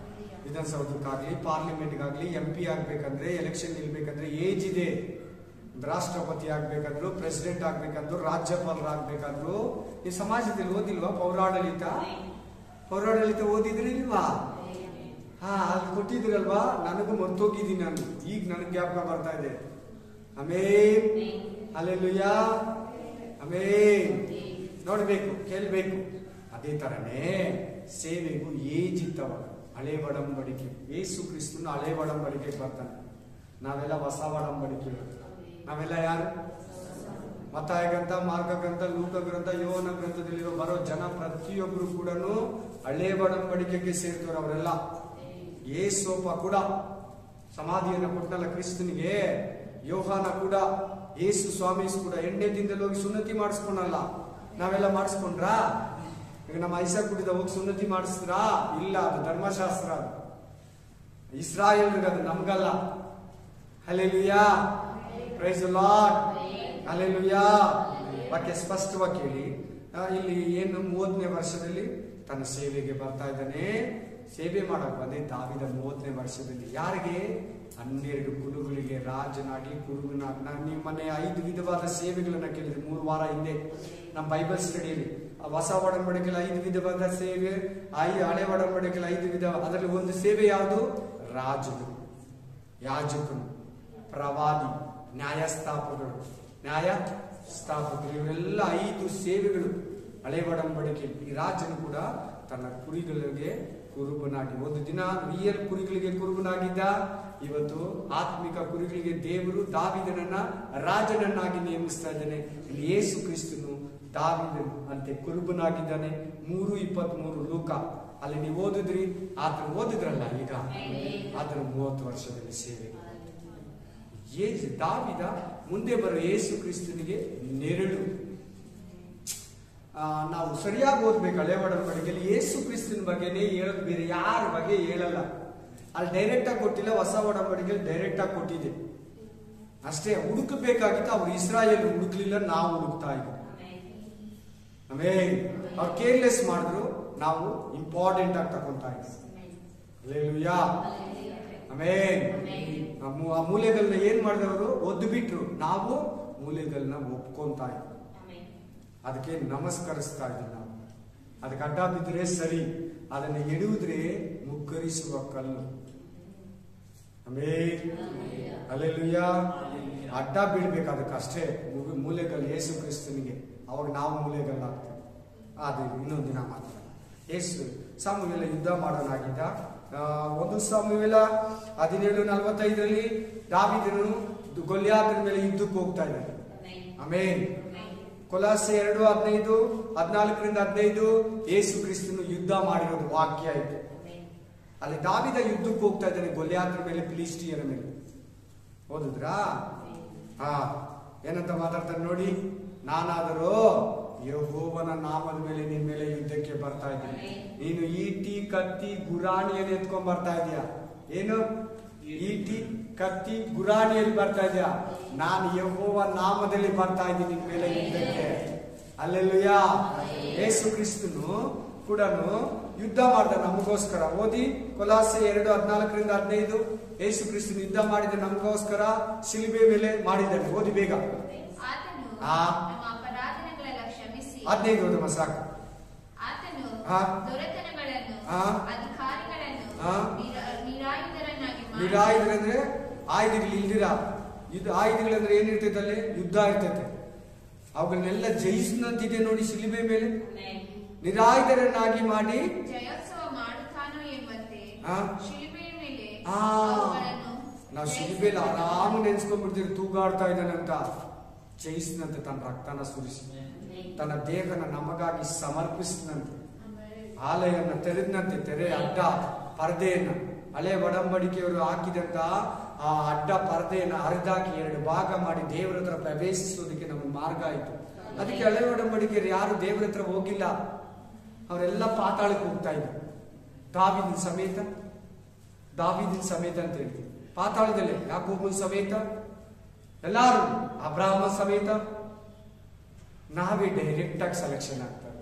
ವಿಧಾನಸೌಧಕ್ಕಾಗ್ಲಿ ಪಾರ್ಲಿಮೆಂಟ್ಗಾಗ್ಲಿ MP ಆಗ್ಬೇಕಂದ್ರೆ, ಎಲೆಕ್ಷನ್ ನಿಲ್ಬೇಕಂದ್ರೆ ಏಜ್ ಇದೆ. ರಾಷ್ಟ್ರಪತಿ ಆಗ್ಬೇಕಂದ್ರು, ಪ್ರೆಸಿಡೆಂಟ್ ಆಗ್ಬೇಕಂದ್ರು, ರಾಜ್ಯಪಾಲರಾಗ್ಬೇಕಂದ್ರು. ಈ ಸಮಾಜದಲ್ಲಿ ಓದಿಲ್ವಾ? ಪೌರಾಡಳಿತ ಓದಿದ್ರಿ ಇಲ್ವಾ? ಅಲ್ಲಿ ಕೊಟ್ಟಿದ್ರಲ್ವಾ? ನನಗೂ ಮರ್ತೋಗಿದ್ದೀನಿ ನಾನು, ಈಗ ನನಗೆ ಜ್ಞಾಪಕ ಬರ್ತಾ ಇದೆ. ಆಮೇನ್. ಹಲ್ಲೆಲೂಯಾ. ಆಮೇನ್. ನೋಡ್ಬೇಕು, ಕೇಳ್ಬೇಕು. ಅದೇ ತರನೇ ಸೇವೆಗೂ ಏಜ್ ಇತ್ತವಾಗ. ಹಳೆ ಒಡಂಬಡಿಕೆ. ಯೇಸು ಕ್ರಿಸ್ತನ ಹಳೆ ಒಡಂಬಡಿಕೆ ಬರ್ತಾನೆ. ನಾವೆಲ್ಲ ಹೊಸ ಒಡಂಬಡಿಕೆ. ನಾವೆಲ್ಲ ಯಾರು? ಮತ್ತಾಯ ಗ್ರಂಥ, ಮಾರ್ಗ ಗ್ರಂಥ, ಲೂಕ ಗ್ರಂಥ, ಯೋಹನ ಗ್ರಂಥದಲ್ಲಿರೋ ಬರೋ ಜನ ಪ್ರತಿಯೊಬ್ರು ಕೂಡ ಹಳೆ ಒಡಂಬಡಿಕೆಗೆ ಸೇರ್ತವ್ರು. ಅವರೆಲ್ಲ ಯೇಸೋಪ ಕೂಡ ಸಮಾಧಿಯನ್ನು ಕೊಟ್ಟನಲ್ಲ ಕ್ರಿಸ್ತನಿಗೆ, ಯೋಹಾನ ಕೂಡ, ಯೇಸು ಸ್ವಾಮಿ ಕೂಡ ಎಣ್ಣೆ ತಿಂದಲ್ಲಿ ಹೋಗಿ ಸುನ್ನತಿ ಮಾಡಿಸ್ಕೊಂಡಲ್ಲ. ನಾವೆಲ್ಲ ಮಾಡಿಸ್ಕೊಂಡ್ರಾ? ಈಗ ನಮ್ಮ ಐಸ ಕುಡಿದ ಹೋಗಿ ಸುನ್ನತಿ ಮಾಡಿಸಿದ್ರಾ? ಇಲ್ಲ, ಅದು ಧರ್ಮಶಾಸ್ತ್ರ, ಅದು ಇಸ್ರಾಯೇಲ್ರಿಗೆ, ಅದು ನಮ್ಗಲ್ಲ. Hallelujah, praise the lord, hallelujah. ವಾಕ್ಯ ಸ್ಪಷ್ಟವಾಗಿ ಕೇಳಿ. ಇಲ್ಲಿ ಏನು 30ನೇ ವರ್ಷದಲ್ಲಿ ತನ್ನ ಸೇವೆಗೆ ಬರ್ತಾ ಇದ್ದಾನೆ. ಸೇವೆ ಮಾಡಕ್ ಬಂದೆ ದಾವಿದ 30ನೇ ವರ್ಷದಲ್ಲಿ. ಯಾರಿಗೆ? 12 ಕುರುಗಳಿಗೆ ರಾಜನಾಗಿ ಕುರುಬನಾಗಿ. ನಾನು ನಿಮ್ಮನೆ 5 ವಿಧವಾದ ಸೇವೆಗಳನ್ನ ಕೇಳಿದೆ 3 ವಾರ ಹಿಂದೆ ನಮ್ಮ ಬೈಬಲ್ ಸ್ಟಡಿಯಲ್ಲಿ. ಹೊಸ ಒಡಂಬಡಿಕೆಯಲ್ಲಿ 5 ವಿಧವಾದ ಸೇವೆ, ಹಳೆ ಒಡಂಬಡಿಕೆಯಲ್ಲಿ 5 ವಿಧ. ಅದರಲ್ಲಿ ಒಂದು ಸೇವೆ ಯಾವುದು? ರಾಜನು, ಯಾಜಕನು, ಪ್ರವಾದಿ, ನ್ಯಾಯಸ್ಥಾಪಕರು. ಇವರೆಲ್ಲ 5 ಸೇವೆಗಳು ಹಳೆ ಒಡಂಬಡಿಕೆಯಲ್ಲಿ. ಈ ರಾಜನು ಕೂಡ ತನ್ನ ಕುರಿಗಳಿಗೆ ಕುರುಬನಾಗಿ, ಒಂದು ದಿನ ರಿಯಲ್ ಕುರಿಗಳಿಗೆ ಕುರುಬನಾಗಿದ್ದ, ಇವತ್ತು ಆತ್ಮಿಕ ಕುರಿಗಳಿಗೆ ದೇವರು ದಾವಿದನನ್ನ ರಾಜನನ್ನಾಗಿ ನೇಮಿಸ್ತಾ ಇದ್ದಾನೆ. ಇಲ್ಲಿ ಯೇಸು ಕ್ರಿಸ್ತನು ದಾವಿದನು ಅಂತೆ ಕುರುಬನಾಗಿದ್ದಾನೆ. 3:23 ಲೂಕ, ಅಲ್ಲಿ ನೀವು ಓದಿದ್ರಿ, ಆತನ ಓದಿದ್ರಲ್ಲ ಈಗ, ಆತನ 30 ವರ್ಷದಲ್ಲಿ ಸೇವೆ. ದಾವಿದ ಮುಂದೆ ಬರೋ ಯೇಸು ಕ್ರಿಸ್ತನಿಗೆ ನೆರಳು. ನಾವು ಸರಿಯಾಗಿ ಓದ್ಬೇಕು. ಹಳೆ ಒಡಂಬಡಿಕೆಯಲ್ಲಿ ಯೇಸು ಕ್ರಿಸ್ತನ ಬಗ್ಗೆನೇ ಹೇಳೋದು, ಬೇರೆ ಯಾರ ಬಗ್ಗೆ ಹೇಳಲ್ಲ. ಅಲ್ಲಿ ಡೈರೆಕ್ಟ್ ಆಗಿ ಕೊಟ್ಟಿಲ್ಲ, ಹೊಸ ಒಡಂಬಡಿಕೆಯಲ್ಲಿ ಡೈರೆಕ್ಟ್ ಆಗಿ ಕೊಟ್ಟಿದೆ ಅಷ್ಟೇ. ಹುಡುಕಬೇಕಾಗಿತ್ತು, ಅವ್ರು ಇಸ್ರಾಯೇಲ್ ಹುಡುಕ್ಲಿಲ್ಲ, ನಾವು ಹುಡುಕ್ತಾ ಇದ್ವಿ. ಆಮೇಲೆ ಅವ್ರು ಕೇರ್ಲೆಸ್ ಮಾಡಿದ್ರು, ನಾವು ಇಂಪಾರ್ಟೆಂಟ್ ಆಗಿ ತಗೊಂತಾ ಇದ್ವಿ. ಹಲ್ಲೆಲೂಯಾ, ಆಮೇನ್. ಆ ಮೂಲೆಗಳನ್ನ ಏನ್ ಮಾಡಿದವರು? ಒದ್ದು ಬಿಟ್ರು, ನಾವು ಮೂಲೆಗಳನ್ನ ಒಪ್ಕೊಂತಾ ಇದ್ವಿ. ಅದಕ್ಕೆ ನಮಸ್ಕರಿಸ್ತಾ ಇದ್ವಿ ನಾವು. ಅದಕ್ಕೆ ಅಡ್ಡ ಬಿದ್ದರೆ ಸರಿ, ಅದನ್ನ ಎಡುವುದ್ರೆ ಮುಗ್ಗರಿಸುವ ಕಲ್ಲು. ಆಮೇನ್, ಹಲ್ಲೆಲೂಯಾ. ಅಡ್ಡ ಬೀಳ್ಬೇಕು ಅದಕ್ಕಷ್ಟೇ. ಮೂಲೆಗಳು ಯೇಸು ಕ್ರಿಸ್ತನಿಗೆ, ಅವಾಗ ನಾವು ಮೂಲೆಗಳಾಗ್ತೇವೆ. ಅದು ಇನ್ನೊಂದು ದಿನ ಮಾತ್ರ. ಯೇಸು ಸಮುವೇಲ ಯುದ್ಧ ಮಾಡೋನಾಗಿದ್ದ. 1 ಸಮುವೇಲ 17:45 ದಾವೀದನು ಗೊಲ್ಯಾತನ ಮೇಲೆ ಯುದ್ಧಕ್ಕೆ ಹೋಗ್ತಾ ಇದ್ದಾನೆ. ಆಮೇನ್. ಕೊಲೋಸೆ 2:15, 14-15 ಯೇಸು ಕ್ರಿಸ್ತನು ಯುದ್ಧ ಮಾಡಿರೋದು ವಾಕ್ಯ ಇದೆ. ಅಲ್ಲಿ ದಾವೀದ ಯುದ್ಧಕ್ಕೆ ಹೋಗ್ತಾ ಇದ್ದಾನೆ ಗೊಲ್ಯಾತನ ಮೇಲೆ, ಫಿಲಿಸ್ಟಿಯರ ಮೇಲೆ. ಓದಿದ್ರಾ? ಏನಂತ ಮಾತಾಡ್ತಾನೆ ನೋಡಿ. ನಾನಾದರೂ ಯೆಹೋವನ ನಾಮದ ಮೇಲೆ ನಿನ್ ಮೇಲೆ ಯುದ್ಧಕ್ಕೆ ಬರ್ತಾ ಇದ್ದೀನಿ. ನೀನು ಈಟಿ, ಕತ್ತಿ, ಗುರಾಣಿಯನ್ನು ಎತ್ಕೊಂಡ್ ಬರ್ತಾ ಇದೀಯ. ಏನು? ಈಟಿ, ಕತ್ತಿ, ಗುರಾಣಿಯಲ್ಲಿ ಬರ್ತಾ ಇದೆಯಾ? ನಾನು ಯೆಹೋವ ನಾಮದಲ್ಲಿ ಬರ್ತಾ ಇದ್ದೀನಿ ನಿನ್ ಮೇಲೆ ಯುದ್ಧಕ್ಕೆ. ಹಲ್ಲೆಲೂಯಾ. ಯೇಸು ಕ್ರಿಸ್ತನು ಕೂಡ ಯುದ್ಧ ಮಾಡ್ದ ನಮಗೋಸ್ಕರ. ಓದಿ ಕೊಲೋಸೆ 2:14-15. ಯೇಸು ಕ್ರಿಸ್ತನು ಯುದ್ಧ ಮಾಡಿದ ನಮಗೋಸ್ಕರ, ಶಿಲುಬೆ ಮೇಲೆ ಮಾಡಿದ್ದಾನೆ. ಓದಿ ಬೇಗ. 15 ಓದಮ್ಮ ಸಾಕು. ನಿರಾಯುಧರಂದ್ರೆ ಆಯುಧಗಳು ಇಲ್ದಿರ. ಇದು ಆಯುಧಗಳಂದ್ರೆ ಏನಿರ್ತೈತಲ್ಲಿ? ಯುದ್ಧ ಇರ್ತೈತೆ. ಅವುಗಳನ್ನೆಲ್ಲ ಜಯಿಸಿದಂತಿದೆ ನೋಡಿ ಶಿಲುಬೆ ಮೇಲೆ. ನಿರಾಯುಧರನ್ನಾಗಿ ಮಾಡಿ ನಾವು ಶಿಲುಬೆಯಲ್ಲಿ ಆರಾಮ ನೆನ್ಸ್ಕೊಂಡ್ಬಿಡ್ತೀವಿ, ತೂಗಾಡ್ತಾ ಇದ್ದಾನಂತ. ಜಯಿಸಿದಂತೆ ತನ್ನ ರಕ್ತನ ಸುರಿಸಿ, ತನ್ನ ದೇಹನ ನಮಗಾಗಿ ಸಮರ್ಪಿಸಿದಂತೆ, ಆಲಯನ್ನ ತೆರೆದಂತೆ, ತೆರೆ ಅಡ್ಡ ಪರದೆಯನ್ನ, ಹಳೆ ಒಡಂಬಡಿಕೆಯವರು ಹಾಕಿದಂತ ಆ ಅಡ್ಡ ಪರದೆಯನ್ನ ಹರಿದಾಕಿ 2 ಭಾಗ ಮಾಡಿ ದೇವರ ಹತ್ರ ಪ್ರವೇಶಿಸೋದಕ್ಕೆ ನಮಗೆ ಮಾರ್ಗ ಆಯ್ತು. ಅದಕ್ಕೆ ಹಳೆ ಒಡಂಬಡಿಕೆಯರು ಯಾರು ದೇವರ ಹತ್ರ ಹೋಗಿಲ್ಲ, ಅವರೆಲ್ಲ ಪಾತಾಳಕ್ಕೆ ಹೋಗ್ತಾ ಇದ್ರು. ದಾವೀದನ ಸಮೇತ ಅಂತ ಹೇಳ್ತೀವಿ. ಪಾತಾಳದಲ್ಲೇ ಯಾಕೋಬನ ಸಮೇತ, ಎಲ್ಲಾರು, ಅಬ್ರಾಹ್ಮ ಸಮೇತ. ನಾವೇ ಡೈರೆಕ್ಟ್ ಆಗಿ ಸೆಲೆಕ್ಷನ್ ಆಗ್ತಾರೆ.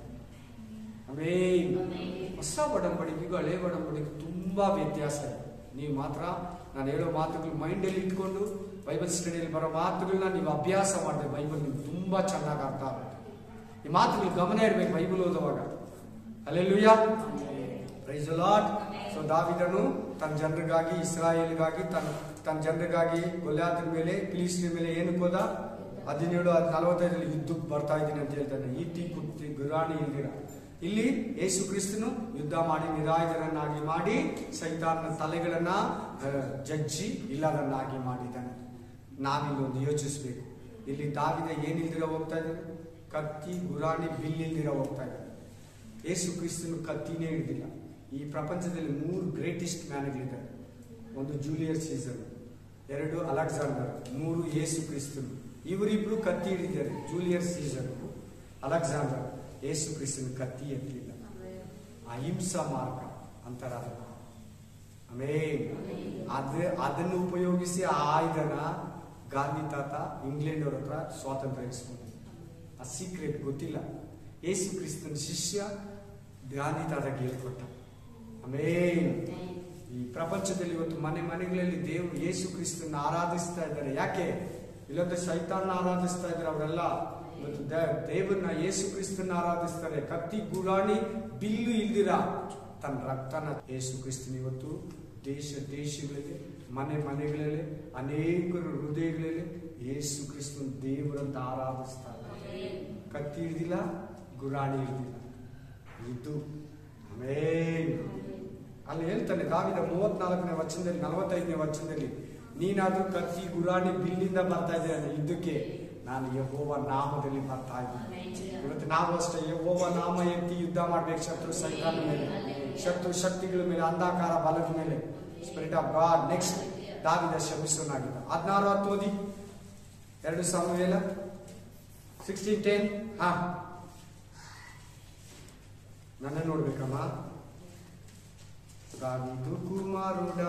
ಆಮೇನ್. ಹೊಸ ಒಡಂಬಡಿಕೆಗೂ ಹಳೆ ಒಡಂಬಡಿಕೆ ತುಂಬಾ ವ್ಯತ್ಯಾಸ ಇದೆ. ನೀವು ಮಾತ್ರ ನಾನು ಹೇಳೋ ಮಾತುಗಳು ಮೈಂಡಲ್ಲಿ ಇಟ್ಕೊಂಡು ಬೈಬಲ್ ಸ್ಟಡಿಯಲ್ಲಿ ಬರೋ ಮಾತುಗಳನ್ನ ನೀವು ಅಭ್ಯಾಸ ಮಾಡಿದ್ರೆ ಬೈಬಲ್ ನಿಮ್ಗೆ ತುಂಬಾ ಚೆನ್ನಾಗಿ ಅರ್ಥ ಆಗುತ್ತೆ. ಈ ಮಾತುಗಳು ಗಮನ ಇರ್ಬೇಕು ಬೈಬಲ್ ಓದುವಾಗ. Hallelujah, praise the lord. So ದಾವೀದನು ತನ್ನ ಜನರಿಗಾಗಿ, ಇಸ್ರಾಯೇಲ್ಗಾಗಿ, ತನ್ನ ಜನರಿಗಾಗಿ ಗೊಲ್ಯಾತನ ಮೇಲೆ, ಫಿಲಿಸ್ಟಿಯರ ಮೇಲೆ ಏನಕ್ಕೆ ಹೋದ? 17:45 ಯುದ್ಧಕ್ಕೆ ಬರ್ತಾ ಇದ್ದೀನಿ ಅಂತ ಹೇಳ್ತಾನೆ. ಈಟಿ, ಕುತ್ತಿ, ಗುರಾಣಿ ಇಲ್ದಿರ. ಇಲ್ಲಿ ಯೇಸು ಕ್ರಿಸ್ತನು ಯುದ್ಧ ಮಾಡಿ ನಿರಾಯುಧರನ್ನಾಗಿ ಮಾಡಿ ಸೈತಾನನ ತಲೆಗಳನ್ನ ಜಜ್ಜಿ ಇಲ್ಲದನ್ನಾಗಿ ಮಾಡಿದ್ದಾನೆ. ನಾವಿಲ್ಲೊಂದು ಯೋಚಿಸ್ಬೇಕು. ಇಲ್ಲಿ ದಾವಿದ ಏನಿಲ್ದಿರ ಹೋಗ್ತಾ ಇದ್ದಾರೆ? ಕತ್ತಿ, ಗುರಾಣಿ, ಬಿಲ್ ಇಲ್ದಿರ ಹೋಗ್ತಾ ಇದ್ದಾರೆ. ಯೇಸು ಕ್ರಿಸ್ತನು ಕತ್ತಿನೇ ಹಿಡಿದಿಲ್ಲ. ಈ ಪ್ರಪಂಚದಲ್ಲಿ 3 ಗ್ರೇಟೆಸ್ಟ್ ಮ್ಯಾನ್ಗಳಿದ್ದಾರೆ. 1 ಜೂಲಿಯಸ್ ಸೀಸರ್, 2 ಅಲೆಕ್ಸಾಂಡರ್, 3 ಯೇಸು ಕ್ರಿಸ್ತನು. ಇವರಿಬ್ರು ಕತ್ತಿ ಹಿಡಿದಿದ್ದಾರೆ. Julius Caesar, Alexander. ಯೇಸು ಕ್ರಿಸ್ತನು ಕತ್ತಿ ಎತ್ತಲಿಲ್ಲ. ಅಹಿಂಸಾ ಮಾರ್ಗ ಅಂತಾರ. ಆಮೇಲೆ ಅದನ್ನು ಉಪಯೋಗಿಸಿ ಆ ಆಯುಧನ ಗಾಂಧಿ ತಾತ ಇಂಗ್ಲೆಂಡ್ ಅವ್ರ ಹತ್ರ ಸ್ವಾತಂತ್ರ್ಯ ಇಸ್ಕೊಂಡು. ಆ ಸೀಕ್ರೆಟ್ ಗೊತ್ತಿಲ್ಲ. ಯೇಸು ಕ್ರಿಸ್ತನ ಶಿಷ್ಯ ಗಾಂಧಿ ತಾತಗೆ ಹೇಳ್ಕೊಟ್ಟ. ಆಮೇಲೆ ಈ ಪ್ರಪಂಚದಲ್ಲಿ ಇವತ್ತು ಮನೆಗಳಲ್ಲಿ ದೇವರು ಯೇಸು ಕ್ರಿಸ್ತನ ಆರಾಧಿಸ್ತಾ ಇದ್ದಾರೆ. ಯಾಕೆ? ಇಲ್ಲಂದ್ರೆ ಸೈತಾನ್ನ ಆರಾಧಿಸ್ತಾ ಇದ್ದಾರೆ ಅವರೆಲ್ಲ. ಇವತ್ತು ದೇವರನ್ನ, ಯೇಸು ಕ್ರಿಸ್ತನ ಆರಾಧಿಸ್ತಾರೆ. ಕತ್ತಿ, ಗುರಾಣಿ, ಬಿಲ್ಲು ಇಲ್ದಿರ ತನ್ನ ರಕ್ತನ ಯೇಸು ಕ್ರಿಸ್ತನ ಇವತ್ತು ದೇಶಗಳಲ್ಲಿ, ಮನೆಗಳಲ್ಲಿ, ಅನೇಕರ ಹೃದಯಗಳಲ್ಲಿ ಯೇಸು ಕ್ರಿಸ್ತನ ದೇವರಂತ ಆರಾಧಿಸ್ತಾರೆ. ಕತ್ತಿ ಹಿಡಿದಿಲ್ಲ, ಗುರಾಣಿ ಹಿಡಿದಿಲ್ಲ. ಇದು ಆಮೇಲೆ ಅಲ್ಲಿ ಹೇಳ್ತಾನೆ ದಾವಿದ 34ನೇ ವಚನದಲ್ಲಿ, 45ನೇ ವಚನದಲ್ಲಿ, ನೀನಾದ್ರೂ ಕತ್ತಿ, ಗುರಾಣಿ, ಬಿಲ್ಲಿಂದ ಬರ್ತಾ ಇದ್ದೇನೆ ಯುದ್ಧಕ್ಕೆ, ನಾನು ಯೆಹೋವ ನಾಮದಲ್ಲಿ ಬರ್ತಾ ಇದ್ದೀನಿ. ಇವತ್ತು ನಾವು ಅಷ್ಟೇ ಯೆಹೋವ ನಾಮ ಎತ್ತಿ ಯುದ್ಧ ಮಾಡ್ಬೇಕು. ಶತ್ರು ಸೈತಾನ ಮೇಲೆ, ಶತ್ರು ಶಕ್ತಿಗಳ ಮೇಲೆ, ಅಂಧಕಾರ ಬಲದ ಮೇಲೆ. Spirit of god. ನೆಕ್ಸ್ಟ್ ದಾವಿದ ಶಮಿಸೋನಾಗಿದ್ದ. 16 ಓದಿ. 2 ಸಮುವೇಲ 16:10. ನನ್ನ ನೋಡ್ಬೇಕಮ್ಮ. ದಾವಿದು ಕುಮಾರುಡ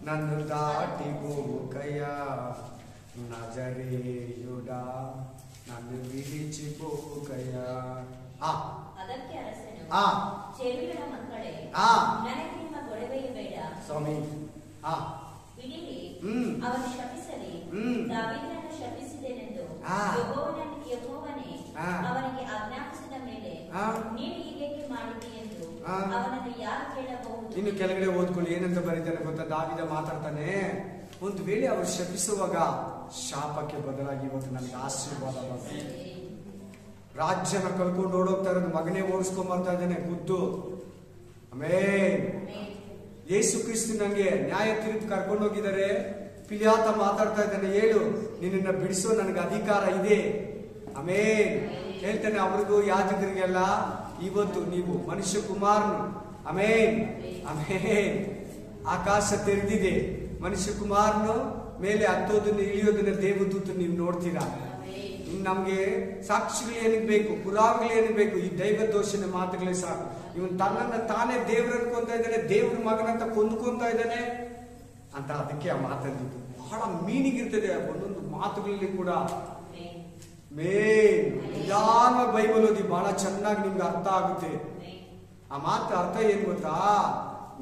ನನ್ನ ದಾಟಿ ಹೋಗಯ್ಯ, ನಜರೇಯುಡ ನನ್ನ ವಿಡಿಚಿಪೋಗಯ್ಯ. ಅದಕ್ಕೆ ಅರಸನು, ಚೆವಿಗಳ ಮಕ್ಕಳೇ, ನನಗೆ ನಿಮ್ಮ ಗೊಡವೆಯು ಬೇಡ ಸ್ವಾಮಿ. ಬಿಡಿರಿ, ಅವನು ಶಪಿಸಲಿ. ದಾವೀದನನ್ನು ಶಪಿಸಿದೆನೆಂದು ಯೆಹೋವನೇ ಅವನಿಗೆ ಆಜ್ಞಾಪಿಸಿದ ಮೇಲೆ ನೀನು ಹೀಗೇಕೆ ಮಾಡಿದಿ ಎಂದು ಅವನನ್ನು ಯಾರು ಕೇಳಬಹುದು? ಇನ್ನು ಕೆಳಗಡೆ ಓದ್ಕೊಳ್ಳಿ, ಏನಂತ ಬರೀತಾನೆ ಗೊತ್ತಾ? ದಾವಿದ ಮಾತಾಡ್ತಾನೆ, ಒಂದು ವೇಳೆ ಅವರು ಶಪಿಸುವಾಗ ಶಾಪಕ್ಕೆ ಬದಲಾಗಿ ಇವತ್ತು ನನಗೆ ಆಶೀರ್ವಾದ ಬರ್ತದೆ. ರಾಜ್ಯನ ಕಳ್ಕೊಂಡು ಓಡೋಗ್ತಾ ಇರೋದು ಮಗನೇ ಓಡಿಸ್ಕೊಂಡ್ ಬರ್ತಾ ಇದ್ದಾನೆ ಖುದ್ದು. ಆಮೇಲೆ ಯೇಸು ಕ್ರಿಸ್ತ ನಂಗೆ ನ್ಯಾಯ ತೀರ್ಪು ಕರ್ಕೊಂಡು ಹೋಗಿದ್ದಾರೆ. ಪಿಲಾತ ಮಾತಾಡ್ತಾ ಇದ್ದಾನೆ, ಹೇಳು, ನಿನ್ನ ಬಿಡಿಸೋ ನನಗೆ ಅಧಿಕಾರ ಇದೆ. ಆಮೇಲೆ ಹೇಳ್ತಾನೆ ಅವ್ರಿಗೂ ಯಾಜಕರಿಗೆಲ್ಲ, ಇವತ್ತು ನೀವು ಮನುಷ್ಯ ಕುಮಾರನು. ಆಮೇಲೆ ಆಕಾಶ ತೆರೆದಿದೆ, ಮನುಷ್ಯ ಕುಮಾರನು ಮೇಲೆ ಹತ್ತೋದನ್ನ ಇಳಿಯೋದನ್ನ ದೇವದೂತ ನೀವು ನೋಡ್ತೀರಾ. ಇನ್ನು ನಮ್ಗೆ ಸಾಕ್ಷಿಗಳು ಏನಿಗೆ ಬೇಕು, ಪುರಾವೆಗಳು ಏನಿಗೆ ಬೇಕು? ಈ ದೈವ ದೋಷನ ಮಾತುಗಳೇ ಸಾಕು. ಇವನ್ ತನ್ನನ್ನ ತಾನೇ ದೇವ್ರ ಅನ್ಕೊಂತ ಇದ್ದಾನೆ, ದೇವ್ರ ಮಗನಂತ ಕೊಂದ್ಕೊಂತ ಇದ್ದಾನೆ ಅಂತ. ಅದಕ್ಕೆ ಆ ಮಾತಂದಿದ್ದು ಬಹಳ ಮೀನಿಂಗ್ ಇರ್ತದೆ ಒಂದೊಂದು ಮಾತುಗಳಲ್ಲಿ ಕೂಡ. ನಿಧಾನ ಬೈಬಲ್ ಓದಿ ಬಹಳ ಚೆನ್ನಾಗಿ ನಿಮ್ಗೆ ಅರ್ಥ ಆಗುತ್ತೆ. ಆ ಮಾತು ಅರ್ಥ ಏನ್ ಗೊತ್ತಾ?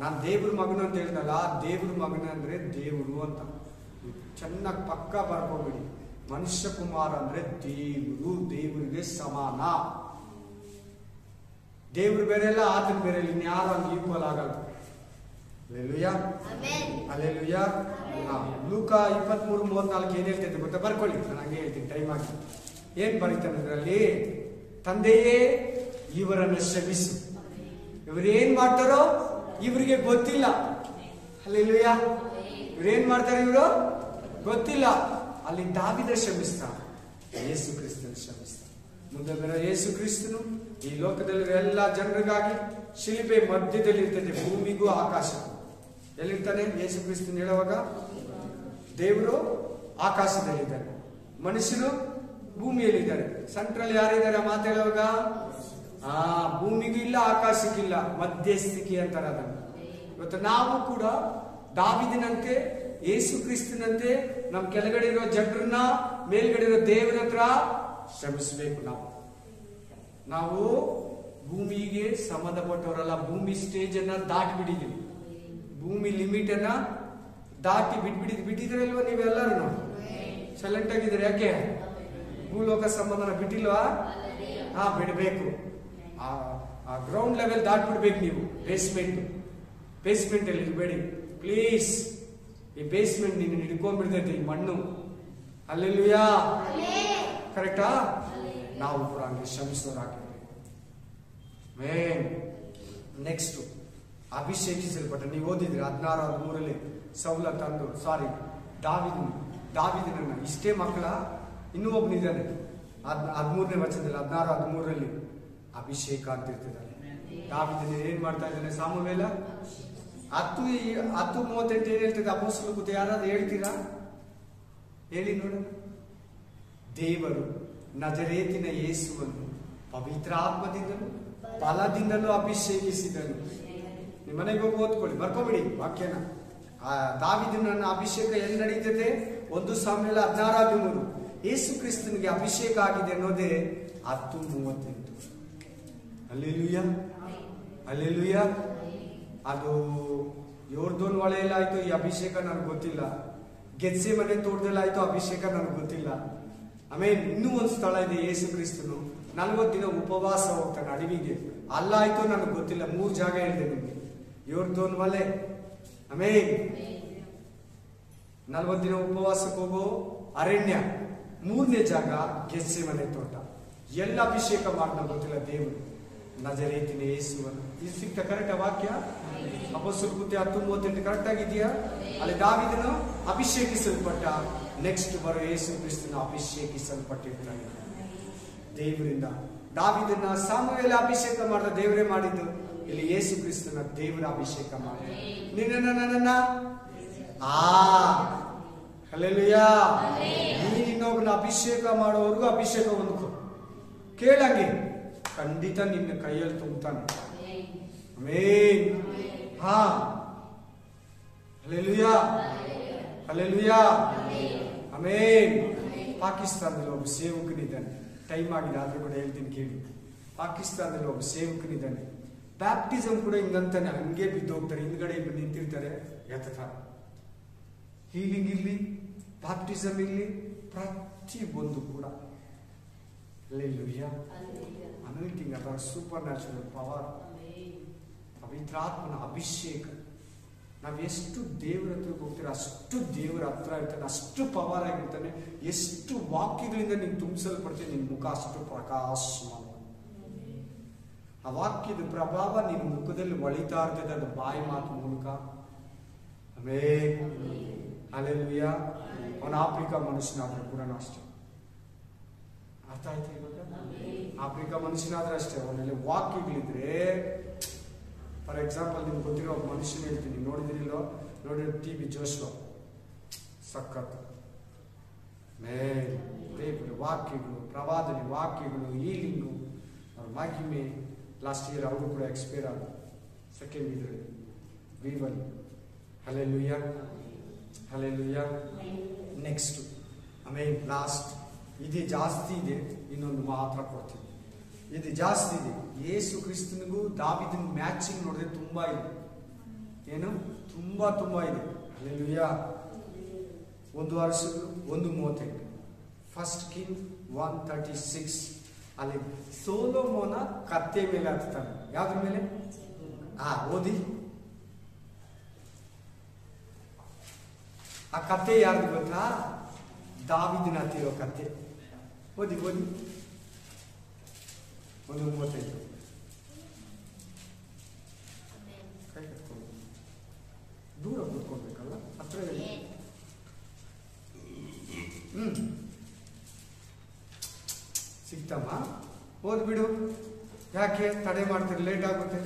ನಾನ್ ದೇವ್ರ ಮಗನು ಅಂತ ಹೇಳ್ದಲ್ಲ, ದೇವ್ರ ಮಗನ ಅಂದ್ರೆ ದೇವ್ರು ಅಂತ ಚೆನ್ನಾಗಿ ಪಕ್ಕ ಬರ್ಕೋಬಿಡಿ. ಮನುಷ್ಯ ಕುಮಾರ ಅಂದ್ರೆ ದೇವರು, ದೇವರಿಗೆ ಸಮಾನ. ದೇವ್ರು ಬೇರೆ ಇಲ್ಲ, ಆತನ ಬೇರೆ ಇಲ್ಲ, ಇನ್ಯಾರು ಹಂಗೆ ಈಕ್ವಲ್ ಆಗಲ್ಲ. Alleluia, alleluia. ಲೂಕ 23:34 ಏನ್ ಹೇಳ್ತೈತೆ ಗೊತ್ತಾ? ಬರ್ಕೊಳ್ಳಿ, ನಾನು ಹಂಗೆ ಹೇಳ್ತೀನಿ, ಟೈಮ್ ಆಗಿ. ಏನ್ ಬರೀತಾನೆ ಅದರಲ್ಲಿ? ತಂದೆಯೇ ಇವರನ್ನು ಕ್ಷಮಿಸು, ಇವ್ರೇನ್ ಮಾಡ್ತಾರೋ ಇವ್ರಿಗೆ ಗೊತ್ತಿಲ್ಲ. ಅಲ್ಲೆಲೂಯಾ. ಇವ್ರೇನ್ ಮಾಡ್ತಾರೆ ಇವರು ಗೊತ್ತಿಲ್ಲ. ಅಲ್ಲಿ ದಾವಿದ ಶ್ರಮಿಸ್ತಾ, ಯೇಸು ಕ್ರಿಸ್ತನ ಶ್ರಮಿಸ್ತಾ. ಮುಂದೆ ಬರೋ ಯೇಸು ಕ್ರಿಸ್ತನು ಈ ಲೋಕದಲ್ಲಿರೋ ಎಲ್ಲ ಜನರಿಗಾಗಿ ಶಿಲ್ಬೆ ಮಧ್ಯದಲ್ಲಿ ಇರ್ತದೆ, ಭೂಮಿಗೂ ಆಕಾಶಕ್ಕೂ. ಎಲ್ಲಿರ್ತಾನೆ ಯೇಸು ಕ್ರಿಸ್ತನ್ ಹೇಳುವಾಗ? ದೇವರು ಆಕಾಶದಲ್ಲಿದ್ದಾರೆ, ಮನುಷ್ಯರು ಭೂಮಿಯಲ್ಲಿದ್ದಾರೆ. ಸೆಂಟ್ರಲ್ ಯಾರಿದ್ದಾರೆ ಮಾತು ಹೇಳುವಾಗ? ಭೂಮಿಗೂ ಇಲ್ಲ, ಆಕಾಶಕ್ಕಿಲ್ಲ, ಮಧ್ಯಸ್ಥಿಕೆ ಅಂತಾರೆ ಅದನ್ನು. ಇವತ್ತು ನಾವು ಕೂಡ ದಾವಿದನಂತೆ, ಯೇಸು ಕ್ರಿಸ್ತನಂತೆ ನಮ್ ಕೆಳಗಡೆ ಇರೋ ಜನರನ್ನ ಮೇಲ್ಗಡೆ ಇರೋ ದೇವರ ಹತ್ರ ಶ್ರಮಿಸಬೇಕು. ನಾವು ಭೂಮಿಗೆ ಸಂಬಂಧಪಟ್ಟವರಲ್ಲ, ಭೂಮಿ ಸ್ಟೇಜ್ ಅನ್ನ ದಾಟಿ ಬಿಟ್ಟಿದ್ದೀವಿ, ಭೂಮಿ ಲಿಮಿಟ್ ಅನ್ನ ದಾಟಿ ಬಿಟ್ಟಿದ್ರಲ್ವ ನೀವೆಲ್ಲರೂ? ಸೈಲೆಂಟ್ ಆಗಿದ್ದಾರೆ. ಯಾಕೆ? ಭೂಲೋಕ ಸಂಬಂಧನ ಬಿಟ್ಟಿಲ್ವಾ? ಬಿಡಬೇಕು. ಆ ಗ್ರೌಂಡ್ ಲೆವೆಲ್ ದಾಟ್ಬಿಡ್ಬೇಕು ನೀವು. ಬೇಸ್ಮೆಂಟ್ ಅಲ್ಲಿ ಇರಬೇಡಿ ಪ್ಲೀಸ್. ಈ ಬೇಸ್ಮೆಂಟ್ ನೀನು ಹಿಡ್ಕೊಂಡ್ಬಿಡ್ತೈತೆ ಈ ಮಣ್ಣು. ಅಲ್ಲೆಲ್ಲೂಯಾ, ಕರೆಕ್ಟಾ? ನಾವು ಕೂಡ ಹಂಗೆ ಶ್ರಮಿಸೋರಾಗಿರ್ಬೇಕು. ನೆಕ್ಸ್ಟ್ ಅಭಿಷೇಕಿಸಲ್ಪಟ್ಟ. ನೀವು ಓದಿದ್ರಿ 16:13 ಸೌಲ ತಂದು, ದಾವಿದನನ್ನ, ಇಷ್ಟೇ ಮಕ್ಕಳ ಇನ್ನೂ ಒಬ್ಬನಿದ್ದಾನೆ 13ನೇ ವಚನದಲ್ಲಿ 16-13ರಲ್ಲಿ ಅಭಿಷೇಕ ಅಂತ ಇರ್ತಿದ್ದಾನೆ. ದಾವೀದನ ಏನ್ ಮಾಡ್ತಾ ಇದ್ದಾನೆ? ಸಾಮುವೇಲ 10:38 ಏನ್ ಹೇಳ್ತಿದ್ದೆ? ಅಪೊಸ್ತಲರ ಕೃತ್ಯ ಯಾರಾದ್ರೂ ಹೇಳ್ತೀರಾ? ಹೇಳಿ ನೋಡ. ದೇವರು ನಜರೇತಿನ ಯೇಸುವನ್ನು ಪವಿತ್ರಾತ್ಮದಿಂದಲೂ ಬಲದಿಂದಲೂ ಅಭಿಷೇಕಿಸಿದನು. ನಿಮ್ಮ ಮನೆಗೆ ಹೋಗಿ ಓದ್ಕೊಳ್ಳಿ, ಬರ್ಕೊಬಿಡಿ ವಾಕ್ಯನ. ದಾವೀದನ ಅಭಿಷೇಕ ಎಲ್ಲಿ ನಡೀತದೆ? 1 ಸಾಮುವೇಲ 16-13. ಯೇಸು ಕ್ರಿಸ್ತನಿಗೆ ಅಭಿಷೇಕ ಆಗಿದೆ ಅನ್ನೋದೇ 10:38. Hallelujah, hallelujah. ಅದು ಯೋರ್ದೋನ್ ಹೊಳೆಯಲ್ಲಾಯ್ತು ಈ ಅಭಿಷೇಕ ನನಗೆ ಗೊತ್ತಿಲ್ಲ. ಗೆತ್ಸೆಮನೆ ತೋಟದಲ್ಲಿ ಆಯ್ತು ಅಭಿಷೇಕ ನನಗೆ ಗೊತ್ತಿಲ್ಲ. ಆಮೇಲೆ ಇನ್ನೂ ಒಂದು ಸ್ಥಳ ಇದೆ, ಯೇಸು ಕ್ರಿಸ್ತನು 40 ದಿನ ಉಪವಾಸ ಹೋಗ್ತಾನೆ ಅಡವಿಗೆ, ಅಲ್ಲಾಯ್ತು ನನಗೆ ಗೊತ್ತಿಲ್ಲ. 3 ಜಾಗ ಹೇಳಿದೆ ನಿಮ್ಗೆ. ಯೋರ್ದೋನ್ ಹೊಳೆ, ಆಮೇಲೆ 40 ದಿನ ಉಪವಾಸಕ್ಕೆ ಹೋಗೋ ಅರಣ್ಯ, 3ನೇ ಜಾಗ ಗೆತ್ಸೆಮನೆ ತೋಟ. ಎಲ್ಲ ಅಭಿಷೇಕ ಮಾಡ್ತಾ ಗೊತ್ತಿಲ್ಲ ದೇವರು ನಜರೇತಿನ ಯೇಸುವನ್ನು. ಇದು ಸಿಕ್ತ ಕರೆಕ್ಟ್ ವಾಕ್ಯ? ಅಪೊಸ್ತಲರ ಕೃತ್ಯ 10:38 ಕರೆಕ್ಟ್ ಆಗಿದೆಯಾ? ಅಲ್ಲಿ ದಾವೀದನು ಅಭಿಷೇಕಿಸಲ್ಪಟ್ಟ, ನೆಕ್ಸ್ಟ್ ಬರೋ ಯೇಸು ಕ್ರಿಸ್ತನ ಅಭಿಷೇಕಿಸಲ್ಪಟ್ಟಿರ್ತಾನೆ ದೇವರಿಂದ. ದಾವೀದನ ಸಾಮುವೇಲ ಅಭಿಷೇಕ ಮಾಡಿದ ದೇವರೇ ಮಾಡಿದ್ದು. ಇಲ್ಲಿ ಯೇಸು ಕ್ರಿಸ್ತನ ದೇವರ ಅಭಿಷೇಕ ಮಾಡಿದ. ನಿನ್ನ ಹಲ್ಲೆಲೂಯಾ. ನೀನು ಇನ್ನೊಬ್ಬನ ಅಭಿಷೇಕ ಮಾಡೋವರೆಗೂ ಅಭಿಷೇಕ ಹೊಂದ್ಕೊ. ಕೇಳಂಗೆ ಖಂಡಿತ ನಿನ್ನ ಕೈಯಲ್ಲಿ ತುಂಬುತ್ತಾನೆ. ಆಮೆನ್. ಹಾ, ಹಲ್ಲೆಲೂಯಾ, ಹಲ್ಲೆಲೂಯಾ, ಆಮೆನ್. ಪಾಕಿಸ್ತಾನದಲ್ಲಿ ಒಬ್ಬ ಸೇವಕನಿದ್ದಾನೆ. ಟೈಮ್ ಆಗಿದೆ ಆದ್ರೂ ಕೂಡ ಹೇಳ್ತೀನಿ ಕೇಳಿ. ಪಾಕಿಸ್ತಾನದಲ್ಲಿ ಒಬ್ಬ ಸೇವಕನಿದ್ದಾನೆ. ಬ್ಯಾಪ್ಟಿಸಮ್ ಕೂಡ ಹಿಂಗಂತಾನೆ, ಹಂಗೆ ಬಿದ್ದೋಗ್ತಾರೆ, ಹಿಂದ್ಗಡೆ ನಿಂತಿರ್ತಾರೆ, ಎತ್ತರ. ಹೀಲಿಂಗ್ ಇಲ್ಲಿ, ಬ್ಯಾಪ್ಟಿಸಮ್ ಇಲ್ಲಿ, ಪ್ರತಿ ಒಂದು ಕೂಡ ಹಲ್ಲೆಲೂಯಾ. ಅನಾಯಿಂಟಿಂಗ್ ಅಥವಾ ಸೂಪರ್ ನ್ಯಾಚುರಲ್ ಪವರ್, ಪವಿತ್ರಾತ್ಮನ ಅಭಿಷೇಕ. ನಾವು ಎಷ್ಟು ದೇವರ ಹತ್ರ ಹೋಗ್ತೀರ ಅಷ್ಟು ದೇವರ ಹತ್ರ ಇರ್ತಾನೆ, ಅಷ್ಟು ಪವರ್ ಆಗಿರ್ತಾನೆ. ಎಷ್ಟು ವಾಕ್ಯಗಳಿಂದ ನೀನು ತುಂಬಿಸಲ್ಪಡ್ತೀನಿ, ನಿನ್ನ ಮುಖ ಅಷ್ಟು ಪ್ರಕಾಶಮಾನ. ಆ ವಾಕ್ಯದ ಪ್ರಭಾವ ನಿನ್ನ ಮುಖದಲ್ಲಿ ಒಳಿತಾ ಇರ್ತದೆ, ಅದು ಬಾಯಿ ಮಾತು ಮೂಲಕ. Amen, hallelujah. ಅವನ ಆಫ್ರಿಕಾ ಮನುಷ್ಯನಾದ್ರೂ ಕೂಡ ಅಷ್ಟೇ. ಅರ್ಥ ಆಯ್ತು ಇವಾಗ? ಆಫ್ರಿಕಾ ಮನುಷ್ಯನಾದ್ರೆ ಅಷ್ಟೇ, ಅವನಲ್ಲಿ ವಾಕ್ಯಗಳಿದ್ರೆ. ಫಾರ್ ಎಕ್ಸಾಂಪಲ್ ನಿಮ್ಗೆ ಗೊತ್ತಿರೋ ಒಬ್ಬ ಮನುಷ್ಯನ ಹೇಳ್ತೀನಿ, ನೋಡಿದಿರಿಲ್ಲೋ? ನೋಡಿರೋ TB ಜೋಶ್ವ, ಸಖತ್ ದೇವರ ವಾಕ್ಯಗಳು, ಪ್ರವಾದನೆ ವಾಕ್ಯಗಳು, ಹೀಲಿಂಗು, ಅವ್ರ ಮಹಿಮೆ. ಲಾಸ್ಟ್ ಇಯರ್ ಅವರು ಕೂಡ ಎಕ್ಸ್ಪೈರ್ ಆದ ಸೆಕೆಂಡ್ ಇದರಲ್ಲಿ ವೀವಲ್. Hallelujah, hallelujah. ನೆಕ್ಸ್ಟ್ ಆಮೇಲೆ ಲಾಸ್ಟ್, ಇದು ಜಾಸ್ತಿ ಇದೆ, ಇನ್ನೊಂದು ಮಾತ್ರ ಕೊಡ್ತೀನಿ. ಇದು ಜಾಸ್ತಿ ಇದೆ. ಯೇಸು ಕ್ರಿಸ್ತನಿಗೂ ದಾವೀದನ ಮ್ಯಾಚಿಂಗ್ ನೋಡಿದ್ರೆ ತುಂಬಾ ಇದೆ. ಏನು? ತುಂಬಾ ಇದೆ. ಹಲ್ಲೆಲೂಯಾ. 1 ವರ್ಷಗಳು 1:38. 1 Kings 1:36. ಅಲ್ಲಿ ಸೊಲೊಮೋನ ಕತ್ತೆ ಮೇಲೆ ಹತ್ತಾನೆ. ಯಾವ್ದ್ರ ಮೇಲೆ? ಓದಿ. ಆ ಕತ್ತೆ ಯಾರ್ದು ಗೊತ್ತಾ? ದಾವೀದನ ಹತ್ತಿರೋ ಕತ್ತೆ. ಓದಿ 1:35. ಕೈ ಕಟ್ಕೊಂಡು ದೂರ ಕೂತ್ಕೊಳ್ಬೇಕಲ್ಲ, ಹತ್ರ. ಸಿಕ್ತಮ್ಮ? ಓದ್ಬಿಡು. ಯಾಕೆ ತಡೆ ಮಾಡ್ತೀರಿ? ಲೇಟ್ ಆಗುತ್ತೆ.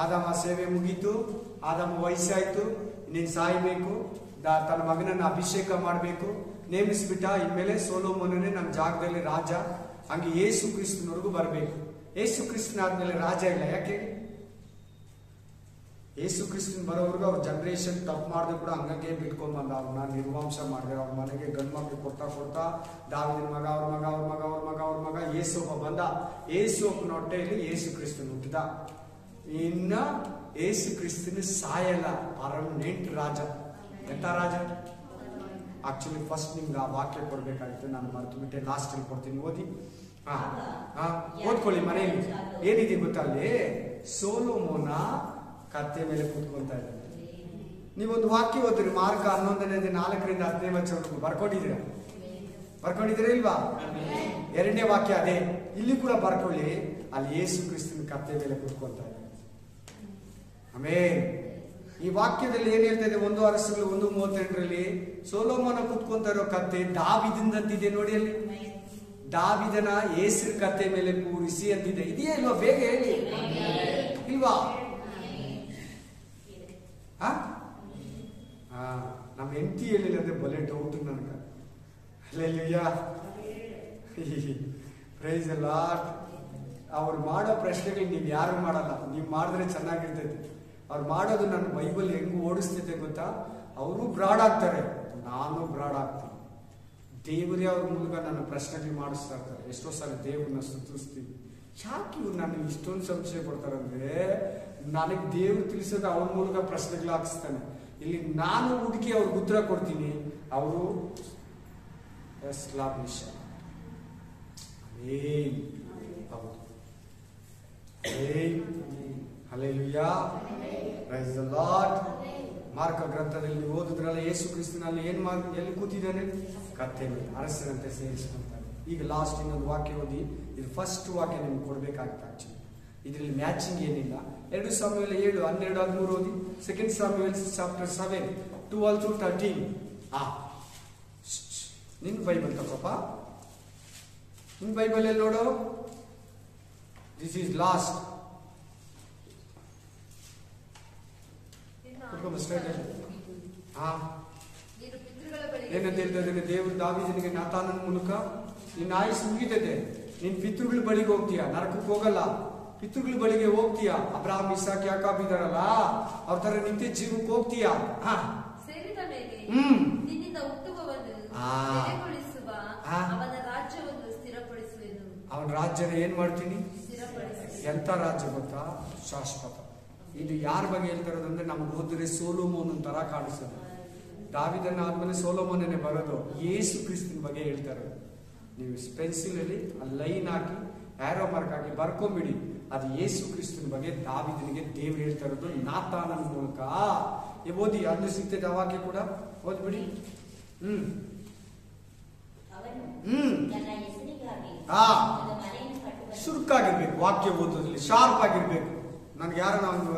ಆದಾಮ ಸೇವೆ ಮುಗೀತು, ಆದಾಮ ವಯಸ್ಸಾಯ್ತು, ನೀನ್ ಸಾಯ್ಬೇಕು, ತನ್ನ ಮಗನನ್ನ ಅಭಿಷೇಕ ಮಾಡಬೇಕು, ನೇಮಿಸ್ಬಿಟ್ಟ. ಇನ್ಮೇಲೆ ಸೊಲೊಮೋನನೇ ನಮ್ಮ ಜಾಗದಲ್ಲಿ ರಾಜ. ಹಂಗೆ ಯೇಸು ಕ್ರಿಸ್ತನವರೆಗೂ ಬರಬೇಕು. ಯೇಸು ಕ್ರಿಸ್ತನ ಆದ್ಮೇಲೆ ರಾಜ ಇಲ್ಲ. ಯಾಕೆ? ಯೇಸು ಕ್ರಿಸ್ತನ್ ಬರೋವರೆಗೂ ಅವ್ರ ಜನರೇಷನ್ ತಪ್ಪು ಮಾಡಿದ್ರು ಕೂಡ ಹಂಗೆ ಬಿಟ್ಕೊಂಡ್ಬಂದ, ಅವ್ರನ್ನ ನಿರ್ವಂಶ ಮಾಡಿದೆ. ಅವ್ರ ಮನೆಗೆ ಗಂಡು ಮಕ್ಳು ಕೊಡ್ತಾ ದಾವೀದನ ಮಗ, ಅವ್ರ ಮಗ ಯೇಸೊಬ್ಬ ಬಂದ. ಯೇಸೊಬ್ಬನ ಹೊಟ್ಟೆಯಲ್ಲಿ ಯೇಸು ಕ್ರಿಸ್ತನ್ ಹುಟ್ಟಿದ. ಇನ್ನ ಯೇಸು ಕ್ರಿಸ್ತನ ಸಾಯಲ್ಲ, ಪರ್ಮನೆಂಟ್ ರಾಜ. ಎಂತ ರಾಜ? ಆಕ್ಚುಲಿ ಫಸ್ಟ್ ನಿಮ್ಗೆ ಆ ವಾಕ್ಯ ಕೊಡ್ಬೇಕಾಗಿತ್ತು, ನಾನು ಮರೆತು ಬಿಟ್ಟೆ. ಲಾಸ್ಟ್ ಅಲ್ಲಿ ಕೊಡ್ತೀನಿ, ಓದಿ. ಓದ್ಕೊಳ್ಳಿ ಮನೆಯಲ್ಲಿ. ಏನಿದೆ ಗೊತ್ತಾ? ಅಲ್ಲಿ ಸೊಲೊಮೋನ ಕತ್ತೆ ಮೇಲೆ ಕೂತ್ಕೊಳ್ತಾ ಇದ್ದಾನೆ. ನೀವೊಂದು ವಾಕ್ಯ ಓದ್ರಿ, ಮಾರ್ಕ 11ನೇ 4ರಿಂದ 10ನೇ ವಚನವರೆಗೂ ಬರ್ಕೊಂಡಿದ್ದೀರಾ ಇಲ್ವಾ? 2ನೇ ವಾಕ್ಯ ಅದೇ. ಇಲ್ಲಿ ಕೂಡ ಬರ್ಕೊಳ್ಳಿ. ಅಲ್ಲಿ ಯೇಸು ಕ್ರಿಸ್ತನ ಕತ್ತೆ ಮೇಲೆ ಕೂತ್ಕೊಳ್ತಾ ಇದ್ದಾನೆ. ಆಮೆನ್. ಈ ವಾಕ್ಯದಲ್ಲಿ ಏನ್ ಹೇಳ್ತಾ ಇದೆ? 1 ಅರಸುಗಳು 1:38ರಲ್ಲಿ ಸೊಲೊಮೋನ ಕುತ್ಕೊಂತ ಇರೋ ಕತ್ತೆ ದಾವೀದನಂತಿದೆ ನೋಡಿ. ಅಲ್ಲಿ ದಾವೀದನ ಯೇಸು ಕತ್ತೆ ಮೇಲೆ ಕೂರಿಸಿ ಅಂತಿದೆ. ಇದೆಯಾ ಇಲ್ವಾ? ಬೇಗ ಹೇಳಿ. ಇಲ್ವಾ? ನಮ್ಮ ಹೆಂಡತಿ ಹೇಳಿಲ್ಲ ಅಂದ್ರೆ ಬಲೆ ಡೌಟ್ ನನಗೆ. ಅಲ್ಲೆಲ್ಲಯ್ಯ ಪ್ರೈಸ್ ದಿ ಲಾರ್ಡ್. ಅವ್ರು ಮಾಡೋ ಪ್ರಶ್ನೆಗಳು ನೀವು ಯಾರು ಮಾಡಲ್ಲ, ನೀವು ಮಾಡಿದ್ರೆ ಚೆನ್ನಾಗಿರ್ತೈತಿ. ಅವ್ರು ಮಾಡೋದು ನನ್ನ ಬೈಬಲ್ ಹೆಂಗ್ ಓಡಿಸ್ತೈತೆ ಗೊತ್ತಾ? ಅವರು ಬ್ರಾಡ್ ಆಗ್ತಾರೆ, ನಾನು ಬ್ರಾಡ್ ಆಗ್ತೀನಿ. ದೇವರೇ ಅವ್ರ ಮೂಲಕ ನನ್ನ ಪ್ರಶ್ನೆಗಳು ಮಾಡಿಸ್ತಾ ಇರ್ತಾರೆ. ಎಷ್ಟೋ ಸಲ ದೇವ್ರನ್ನ ಸ್ತುತಿಸ್ತೀವಿ. ಯಾಕೆ ಇವ್ರು ನನಗೆ ಇಷ್ಟೊಂದು ಸಂಶಯ ಕೊಡ್ತಾರಂದ್ರೆ, ನನಗೆ ದೇವ್ರು ತಿಳಿಸೋದು ಅವ್ರ ಮೂಲಕ ಪ್ರಶ್ನೆಗಳು ಹಾಕಿಸ್ತಾನೆ. ಇಲ್ಲಿ ನಾನು ಹುಡುಕಿ ಅವ್ರಿಗೆ ಉತ್ತರ ಕೊಡ್ತೀನಿ, ಅವರು ಎಸ್ಲಾಬ್ಲಿಷ್. ಹೌದು. Hallelujah, praise the Lord. ಮಾರ್ಕ ಗ್ರಂಥದಲ್ಲಿ ನೀವು ಓದಿದ್ರಲ್ಲ, ಯೇಸು ಕ್ರಿಸ್ತನಲ್ಲಿ ಎಲ್ಲಿ ಕೂತಿದ್ದಾನೆ? ಕತ್ತೆ ಮೇಲೆ ಅರಸರಂತೆ ಸೇರಿಸ್ಕೊಂತಾರೆ. ಈಗ ಲಾಸ್ಟ್ ಇನ್ನೊಂದು ವಾಕ್ಯ ಓದಿ. ಇದು ಫಸ್ಟ್ ವಾಕ್ಯ ನಿಮ್ಗೆ ಕೊಡ್ಬೇಕಾಗಿತ್ತು. ಆಕ್ಚುಲಿ ಇದರಲ್ಲಿ ಮ್ಯಾಚಿಂಗ್ ಏನಿಲ್ಲ. 2 ಸಾಮುವೇಲ 7 12 13 ಓದಿ. 2 ಸಾಮುವೇಲ್ ಚಾಪ್ಟರ್ 7 12-13. ನಿನ್ ಬೈಬಲ್ ತಗೋಪ್ಪ. ನಿನ್ ಬೈಬಲ್ ಎಲ್ಲಿ ನೋಡು. This is last. ಏನಂತ ಹೇಳ್ತಾ ಇದ್ದೇನೆ? ದೇವರು ದಾವೀದನಿಗೆ ನಾತಾನನ ಮೂಲಕ ನಿನ್ನ ಆಯುಸ್ ಮುಗಿತದೆ, ನಿನ್ ಪಿತೃಗಳ ಬಳಿಗೆ ಹೋಗ್ತೀಯ, ನರಕಕ್ಕೆ ಹೋಗಲ್ಲ, ಪಿತೃಗಳ ಬಳಿಗೆ ಹೋಗ್ತೀಯ. ಅಬ್ರಹಾಂ ಇಸಾಕ್ ಯಾಕಾಬ್ ಇದಾರಲ್ಲ, ಅವ್ರ ತರ ನಿತ್ಯ ಜೀವಕ್ಕೆ ಹೋಗ್ತೀಯ. ಅವನ ರಾಜ್ಯನ ಏನ್ ಮಾಡ್ತೀನಿ? ಎಂತ ರಾಜ್ಯ ಗೊತ್ತಾ? ಶಾಶ್ವತ. ಇದು ಯಾರ ಬಗ್ಗೆ ಹೇಳ್ತಾರೋದಂದ್ರೆ, ನಮ್ಗೆ ಓದಿದ್ರೆ ಸೊಲೊಮೋನ್ ತರ ಕಾಣಿಸ್ತದೆ. ದಾವೀದನ ಆದ್ಮೇಲೆ ಸೊಲೊಮೋನನೇ ಬರೋದು. ಯೇಸು ಕ್ರಿಸ್ತನ ಬಗ್ಗೆ ಹೇಳ್ತಾರೆ. ನೀವು ಪೆನ್ಸಿಲ್ ಅಲ್ಲಿ ಲೈನ್ ಹಾಕಿ ಆರೋ ಮಾರ್ಕ್ ಹಾಕಿ ಬರ್ಕೊಂಬಿಡಿ. ಅದು ಯೇಸು ಕ್ರಿಸ್ತನ ಬಗ್ಗೆ ದಾವೀದನಿಗೆ ದೇವ್ರು ಹೇಳ್ತಾ ಇರೋದು ನಾತಾನನ ಮೂಲಕ. ಓದಿ, ಅದು ಸಿಗ್ತದೆ. ಅವಾಗೆ ಕೂಡ ಓದ್ಬಿಡಿ. ಸುರುಕಾಗಿರ್ಬೇಕು ವಾಕ್ಯ ಓದೋದ್ರಲ್ಲಿ, ಶಾರ್ಪ್ ಆಗಿರ್ಬೇಕು. ನನ್ಗೆ ಯಾರೋ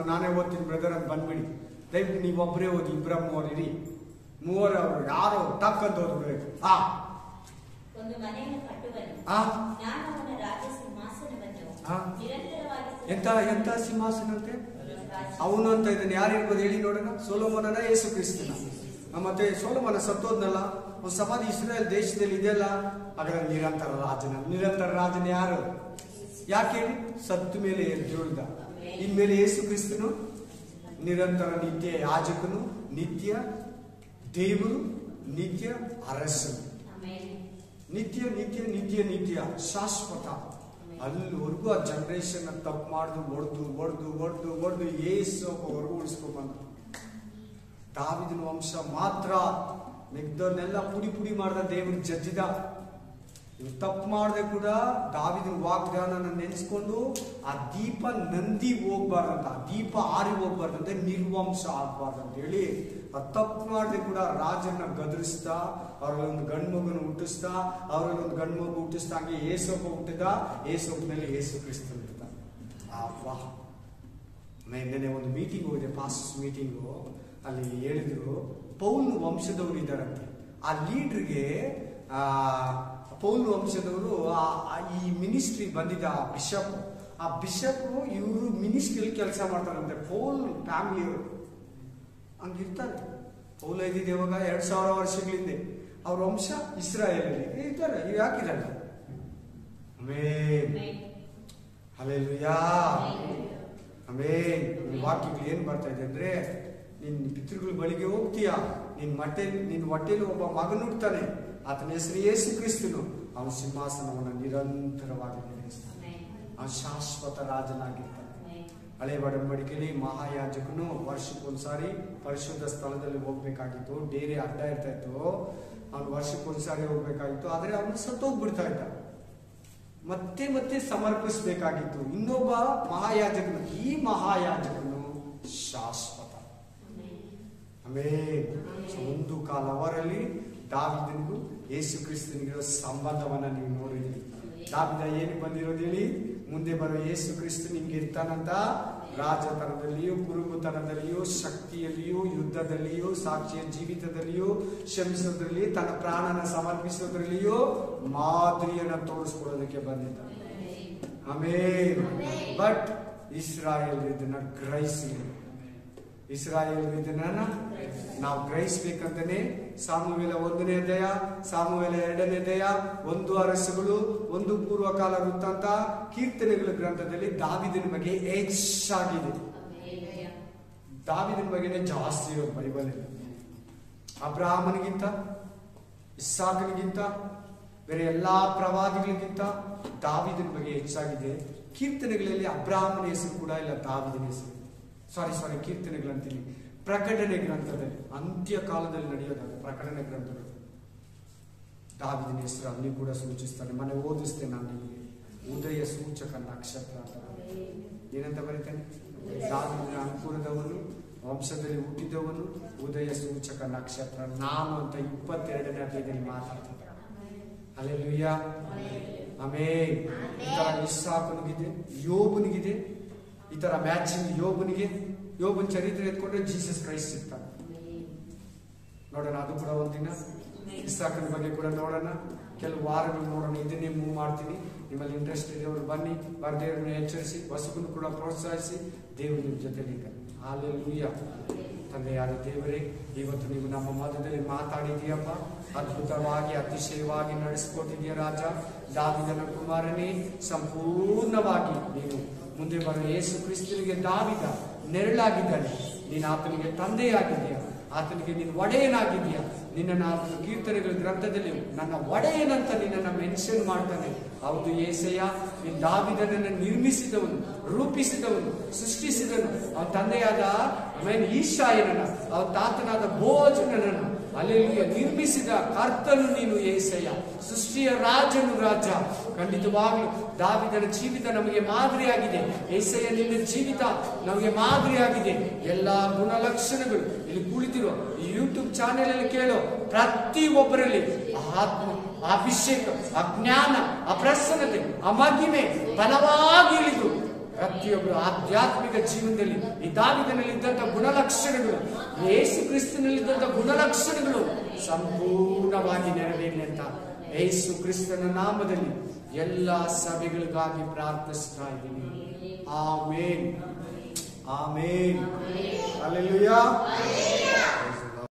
ನಾನೇ ಓದ್ತೀನಿ ಬ್ರದರ್ ಅಂತ ಬಂದ್ಬಿಡಿ. ದಯವಿಟ್ಟು ನೀವು ಒಬ್ಬರೇ ಓದಿ, ಇಬ್ಬರ ಮೂವರು ಇರಿ. ಮೂವರು ಅವರು ಯಾರೋ ಟಕ್ ಅಂತ ಓದ್ಬಿಡ್ಬೇಕು. ಎಂತ ಸಿಂಹಾಸನ ಅಂತೆ ಅವನು ಅಂತ ಇದ್ದಾನೆ. ಯಾರಿರ್ಬೋದು ಹೇಳಿ ನೋಡೋಣ? ಸೊಲೊಮೋನನ, ಯೇಸು ಕ್ರಿಸ್ತನ? ಮತ್ತೆ ಸೊಲೊಮೋನ ಸತ್ತೋದ್ನಲ್ಲ, ಒಂದು ಸಮಾಧಿ ಇಸ್ರಾಯೇಲ್ ದೇಶದಲ್ಲಿ ಇದೆಯಲ್ಲ, ಹಾಗಾದ್ರೆ ನಿರಂತರ ರಾಜನ. ನಿರಂತರ ರಾಜನ ಯಾರು? ಯಾಕೆ ಹೇಳಿ? ಸತ್ತು ಮೇಲೆ ಎದ್ದೇಳಿದ. ಇನ್ಮೇಲೆ ಯೇಸು ಕ್ರಿಸ್ತನು ನಿರಂತರ ನಿತ್ಯ ಯಾಜಕನು, ನಿತ್ಯ ದೇವರು, ನಿತ್ಯ ಅರಸನು. ನಿತ್ಯ ನಿತ್ಯ ನಿತ್ಯ ನಿತ್ಯ ಶಾಶ್ವತ. ಅಲ್ಲಿವರೆಗೂ ಆ ಜನರೇಷನ್ ತಪ್ಪು ಮಾಡಿದು ಹೊಡೆದು ಹೊಡೆದು ಹೊಡೆದು ಹೊಡೆದು ಏಸೋವರೆಗೂ ಉಳಿಸ್ಕೊಂಡ್ಬಂದು. ದಾವೀದನ ವಂಶ ಮಾತ್ರ ಮಿಗ್ದವ್ರನ್ನೆಲ್ಲ ಪುಡಿ ಪುಡಿ ಮಾಡ್ದ ದೇವ್ರ ಜಜ್ಜಿದ. ಇವ್ ತಪ್ಪು ಮಾಡದೆ ಕೂಡ ದಾವೀದನ ವಾಗ್ದಾನ ನೆನೆಸ್ಕೊಂಡು ಆ ದೀಪ ನಂದಿ ಹೋಗ್ಬಾರ್ದಂತ, ಆ ದೀಪ ಆರಿ ಹೋಗ್ಬಾರ್ದಂತೆ, ನಿರ್ವಂಶ ಆಗ್ಬಾರ್ದಂತ ಹೇಳಿ ಆ ತಪ್ಪು ಮಾಡದೆ ಕೂಡ ರಾಜನ ಗದರಿಸ್ತಾ, ಅವ್ರಲ್ಲಿ ಒಂದು ಗಂಡು ಮಗುನ ಹುಟ್ಟಿಸ್ತಾ, ಅವ್ರಲ್ಲಿ ಒಂದು ಗಂಡು ಮಗು ಹುಟ್ಟಿಸ್ತಾ, ಹಂಗೆ ಏಸೋಪ ಹುಟ್ಟಿದ. ಏಸೋಪ್ನಲ್ಲಿ ಯೇಸು ಕ್ರಿಸ್ತನ ಇರ್ತ. ವಾಹ್. ನಿನ್ನೆ ಒಂದು ಮೀಟಿಂಗ್ ಹೋಗಿದೆ, ಪಾಸ್ಟರ್ಸ್ ಮೀಟಿಂಗು. ಅಲ್ಲಿ ಹೇಳಿದ್ರು ಪೌಲ್ ವಂಶದವರು ಇದ್ದಾರಂತೆ. ಆ ಲೀಡ್ರಿಗೆ ಪೌಲ್ ವಂಶದವರು ಈ ಮಿನಿಸ್ಟ್ರಿ ಬಂದಿದ್ದ ಬಿಷಪ್. ಆ ಬಿಷಪ್ ಇವರು ಮಿನಿಸ್ಟ್ರಿಯಲ್ಲಿ ಕೆಲಸ ಮಾಡ್ತಾರಂತೆ. ಪೌಲ್ ಫ್ಯಾಮಿಲಿಯವರು ಹಂಗಿರ್ತಾರೆ. ಪೌಲ್ ಇದ್ದಿದ್ದು ಯಾವಾಗ 2000 ವರ್ಷಗಳ ಹಿಂದೆ. ಅವ್ರ ವಂಶ ಇಸ್ರಾಯೇಲಲ್ಲಿ ಇರ್ತಾರೆ. ಇವ್ ಯಾಕಿರಲ್ಲ? Hallelujah, amen. ವಾಕ್ಯಗಳು ಏನ್ ಬರ್ತಾ ಇದೆ ಅಂದ್ರೆ, ನಿನ್ ಪಿತೃಗಳ ಬಳಿಗೆ ಹೋಗ್ತೀಯಾ, ನಿನ್ ಹೊಟ್ಟೆಲಿ ಒಬ್ಬ ಮಗನ ಹುಡ್ತಾನೆ, ಆತನ ಹೆಸರು ಯೇಸು ಕ್ರಿಸ್ತನು. ಅವನ ಸಿಂಹಾಸನವನ್ನು ನಿರಂತರವಾಗಿ ನಿರ್ವಹಿಸ್ತಾನೆ. ಅವನು ಶಾಶ್ವತ ರಾಜನಾಗಿರ್ತಾನೆ. ಹಳೆ ಒಡಂಬಡಿಕೆಯಲ್ಲಿ ಮಹಾಯಾಜಕನು ವರ್ಷಕ್ಕೊಂದ್ಸಾರಿ ಪರಿಶುದ್ಧ ಸ್ಥಳದಲ್ಲಿ ಹೋಗ್ಬೇಕಾಗಿತ್ತು. ಡೇರೆ ಅಡ್ಡ ಇರ್ತಾ ಇತ್ತು, ಅವನು ವರ್ಷಕ್ಕೊಂದ್ಸಾರಿ ಹೋಗ್ಬೇಕಾಗಿತ್ತು. ಆದ್ರೆ ಅವನು ಸತ್ತೋಗ್ಬಿಡ್ತಾ ಇದ್ದ. ಮತ್ತೆ ಮತ್ತೆ ಸಮರ್ಪಿಸಬೇಕಾಗಿತ್ತು ಇನ್ನೊಬ್ಬ ಮಹಾಯಾಜಕನು. ಈ ಮಹಾಯಾಜಕನು ಶಾಶ್ವತ. ಆಮೇಲೆ ಒಂದು ಕಾಲ ಅವರಲ್ಲಿ ದಾವೀದನಿಗೂ ಯೇಸು ಕ್ರಿಸ್ತನಿಗಿರೋ ಸಂಬಂಧವನ್ನ ನೀವು ನೋಡಿದ್ರಿ. ದಾವೀದ ಏನು ಬಂದಿರೋದು ಹೇಳಿ? ಮುಂದೆ ಬರೋ ಯೇಸು ಕ್ರಿಸ್ತ ನಿಮ್ಗೆ ಇರ್ತಾನಂತ ರಾಜತನದಲ್ಲಿಯೂ, ಕುರುಬುತನದಲ್ಲಿಯೂ, ಶಕ್ತಿಯಲ್ಲಿಯೂ, ಯುದ್ಧದಲ್ಲಿಯೂ, ಸಾಕ್ಷಿಯ ಜೀವಿತದಲ್ಲಿಯೂ, ಶ್ರಮಿಸೋದ್ರಲ್ಲಿ, ತನ್ನ ಪ್ರಾಣನ ಸಮರ್ಪಿಸೋದ್ರಲ್ಲಿಯೂ ಮಾದರಿಯನ್ನು ತೋರಿಸ್ಕೊಳ್ಳೋದಕ್ಕೆ ಬಂದಿದ್ದ. ಆಮೇನ್. ಬಟ್ ಇಸ್ರಾಯೇಲ್ ಇದನ್ನ ಗ್ರಹಿಸಿಲ್ಲ. ಇಸ್ರಾಯೇಲ್ ಇದನ್ನ ನಾವು ಗ್ರಹಿಸ್ಬೇಕಂತಾನೆ ಸಾಮುವೇಲ 1ನೇ ಅಧ್ಯಾಯ, ಸಾಮುವೇಲ 2ನೇ ಅಧ್ಯಾಯ, 1 ಅರಸುಗಳು, 1 ಪೂರ್ವಕಾಲ ವೃತ್ತಾಂತ, ಕೀರ್ತನೆಗಳ ಗ್ರಂಥದಲ್ಲಿ ದಾವೀದನ ಬಗ್ಗೆ ಹೆಚ್ಚಾಗಿದೆ. ದಾವೀದನ ಬಗ್ಗೆನೇ ಜಾಸ್ತಿ ಇರೋದು ಬೈಬಲ್. ಅಬ್ರಹಾಮನಿಗಿಂತ, ಇಸ್ಸಾಕನಿಗಿಂತ, ಬೇರೆ ಎಲ್ಲಾ ಪ್ರವಾದಿಗಳಿಗಿಂತ ದಾವೀದನ ಬಗ್ಗೆ ಹೆಚ್ಚಾಗಿದೆ. ಕೀರ್ತನೆಗಳಲ್ಲಿ ಅಬ್ರಹಾಮನ ಹೆಸರು ಕೂಡ ಇಲ್ಲ, ದಾವೀದನ ಹೆಸರು. ಸಾರಿ ಕೀರ್ತನೆಗಳಂತೀನಿ, ಪ್ರಕಟಣೆ ಗ್ರಂಥದಲ್ಲಿ, ಅಂತ್ಯಕಾಲದಲ್ಲಿ ನಡೆಯೋದಾಗ ಪ್ರಕಟಣೆ ಗ್ರಂಥಗಳು ದಾವೀದನ ಹೆಸರು ಅಲ್ಲಿ ಕೂಡ ಸೂಚಿಸ್ತಾನೆ. ಮನೆ ಓದಿಸ್ತೇನೆ ನಾನು ನಿಮಗೆ. ಉದಯ ಸೂಚಕ ನಕ್ಷತ್ರ ಅಂತ ಏನಂತ ಬರೀತಾನೆ? ದಾವೀದನ ಅಂಕುರದವನು, ವಂಶದಲ್ಲಿ ಹುಟ್ಟಿದವನು, ಉದಯ ಸೂಚಕ ನಕ್ಷತ್ರ ನಾನು ಅಂತ 22ನೇ ಅಧ್ಯಾಯದಲ್ಲಿ ಮಾತಾಡ್ತಾರೆ. Hallelujah, amen. ಈ ತರ ಇಸ್ಸಾಕನಿಗಿದೆ, ಯೋಬನಿಗಿದೆ, ಈ ತರ ಮ್ಯಾಚಿಂಗ್ ಯೋಬನಿಗೆ. ಯೋಬನ ಚರಿತ್ರೆ ಎತ್ಕೊಂಡ್ರೆ ಜೀಸಸ್ ಕ್ರೈಸ್ಟ್ ಸಿಗ್ತಾನೆ. ನೋಡೋಣ, ಅದು ಕೂಡ ಒಂದಿನ. ಇಸ್ಸಾಕನ ಬಗ್ಗೆ ಕೂಡ ನೋಡೋಣ, ಕೆಲವು ವಾರಗಳು ನೋಡೋಣ. ಇದನ್ನೇ ಮೂವ್ ಮಾಡ್ತೀನಿ. ನಿಮ್ಮಲ್ಲಿ ಇಂಟ್ರೆಸ್ಟ್ ಇದೆಯವರು ಬನ್ನಿ, ಬರ್ದೇವ್ರನ್ನ ಎಚ್ಚರಿಸಿ, ಹೊಸಬನ್ನು ಕೂಡ ಪ್ರೋತ್ಸಾಹಿಸಿ. ದೇವರು ನಿಮ್ಮ ಜೊತೆಲಿ ಇದ್ದಾನೆ. ಹಲ್ಲೆಲೂಯಾ. ತಂದೆಯಾದ ದೇವರೇ, ಇವತ್ತು ನೀವು ನಮ್ಮ ಮಧ್ಯದಲ್ಲಿ ಮಾತಾಡಿದೀಯಪ್ಪ. ಅದ್ಭುತವಾಗಿ, ಅತಿಶಯವಾಗಿ ನಡೆಸ್ಕೊಟ್ಟಿದೀಯ ರಾಜ. ದಾವೀದನ ಕುಮಾರನೇ, ಸಂಪೂರ್ಣವಾಗಿ ನೀನು ಮುಂದೆ ಬರುವ ಯೇಸು ಕ್ರಿಸ್ತನಿಗೆ ದಾವೀದ ನೆರಳಾಗಿದ್ದಾನೆ. ನೀನು ಆತನಿಗೆ ತಂದೆಯಾಗಿದ್ದೀಯ, ಆತನಿಗೆ ನೀನು ಒಡೆಯನಾಗಿದ್ದೀಯ. ನಿನ್ನನ್ನು ಆತನ ಕೀರ್ತನೆಗಳ ಗ್ರಂಥದಲ್ಲಿ ನನ್ನ ಒಡೆಯನಂತ ನಿನ್ನನ್ನು ಮೆನ್ಷನ್ ಮಾಡ್ತಾನೆ. ಹೌದು ಏಸಯ್ಯ, ನೀನು ದಾವೀದನನ್ನು ನಿರ್ಮಿಸಿದವನು, ರೂಪಿಸಿದವನು, ಸೃಷ್ಟಿಸಿದನು. ಅವನ ತಂದೆಯಾದ ಈಶಾಯನನ್ನ, ಅವನ ತಾತನಾದ ಬೋಜನನನ್ನು ಅಲ್ಲೆಲ್ಲಿಯ ನಿರ್ಮಿಸಿದ ಕರ್ತನು ನೀನು ಏಸಯ್ಯ, ಸೃಷ್ಟಿಯ ರಾಜನು ರಾಜ. ಖಂಡಿತವಾಗ್ಲೂ ದಾವೀದನ ಜೀವಿತ ನಮಗೆ ಮಾದರಿಯಾಗಿದೆ. ಏಸಯ್ಯ, ನಿನ್ನ ಜೀವಿತ ನಮಗೆ ಮಾದರಿಯಾಗಿದೆ. ಎಲ್ಲಾ ಗುಣಲಕ್ಷಣಗಳು ಇಲ್ಲಿ ಕುಳಿತಿರೋ ಈ ಯೂಟ್ಯೂಬ್ ಚಾನೆಲ್ ಅಲ್ಲಿ ಕೇಳೋ ಪ್ರತಿ ಒಬ್ಬರಲ್ಲಿ ಆತ್ಮ, ಅಭಿಷೇಕ, ಅಜ್ಞಾನ, ಅಪ್ರಸನ್ನತೆ, ಅಮಹಿಮೆ ಬಲವಾಗಿ ಇಳಿದು ಪ್ರತಿಯೊಬ್ಬರು ಆಧ್ಯಾತ್ಮಿಕ ಜೀವನದಲ್ಲಿ ಈ ದಾವೀದನಲ್ಲಿ ಇದ್ದಂತ ಗುಣಲಕ್ಷಣಗಳು, ಯೇಸು ಕ್ರಿಸ್ತನಲ್ಲಿದ್ದಂತ ಗುಣಲಕ್ಷಣಗಳು ಸಂಪೂರ್ಣವಾಗಿ ನೆರವೇರಲಿ ಅಂತ ಯೇಸು ಕ್ರಿಸ್ತನ ನಾಮದಲ್ಲಿ ಎಲ್ಲ ಸಭೆಗಳಿಗಾಗಿ ಪ್ರಾರ್ಥಿಸ್ತಾ ಇದ್ದೀನಿ. ಆಮೇನ್, ಆಮೇನ್, ಹಲ್ಲೆಲೂಯಾ.